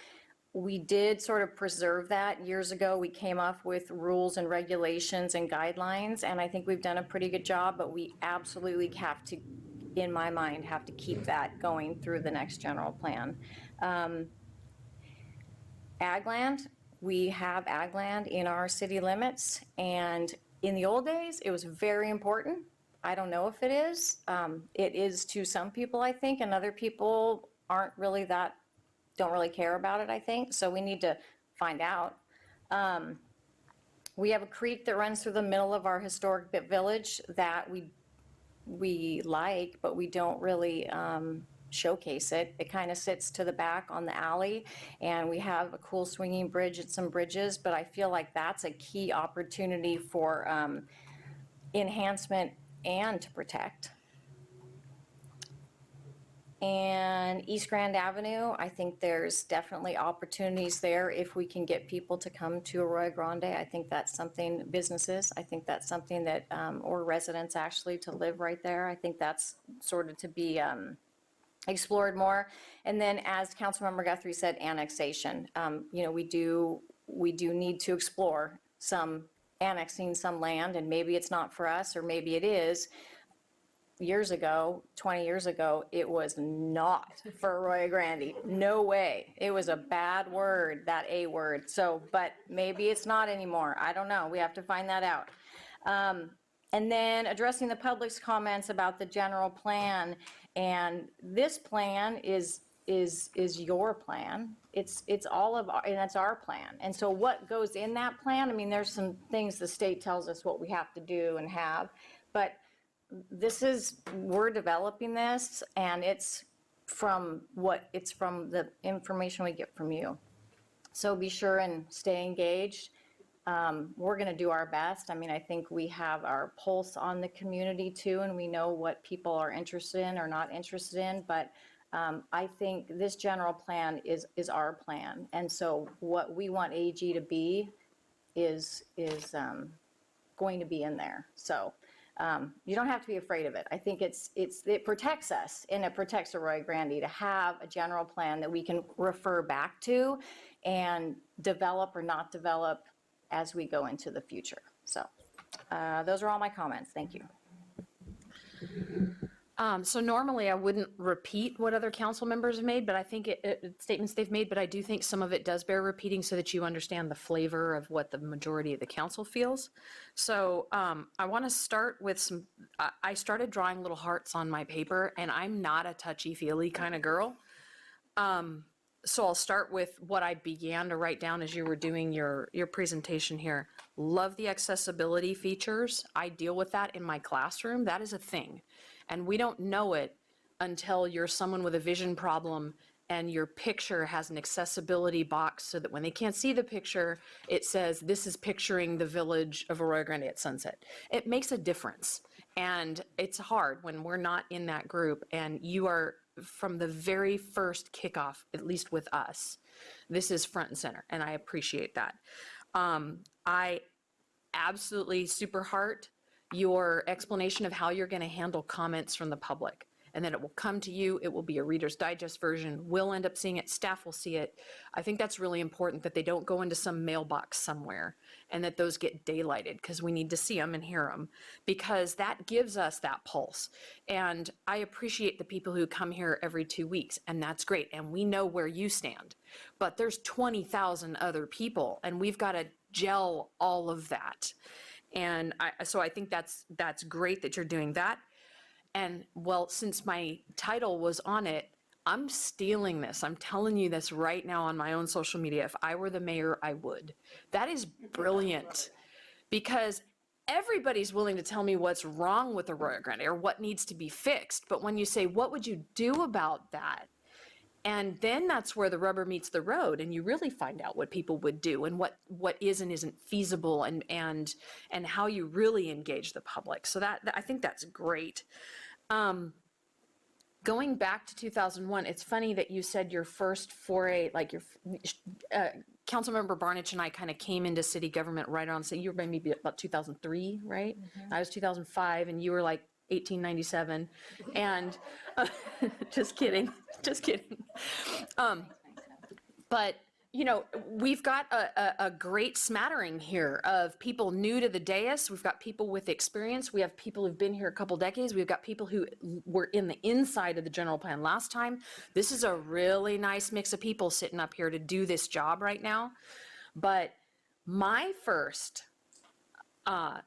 we did sort of preserve that years ago. We came up with rules and regulations and guidelines, and I think we've done a pretty good job, but we absolutely have to, in my mind, have to keep that going through the next general plan. Ag land, we have ag land in our city limits, and in the old days, it was very important. I don't know if it is. It is to some people, I think, and other people don't really care about it, I think, so we need to find out. We have a creek that runs through the middle of our historic village that we like, but we don't really showcase it. It kind of sits to the back on the alley, and we have a cool swinging bridge and some bridges, but I feel like that's a key opportunity for enhancement and to protect. And East Grand Avenue, I think there's definitely opportunities there if we can get people to come to Arroyo Grande. I think that's something, businesses, I think that's something that, or residents actually, to live right there. I think that's sort of to be explored more. And then, as Councilmember Guthrie said, annexation. We do need to explore annexing some land, and maybe it's not for us, or maybe it is. Years ago, 20 years ago, it was not for Arroyo Grande. No way. It was a bad word, that A word. So, but maybe it's not anymore. I don't know. We have to find that out. And then addressing the public's comments about the general plan. And this plan is your plan. It's all of and that's our plan. And so what goes in that plan? I mean, there's some things the state tells us what we have to do and have, but we're developing this, and it's from the information we get from you. So be sure and stay engaged. We're going to do our best. I mean, I think we have our pulse on the community too, and we know what people are interested in or not interested in, but I think this general plan is our plan. And so what we want AG to be is going to be in there. So you don't have to be afraid of it. I think it protects us, and it protects Arroyo Grande to have a general plan that we can refer back to and develop or not develop as we go into the future. So those are all my comments. Thank you. So normally I wouldn't repeat what other council members have made, but I think statements they've made, but I do think some of it does bear repeating so that you understand the flavor of what the majority of the council feels. So I want to start with I started drawing little hearts on my paper, and I'm not a touchy-feely kind of girl. So I'll start with what I began to write down as you were doing your presentation here. Love the accessibility features. I deal with that in my classroom. That is a thing. And we don't know it until you're someone with a vision problem and your picture has an accessibility box so that when they can't see the picture, it says, this is picturing the village of Arroyo Grande at sunset. It makes a difference. And it's hard when we're not in that group and you are, from the very first kickoff, at least with us, this is front and center, and I appreciate that. I absolutely super heart your explanation of how you're going to handle comments from the public, and then it will come to you. It will be a Reader's Digest version. We'll end up seeing it. Staff will see it. I think that's really important, that they don't go into some mailbox somewhere and that those get daylighted, because we need to see them and hear them, because that gives us that pulse. And I appreciate the people who come here every 2 weeks, and that's great. And we know where you stand, but there's 20,000 other people, and we've got to gel all of that. And so I think that's great that you're doing that. And well, since my title was on it, I'm stealing this. I'm telling you this right now on my own social media. If I were the mayor, I would. That is brilliant, because everybody's willing to tell me what's wrong with Arroyo Grande or what needs to be fixed. But when you say, what would you do about that? And then that's where the rubber meets the road, and you really find out what people would do and what is and isn't feasible, and how you really engage the public. So that I think that's great. Going back to 2001, it's funny that you said your first foray, like your Councilmember Barnich and I kind of came into city government right around, so you were maybe about 2003, right? I was 2005, and you were like 1897, and just kidding. But you know, we've got a great smattering here of people new to the dais. We've got people with experience. We have people who've been here a couple decades. We've got people who were in the inside of the general plan last time. This is a really nice mix of people sitting up here to do this job right now. But my first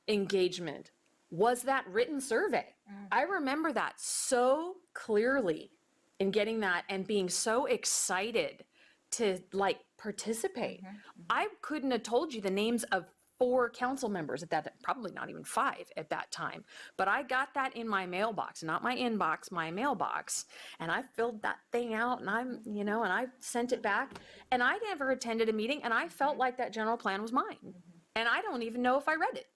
engagement was that written survey. I remember that so clearly, in getting that and being so excited to like participate. I couldn't have told you the names of 4 council members at that time, probably not even 5 at that time, but I got that in my mailbox, not my inbox, my mailbox, and I filled that thing out, and and I sent it back, and I never attended a meeting, and I felt like that general plan was mine, and I don't even know if I read it,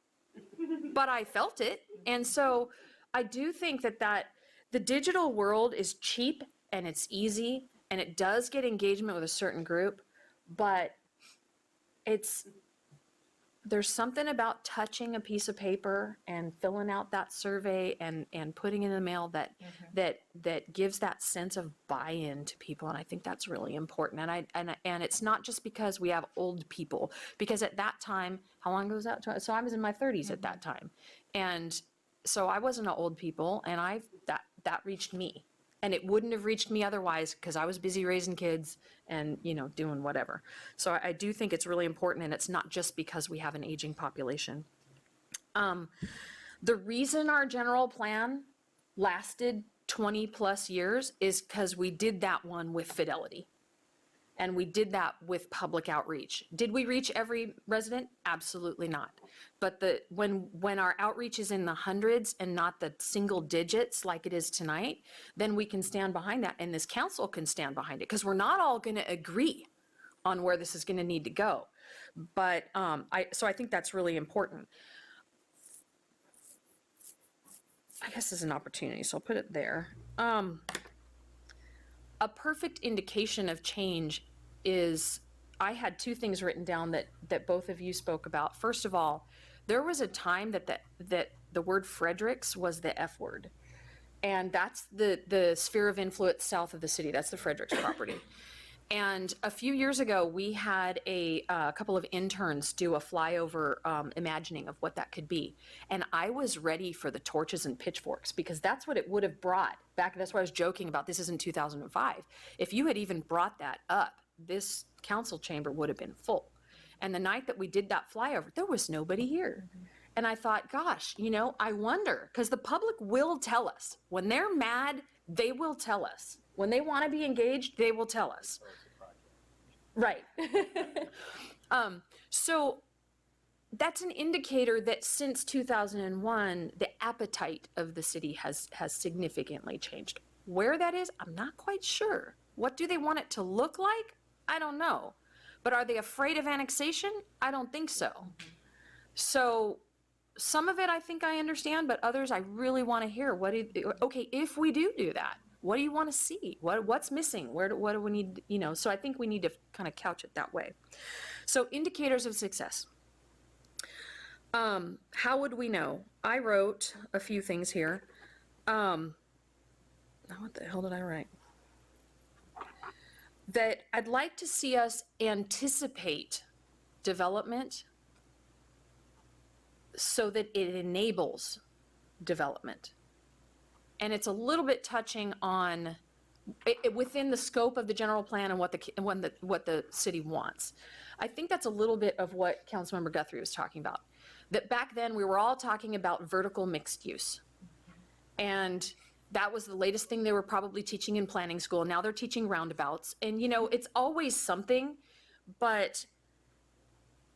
but I felt it. And so I do think that the digital world is cheap and it's easy, and it does get engagement with a certain group, but there's something about touching a piece of paper and filling out that survey and putting it in the mail that gives that sense of buy-in to people, and I think that's really important. And it's not just because we have old people, because at that time, how long ago was that? So I was in my 30s at that time, and so I wasn't an old people, and that reached me. And it wouldn't have reached me otherwise, because I was busy raising kids and, doing whatever. So I do think it's really important, and it's not just because we have an aging population. The reason our general plan lasted 20 plus years is because we did that one with fidelity. And we did that with public outreach. Did we reach every resident? Absolutely not. But when our outreach is in the hundreds and not the single digits like it is tonight, then we can stand behind that, and this council can stand behind it, because we're not all going to agree on where this is going to need to go. But so I think that's really important. I guess this is an opportunity, so I'll put it there. A perfect indication of change is, I had 2 things written down that both of you spoke about. First of all, there was a time that the word Fredericks was the F word. And that's the sphere of influence south of the city. That's the Fredericks property. And a few years ago, we had a couple of interns do a flyover imagining of what that could be. And I was ready for the torches and pitchforks because that's what it would have brought back. That's why I was joking about this is in 2005. If you had even brought that up, this council chamber would have been full. And the night that we did that flyover, there was nobody here. And I thought, gosh, you know, I wonder, because the public will tell us. When they're mad, they will tell us. When they want to be engaged, they will tell us. Right. So that's an indicator that since 2001, the appetite of the city has significantly changed. Where that is, I'm not quite sure. What do they want it to look like? I don't know. But are they afraid of annexation? I don't think so. So some of it I think I understand, but others I really want to hear. Okay, if we do that, what do you want to see? What's missing? What do we need? You know, so I think we need to kind of couch it that way. So indicators of success. How would we know? I wrote a few things here. What the hell did I write? That I'd like to see us anticipate development so that it enables development. And it's a little bit touching on within the scope of the general plan and what the city wants. I think that's a little bit of what Councilmember Guthrie was talking about. That back then we were all talking about vertical mixed use. And that was the latest thing they were probably teaching in planning school. Now they're teaching roundabouts. And you know, it's always something, but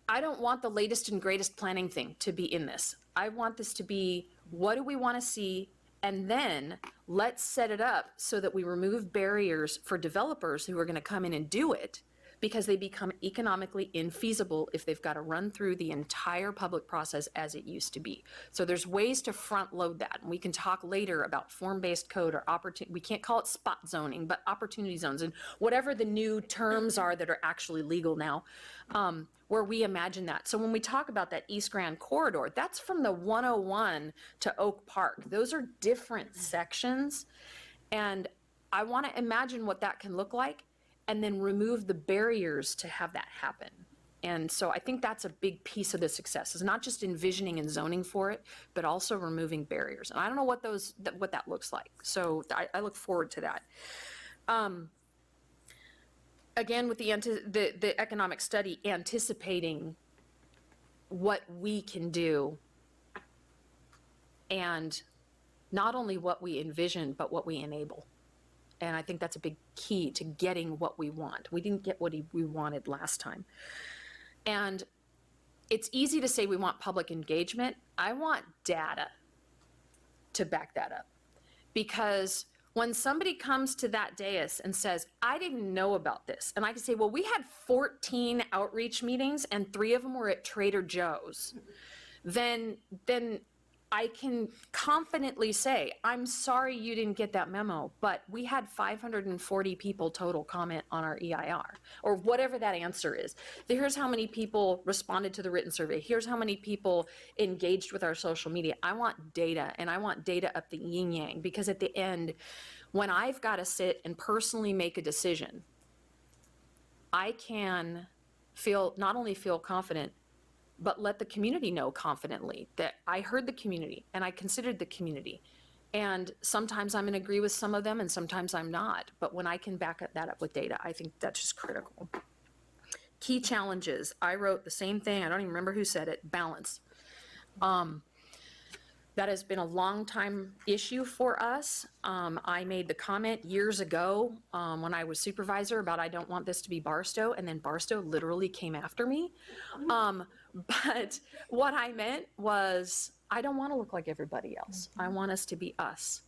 I don't want the latest and greatest planning thing to be in this. I want this to be, what do we want to see? And then let's set it up so that we remove barriers for developers who are going to come in and do it, because they become economically infeasible if they've got to run through the entire public process as it used to be. So there's ways to front load that. And we can talk later about form-based code or we can't call it spot zoning, but opportunity zones and whatever the new terms are that are actually legal now, where we imagine that. So when we talk about that East Grand corridor, that's from the 101 to Oak Park. Those are different sections. And I want to imagine what that can look like, and then remove the barriers to have that happen. And so I think that's a big piece of the success, is not just envisioning and zoning for it, but also removing barriers. And I don't know what that looks like. So I look forward to that. Again, with the economic study, anticipating what we can do, and not only what we envision, but what we enable. And I think that's a big key to getting what we want. We didn't get what we wanted last time. And it's easy to say we want public engagement. I want data to back that up. Because when somebody comes to that dais and says, I didn't know about this, and I can say, well, we had 14 outreach meetings and 3 of them were at Trader Joe's, then I can confidently say, I'm sorry you didn't get that memo, but we had 540 people total comment on our EIR, or whatever that answer is. Here's how many people responded to the written survey. Here's how many people engaged with our social media. I want data, and I want data up the yin yang, because at the end, when I've got to sit and personally make a decision, I can not only feel confident, but let the community know confidently that I heard the community and I considered the community. And sometimes I'm in agree with some of them and sometimes I'm not. But when I can back that up with data, I think that's just critical. Key challenges. I wrote the same thing. I don't even remember who said it. Balance. That has been a long time issue for us. I made the comment years ago when I was supervisor about I don't want this to be Barstow, and then Barstow literally came after me. But what I meant was I don't want to look like everybody else. I want us to be us.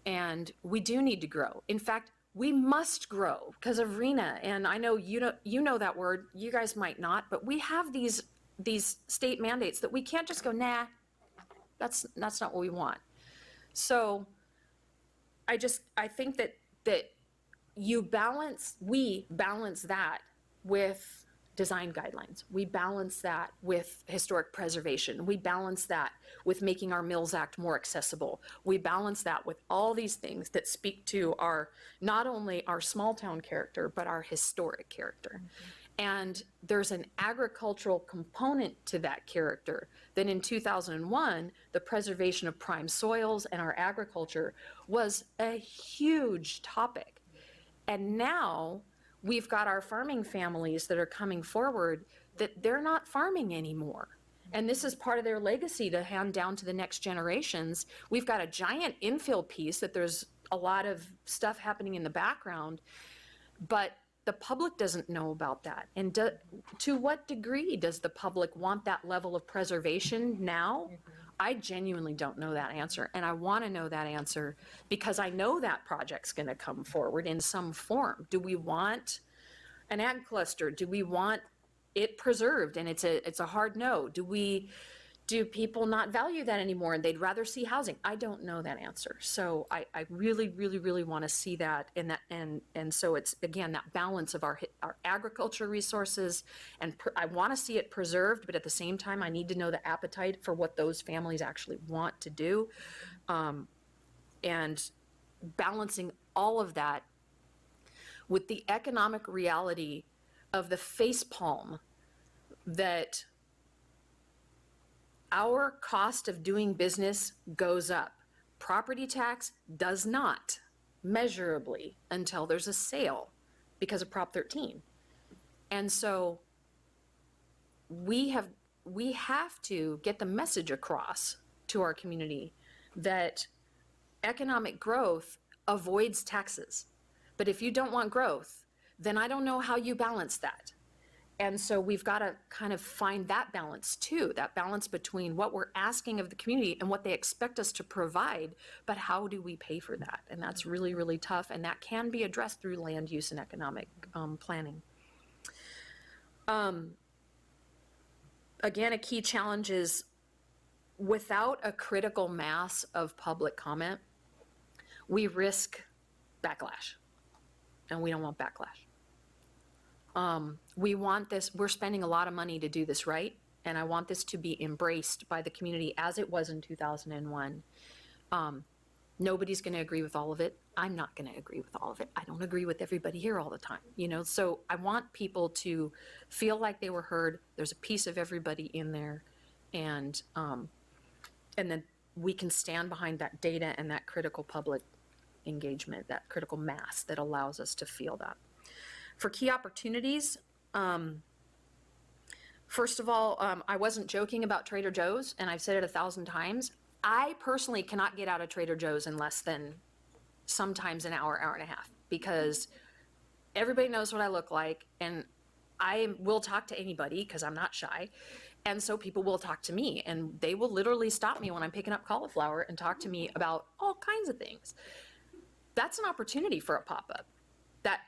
And we do need to grow. In fact, we must grow because of RENA. And I know you know that word. You guys might not, but we have these state mandates that we can't just go, nah, that's not what we want. So I think that we balance that with design guidelines. We balance that with historic preservation. We balance that with making our Mills Act more accessible. We balance that with all these things that speak to our, not only our small town character, but our historic character. And there's an agricultural component to that character that in 2001, the preservation of prime soils and our agriculture was a huge topic. And now we've got our farming families that are coming forward that they're not farming anymore. And this is part of their legacy to hand down to the next generations. We've got a giant infill piece that there's a lot of stuff happening in the background, but the public doesn't know about that. And to what degree does the public want that level of preservation now? I genuinely don't know that answer, and I want to know that answer because I know that project's going to come forward in some form. Do we want an ag cluster? Do we want it preserved? And it's a hard no. Do people not value that anymore and they'd rather see housing? I don't know that answer. So I really, really, really want to see that, and so it's, again, that balance of our agriculture resources, and I want to see it preserved, but at the same time, I need to know the appetite for what those families actually want to do, and balancing all of that with the economic reality of the facepalm that our cost of doing business goes up. Property tax does not, measurably, until there's a sale because of Prop 13. And so we have to get the message across to our community that economic growth avoids taxes. But if you don't want growth, then I don't know how you balance that. And so we've got to kind of find that balance too, that balance between what we're asking of the community and what they expect us to provide, but how do we pay for that? And that's really, really tough, and that can be addressed through land use and economic planning. Again, a key challenge is without a critical mass of public comment, we risk backlash, and we don't want backlash. We want this, we're spending a lot of money to do this right, and I want this to be embraced by the community as it was in 2001. Nobody's going to agree with all of it. I'm not going to agree with all of it. I don't agree with everybody here all the time, you know, so I want people to feel like they were heard. There's a piece of everybody in there, and then we can stand behind that data and that critical public engagement, that critical mass that allows us to feel that. For key opportunities, first of all, I wasn't joking about Trader Joe's, and I've said it 1,000 times. I personally cannot get out of Trader Joe's in less than sometimes an hour, hour and a half, because everybody knows what I look like, and I will talk to anybody because I'm not shy. And so people will talk to me, and they will literally stop me when I'm picking up cauliflower and talk to me about all kinds of things. That's an opportunity for a pop-up. That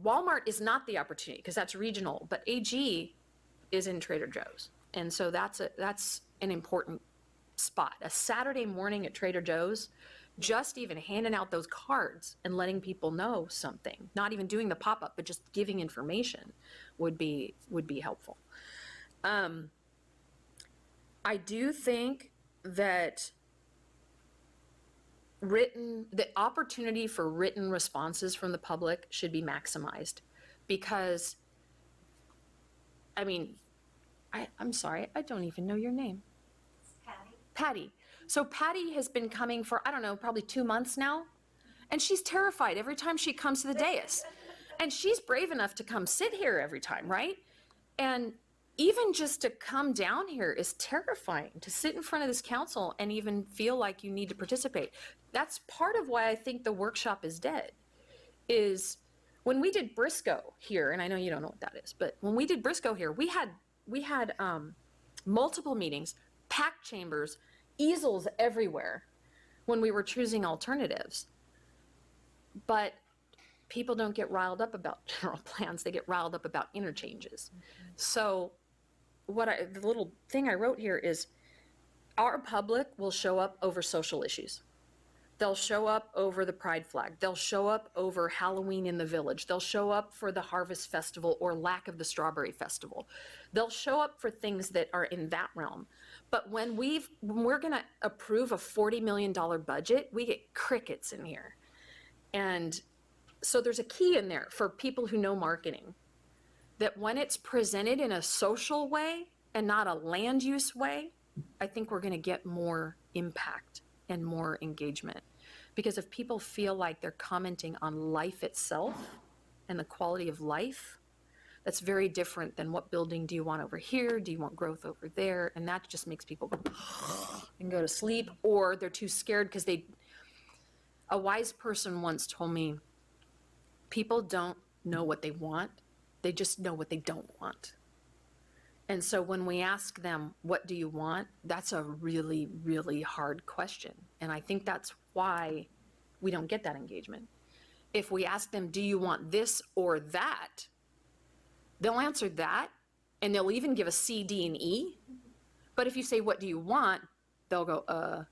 Walmart is not the opportunity because that's regional, but AG is in Trader Joe's. And so that's an important spot. A Saturday morning at Trader Joe's, just even handing out those cards and letting people know something, not even doing the pop-up, but just giving information would be helpful. I do think that the opportunity for written responses from the public should be maximized, because, I mean, I'm sorry, I don't even know your name. Patty. So Patty has been coming for, I don't know, probably 2 months now, and she's terrified every time she comes to the dais. And she's brave enough to come sit here every time, right? And even just to come down here is terrifying, to sit in front of this council and even feel like you need to participate. That's part of why I think the workshop is dead, is when we did Briscoe here, and I know you don't know what that is, but when we did Briscoe here, we had multiple meetings, packed chambers, easels everywhere when we were choosing alternatives. But people don't get riled up about general plans, they get riled up about interchanges. So the little thing I wrote here is our public will show up over social issues. They'll show up over the Pride flag. They'll show up over Halloween in the village. They'll show up for the Harvest Festival or lack of the Strawberry Festival. They'll show up for things that are in that realm. But when we're going to approve a $40 million budget, we get crickets in here. And so there's a key in there for people who know marketing, that when it's presented in a social way and not a land use way, I think we're going to get more impact and more engagement. Because if people feel like they're commenting on life itself and the quality of life, that's very different than what building do you want over here? Do you want growth over there? And that just makes people go and go to sleep, or they're too scared because a wise person once told me, people don't know what they want. They just know what they don't want. And so when we ask them, what do you want? That's a really, really hard question. And I think that's why we don't get that engagement. If we ask them, do you want this or that? They'll answer that, and they'll even give a C, D, and E. But if you say, what do you want? They'll go,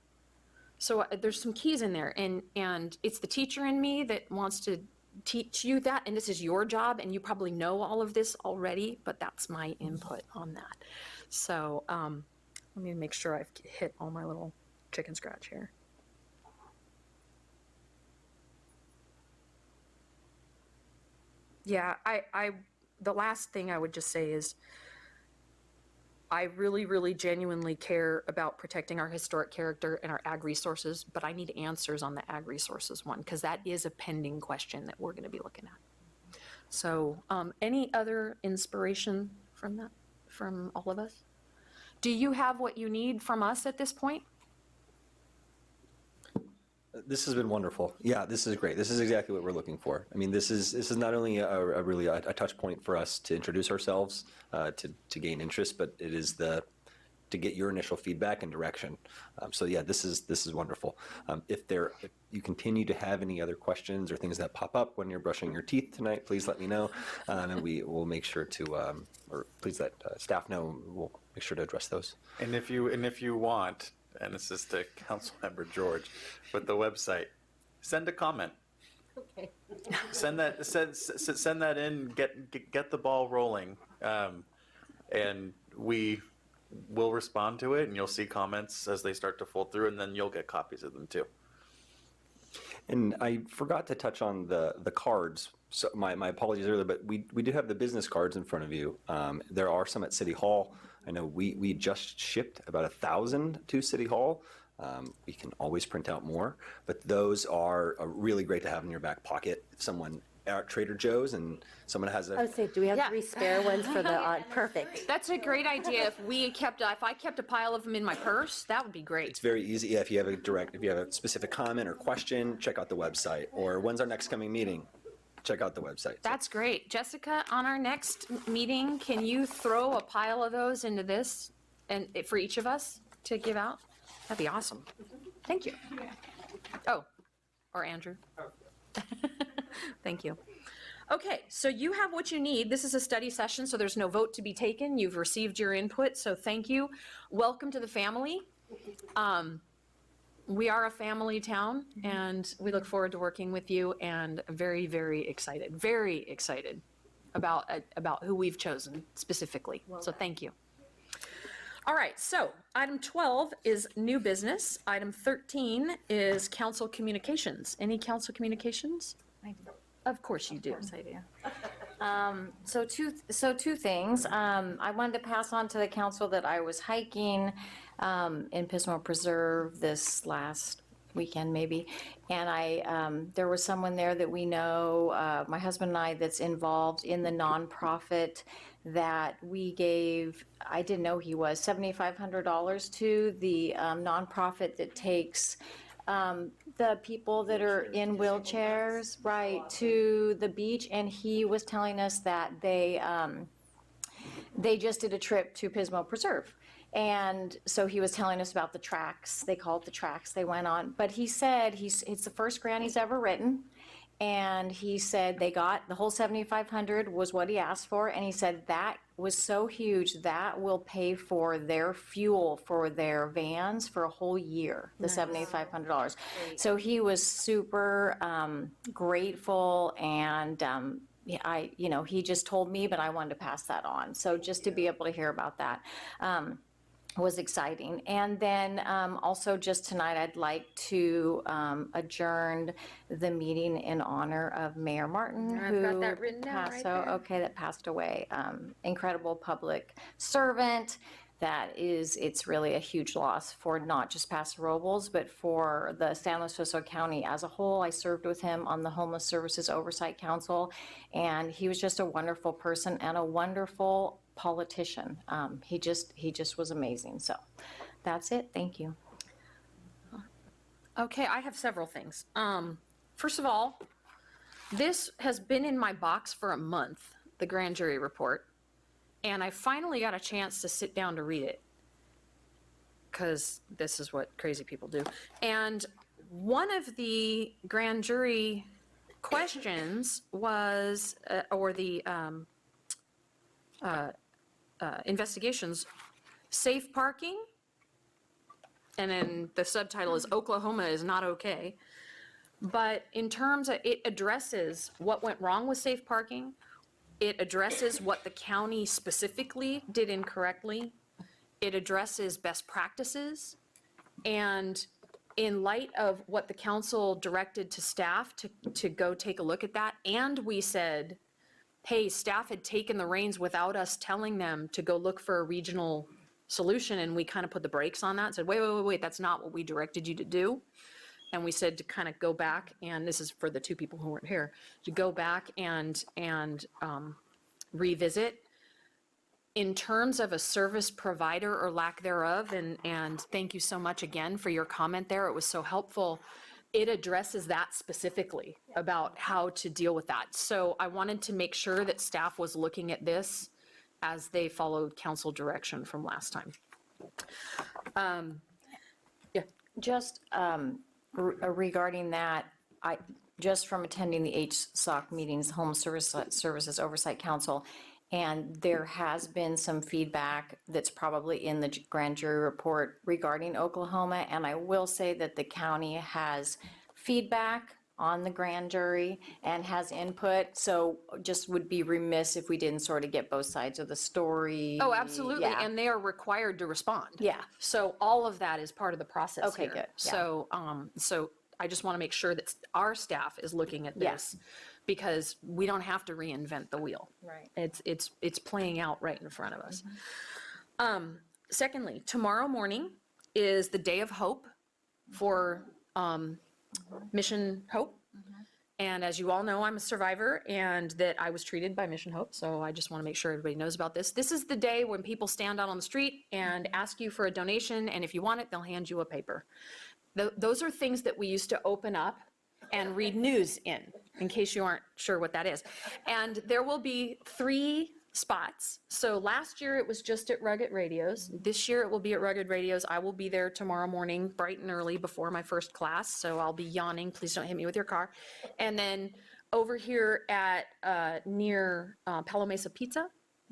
So there's some keys in there, and it's the teacher in me that wants to teach you that, and this is your job, and you probably know all of this already, but that's my input on that. So let me make sure I've hit all my little chicken scratch here. Yeah, the last thing I would just say is I really, really genuinely care about protecting our historic character and our ag resources, but I need answers on the ag resources one, because that is a pending question that we're going to be looking at. So any other inspiration from that, from all of us? Do you have what you need from us at this point? This has been wonderful. Yeah, this is great. This is exactly what we're looking for. I mean, this is not only a touch point for us to introduce ourselves, to gain interest, but it is to get your initial feedback and direction. So yeah, this is wonderful. If you continue to have any other questions or things that pop up when you're brushing your teeth tonight, please let me know, and we will make sure to, or please let staff know. We'll make sure to address those. And if you want, and this is to Councilmember George, with the website, send a comment. Okay. Send that in. Get the ball rolling, and we will respond to it. And you'll see comments as they start to fold through, and then you'll get copies of them too. And I forgot to touch on the cards. So my apologies earlier, but we do have the business cards in front of you. There are some at City Hall. I know we just shipped about 1,000 to City Hall. We can always print out more, but those are really great to have in your back pocket. If someone at Trader Joe's and someone has I would say, do we have 3 spare ones for the, perfect. That's a great idea. If I kept a pile of them in my purse, that would be great. It's very easy. If you have a specific comment or question, check out the website. Or when's our next coming meeting? Check out the website. That's great. Jessica, on our next meeting, can you throw a pile of those into this and for each of us to give out? That'd be awesome. Thank you. Oh, or Andrew. Thank you. Okay, so you have what you need. This is a study session, so there's no vote to be taken. You've received your input, so thank you. Welcome to the family. We are a family town, and we look forward to working with you, and very, very excited about who we've chosen specifically. So thank you. All right, so item 12 is new business. Item 13 is council communications. Any council communications? I do. Of course you do. Of course I do. So two things. I wanted to pass on to the council that I was hiking in Pismo Preserve this last weekend maybe, and there was someone there that we know, my husband and I, that's involved in the nonprofit that we gave, I didn't know he was, $7,500 to the nonprofit that takes the people that are in wheelchairs, right, to the beach. And he was telling us that they just did a trip to Pismo Preserve. And so he was telling us about the tracks. They call it the tracks they went on. But he said it's the first grant he's ever written. And he said they got the whole $7,500 was what he asked for. And he said that was so huge, that will pay for their fuel for their vans for a whole year, the $7,500. So he was super grateful, and he just told me, but I wanted to pass that on. So just to be able to hear about that was exciting. And then also just tonight, I'd like to adjourn the meeting in honor of Mayor Martin, I've got that written down right there. that passed away. Incredible public servant. It's really a huge loss for not just Paso Robles, but for the San Luis Obispo County as a whole. I served with him on the Homeless Services Oversight Council, and he was just a wonderful person and a wonderful politician. He just was amazing. So that's it. Thank you. Okay, I have several things. First of all, this has been in my box for a month, the grand jury report, and I finally got a chance to sit down to read it, because this is what crazy people do. And one of the grand jury questions was, investigations, safe parking, and then the subtitle is Oklahoma is not okay. But in terms of, it addresses what went wrong with safe parking, it addresses what the county specifically did incorrectly, it addresses best practices, and in light of what the council directed to staff to go take a look at that, and we said, hey, staff had taken the reins without us telling them to go look for a regional solution, and we kind of put the brakes on that and said, wait, that's not what we directed you to do. And we said to kind of go back, and this is for the two people who weren't here, to go back and revisit in terms of a service provider or lack thereof, and thank you so much again for your comment there, it was so helpful. It addresses that specifically about how to deal with that. So I wanted to make sure that staff was looking at this as they followed council direction from last time. Just regarding that, just from attending the HSOC meetings, Home Services Oversight Council, and there has been some feedback that's probably in the grand jury report regarding Oklahoma, and I will say that the county has feedback on the grand jury and has input, so just would be remiss if we didn't sort of get both sides of the story. Oh, absolutely, Yeah. and they are required to respond. Yeah. So all of that is part of the process Okay, here. good, yeah. So I just want to make sure that our staff is looking at this, because we don't have to reinvent the wheel. Right. It's playing out right in front of us. Secondly, tomorrow morning is the Day of Hope for Mission Hope. And as you all know, I'm a survivor and that I was treated by Mission Hope, so I just want to make sure everybody knows about this. This is the day when people stand out on the street and ask you for a donation, and if you want it, they'll hand you a paper. Those are things that we used to open up and read news in case you aren't sure what that is. And there will be 3 spots. So last year it was just at Rugged Radios. This year it will be at Rugged Radios. I will be there tomorrow morning, bright and early before my first class, so I'll be yawning. Please don't hit me with your car. And then over here at near Palo Mesa Pizza,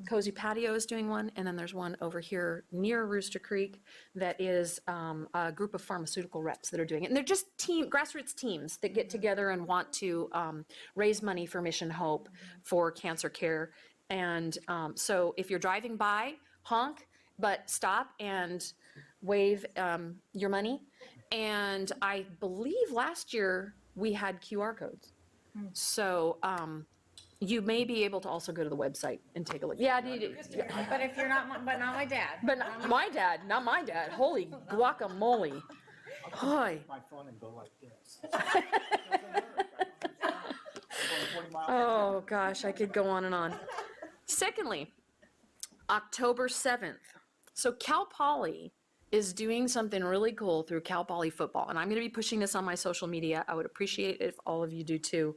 Cozy Patio is doing one, and then there's one over here near Rooster Creek that is a group of pharmaceutical reps that are doing it. And they're just grassroots teams that get together and want to raise money for Mission Hope for cancer care. And so if you're driving by, honk, but stop and wave your money. And I believe last year we had QR codes. So you may be able to also go to the website and take a look. Yeah, But if you're not, but not my dad. but not my dad. Holy guacamole. Hi. My phone and go like this. Oh, gosh, I could go on and on. Secondly, October 7th. So Cal Poly is doing something really cool through Cal Poly football, and I'm going to be pushing this on my social media. I would appreciate it if all of you do too,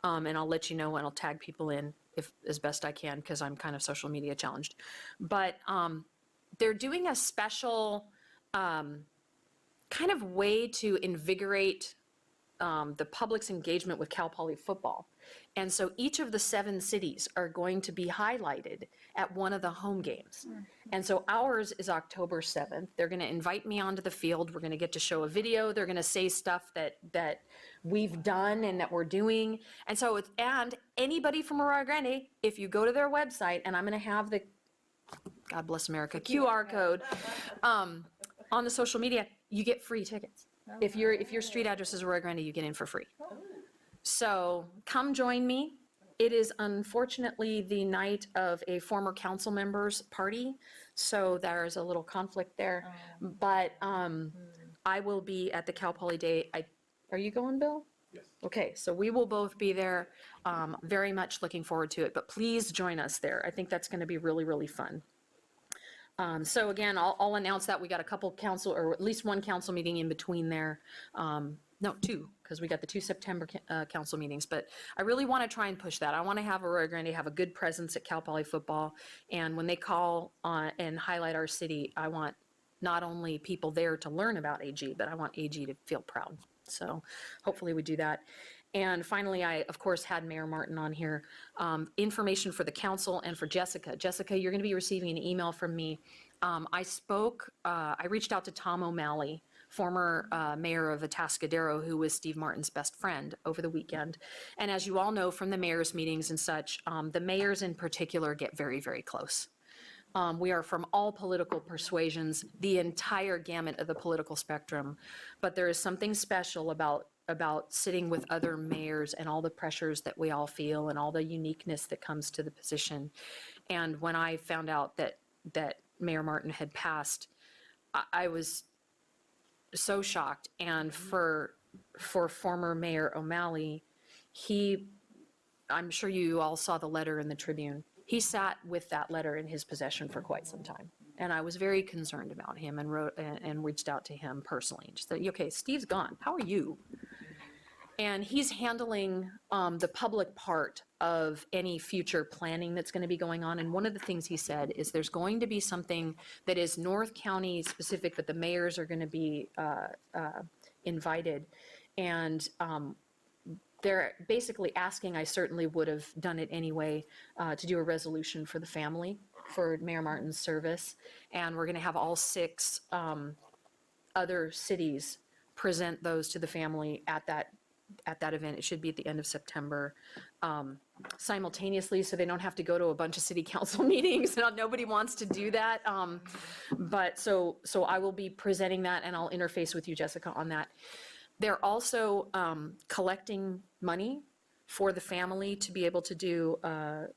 and I'll let you know, and I'll tag people in if as best I can, because I'm kind of social media challenged. But they're doing a special kind of way to invigorate the public's engagement with Cal Poly football. And so each of the 7 cities are going to be highlighted at one of the home games. And so ours is October 7th. They're going to invite me onto the field. We're going to get to show a video. They're going to say stuff that we've done and that we're doing. And so and anybody from Arroyo Grande, if you go to their website, and I'm going to have the, God bless America, QR code on the social media, you get free tickets. If your street address is Arroyo Grande, you get in for free. So come join me. It is unfortunately the night of a former council member's party, so there's a little conflict there. But I will be at the Cal Poly Day. Are you going, Bill? Yes. Okay, so we will both be there. Very much looking forward to it, but please join us there. I think that's going to be really, really fun. So again, I'll announce that we got a couple council, or at least one council meeting in between there. No, 2, because we got the 2 September council meetings, but I really want to try and push that. I want to have Arroyo Grande have a good presence at Cal Poly football, and when they call and highlight our city, I want not only people there to learn about AG, but I want AG to feel proud. So hopefully we do that. And finally, I, of course, had Mayor Martin on here. Information for the council and for Jessica. Jessica, you're going to be receiving an email from me. I reached out to Tom O'Malley, former mayor of Atascadero, who was Steve Martin's best friend, over the weekend. And as you all know from the mayor's meetings and such, the mayors in particular get very, very close. We are from all political persuasions, the entire gamut of the political spectrum. But there is something special about sitting with other mayors and all the pressures that we all feel and all the uniqueness that comes to the position. And when I found out that Mayor Martin had passed, I was so shocked. And for former Mayor O'Malley, I'm sure you all saw the letter in the Tribune. He sat with that letter in his possession for quite some time. And I was very concerned about him and wrote and reached out to him personally and just said, okay, Steve's gone. How are you? And he's handling the public part of any future planning that's going to be going on. And one of the things he said is there's going to be something that is North County specific, but the mayors are going to be invited. And they're basically asking, I certainly would have done it anyway, to do a resolution for the family, for Mayor Martin's service. And we're going to have all 6 other cities present those to the family at that event. It should be at the end of September, simultaneously, so they don't have to go to a bunch of city council meetings. Nobody wants to do that. But so I will be presenting that, and I'll interface with you, Jessica, on that. They're also collecting money for the family to be able to do a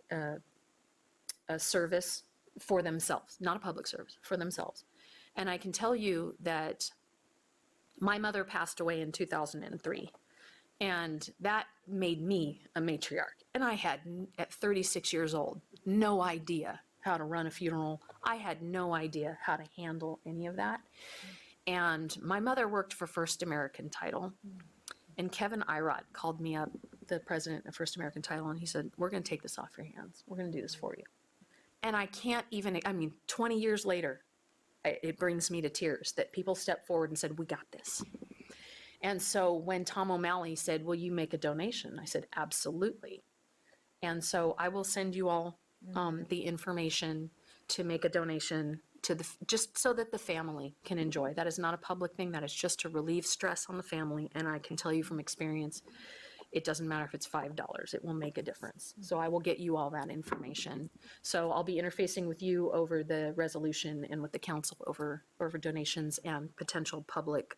service for themselves, not a public service, for themselves. And I can tell you that my mother passed away in 2003, and that made me a matriarch. And I had, at 36 years old, no idea how to run a funeral. I had no idea how to handle any of that. And my mother worked for First American Title, and Kevin Irod called me up, the president of First American Title, and he said, we're going to take this off your hands. We're going to do this for you. And I can't even, 20 years later, it brings me to tears that people stepped forward and said, we got this. And so when Tom O'Malley said, will you make a donation? I said, absolutely. And so I will send you all the information to make a donation to just so that the family can enjoy. That is not a public thing. That is just to relieve stress on the family. And I can tell you from experience, it doesn't matter if it's $5, it will make a difference. So I will get you all that information. So I'll be interfacing with you over the resolution and with the council over donations and potential public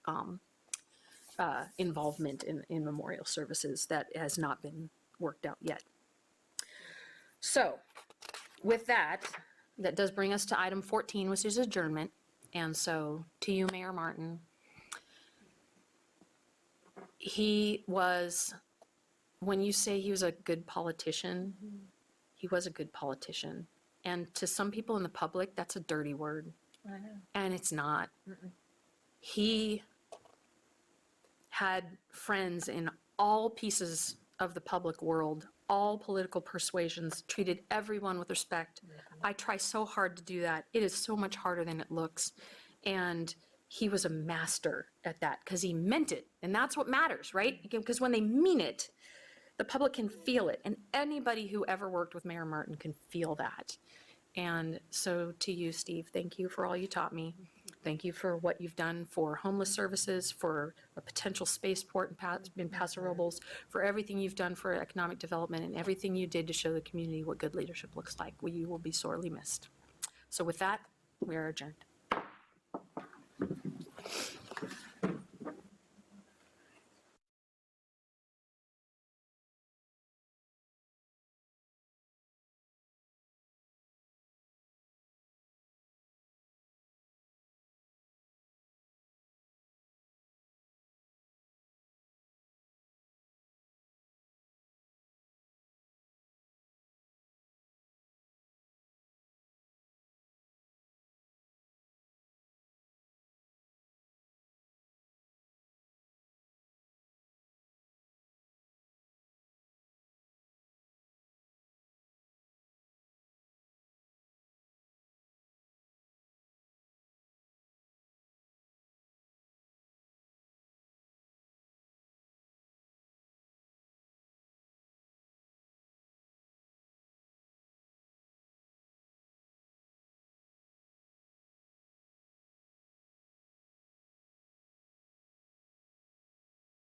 involvement in memorial services that has not been worked out yet. So with that does bring us to item 14, which is adjournment. And so to you, Mayor Martin, he was, when you say he was a good politician, he was a good politician. And to some people in the public, that's a dirty word. I know. And it's not. He had friends in all pieces of the public world, all political persuasions, treated everyone with respect. I try so hard to do that. It is so much harder than it looks. And he was a master at that because he meant it. And that's what matters, right? Because when they mean it, the public can feel it. And anybody who ever worked with Mayor Martin can feel that. And so to you, Steve, thank you for all you taught me. Thank you for what you've done for homeless services, for a potential spaceport in Paso Robles, for everything you've done for economic development and everything you did to show the community what good leadership looks like. You will be sorely missed. So with that, we are adjourned.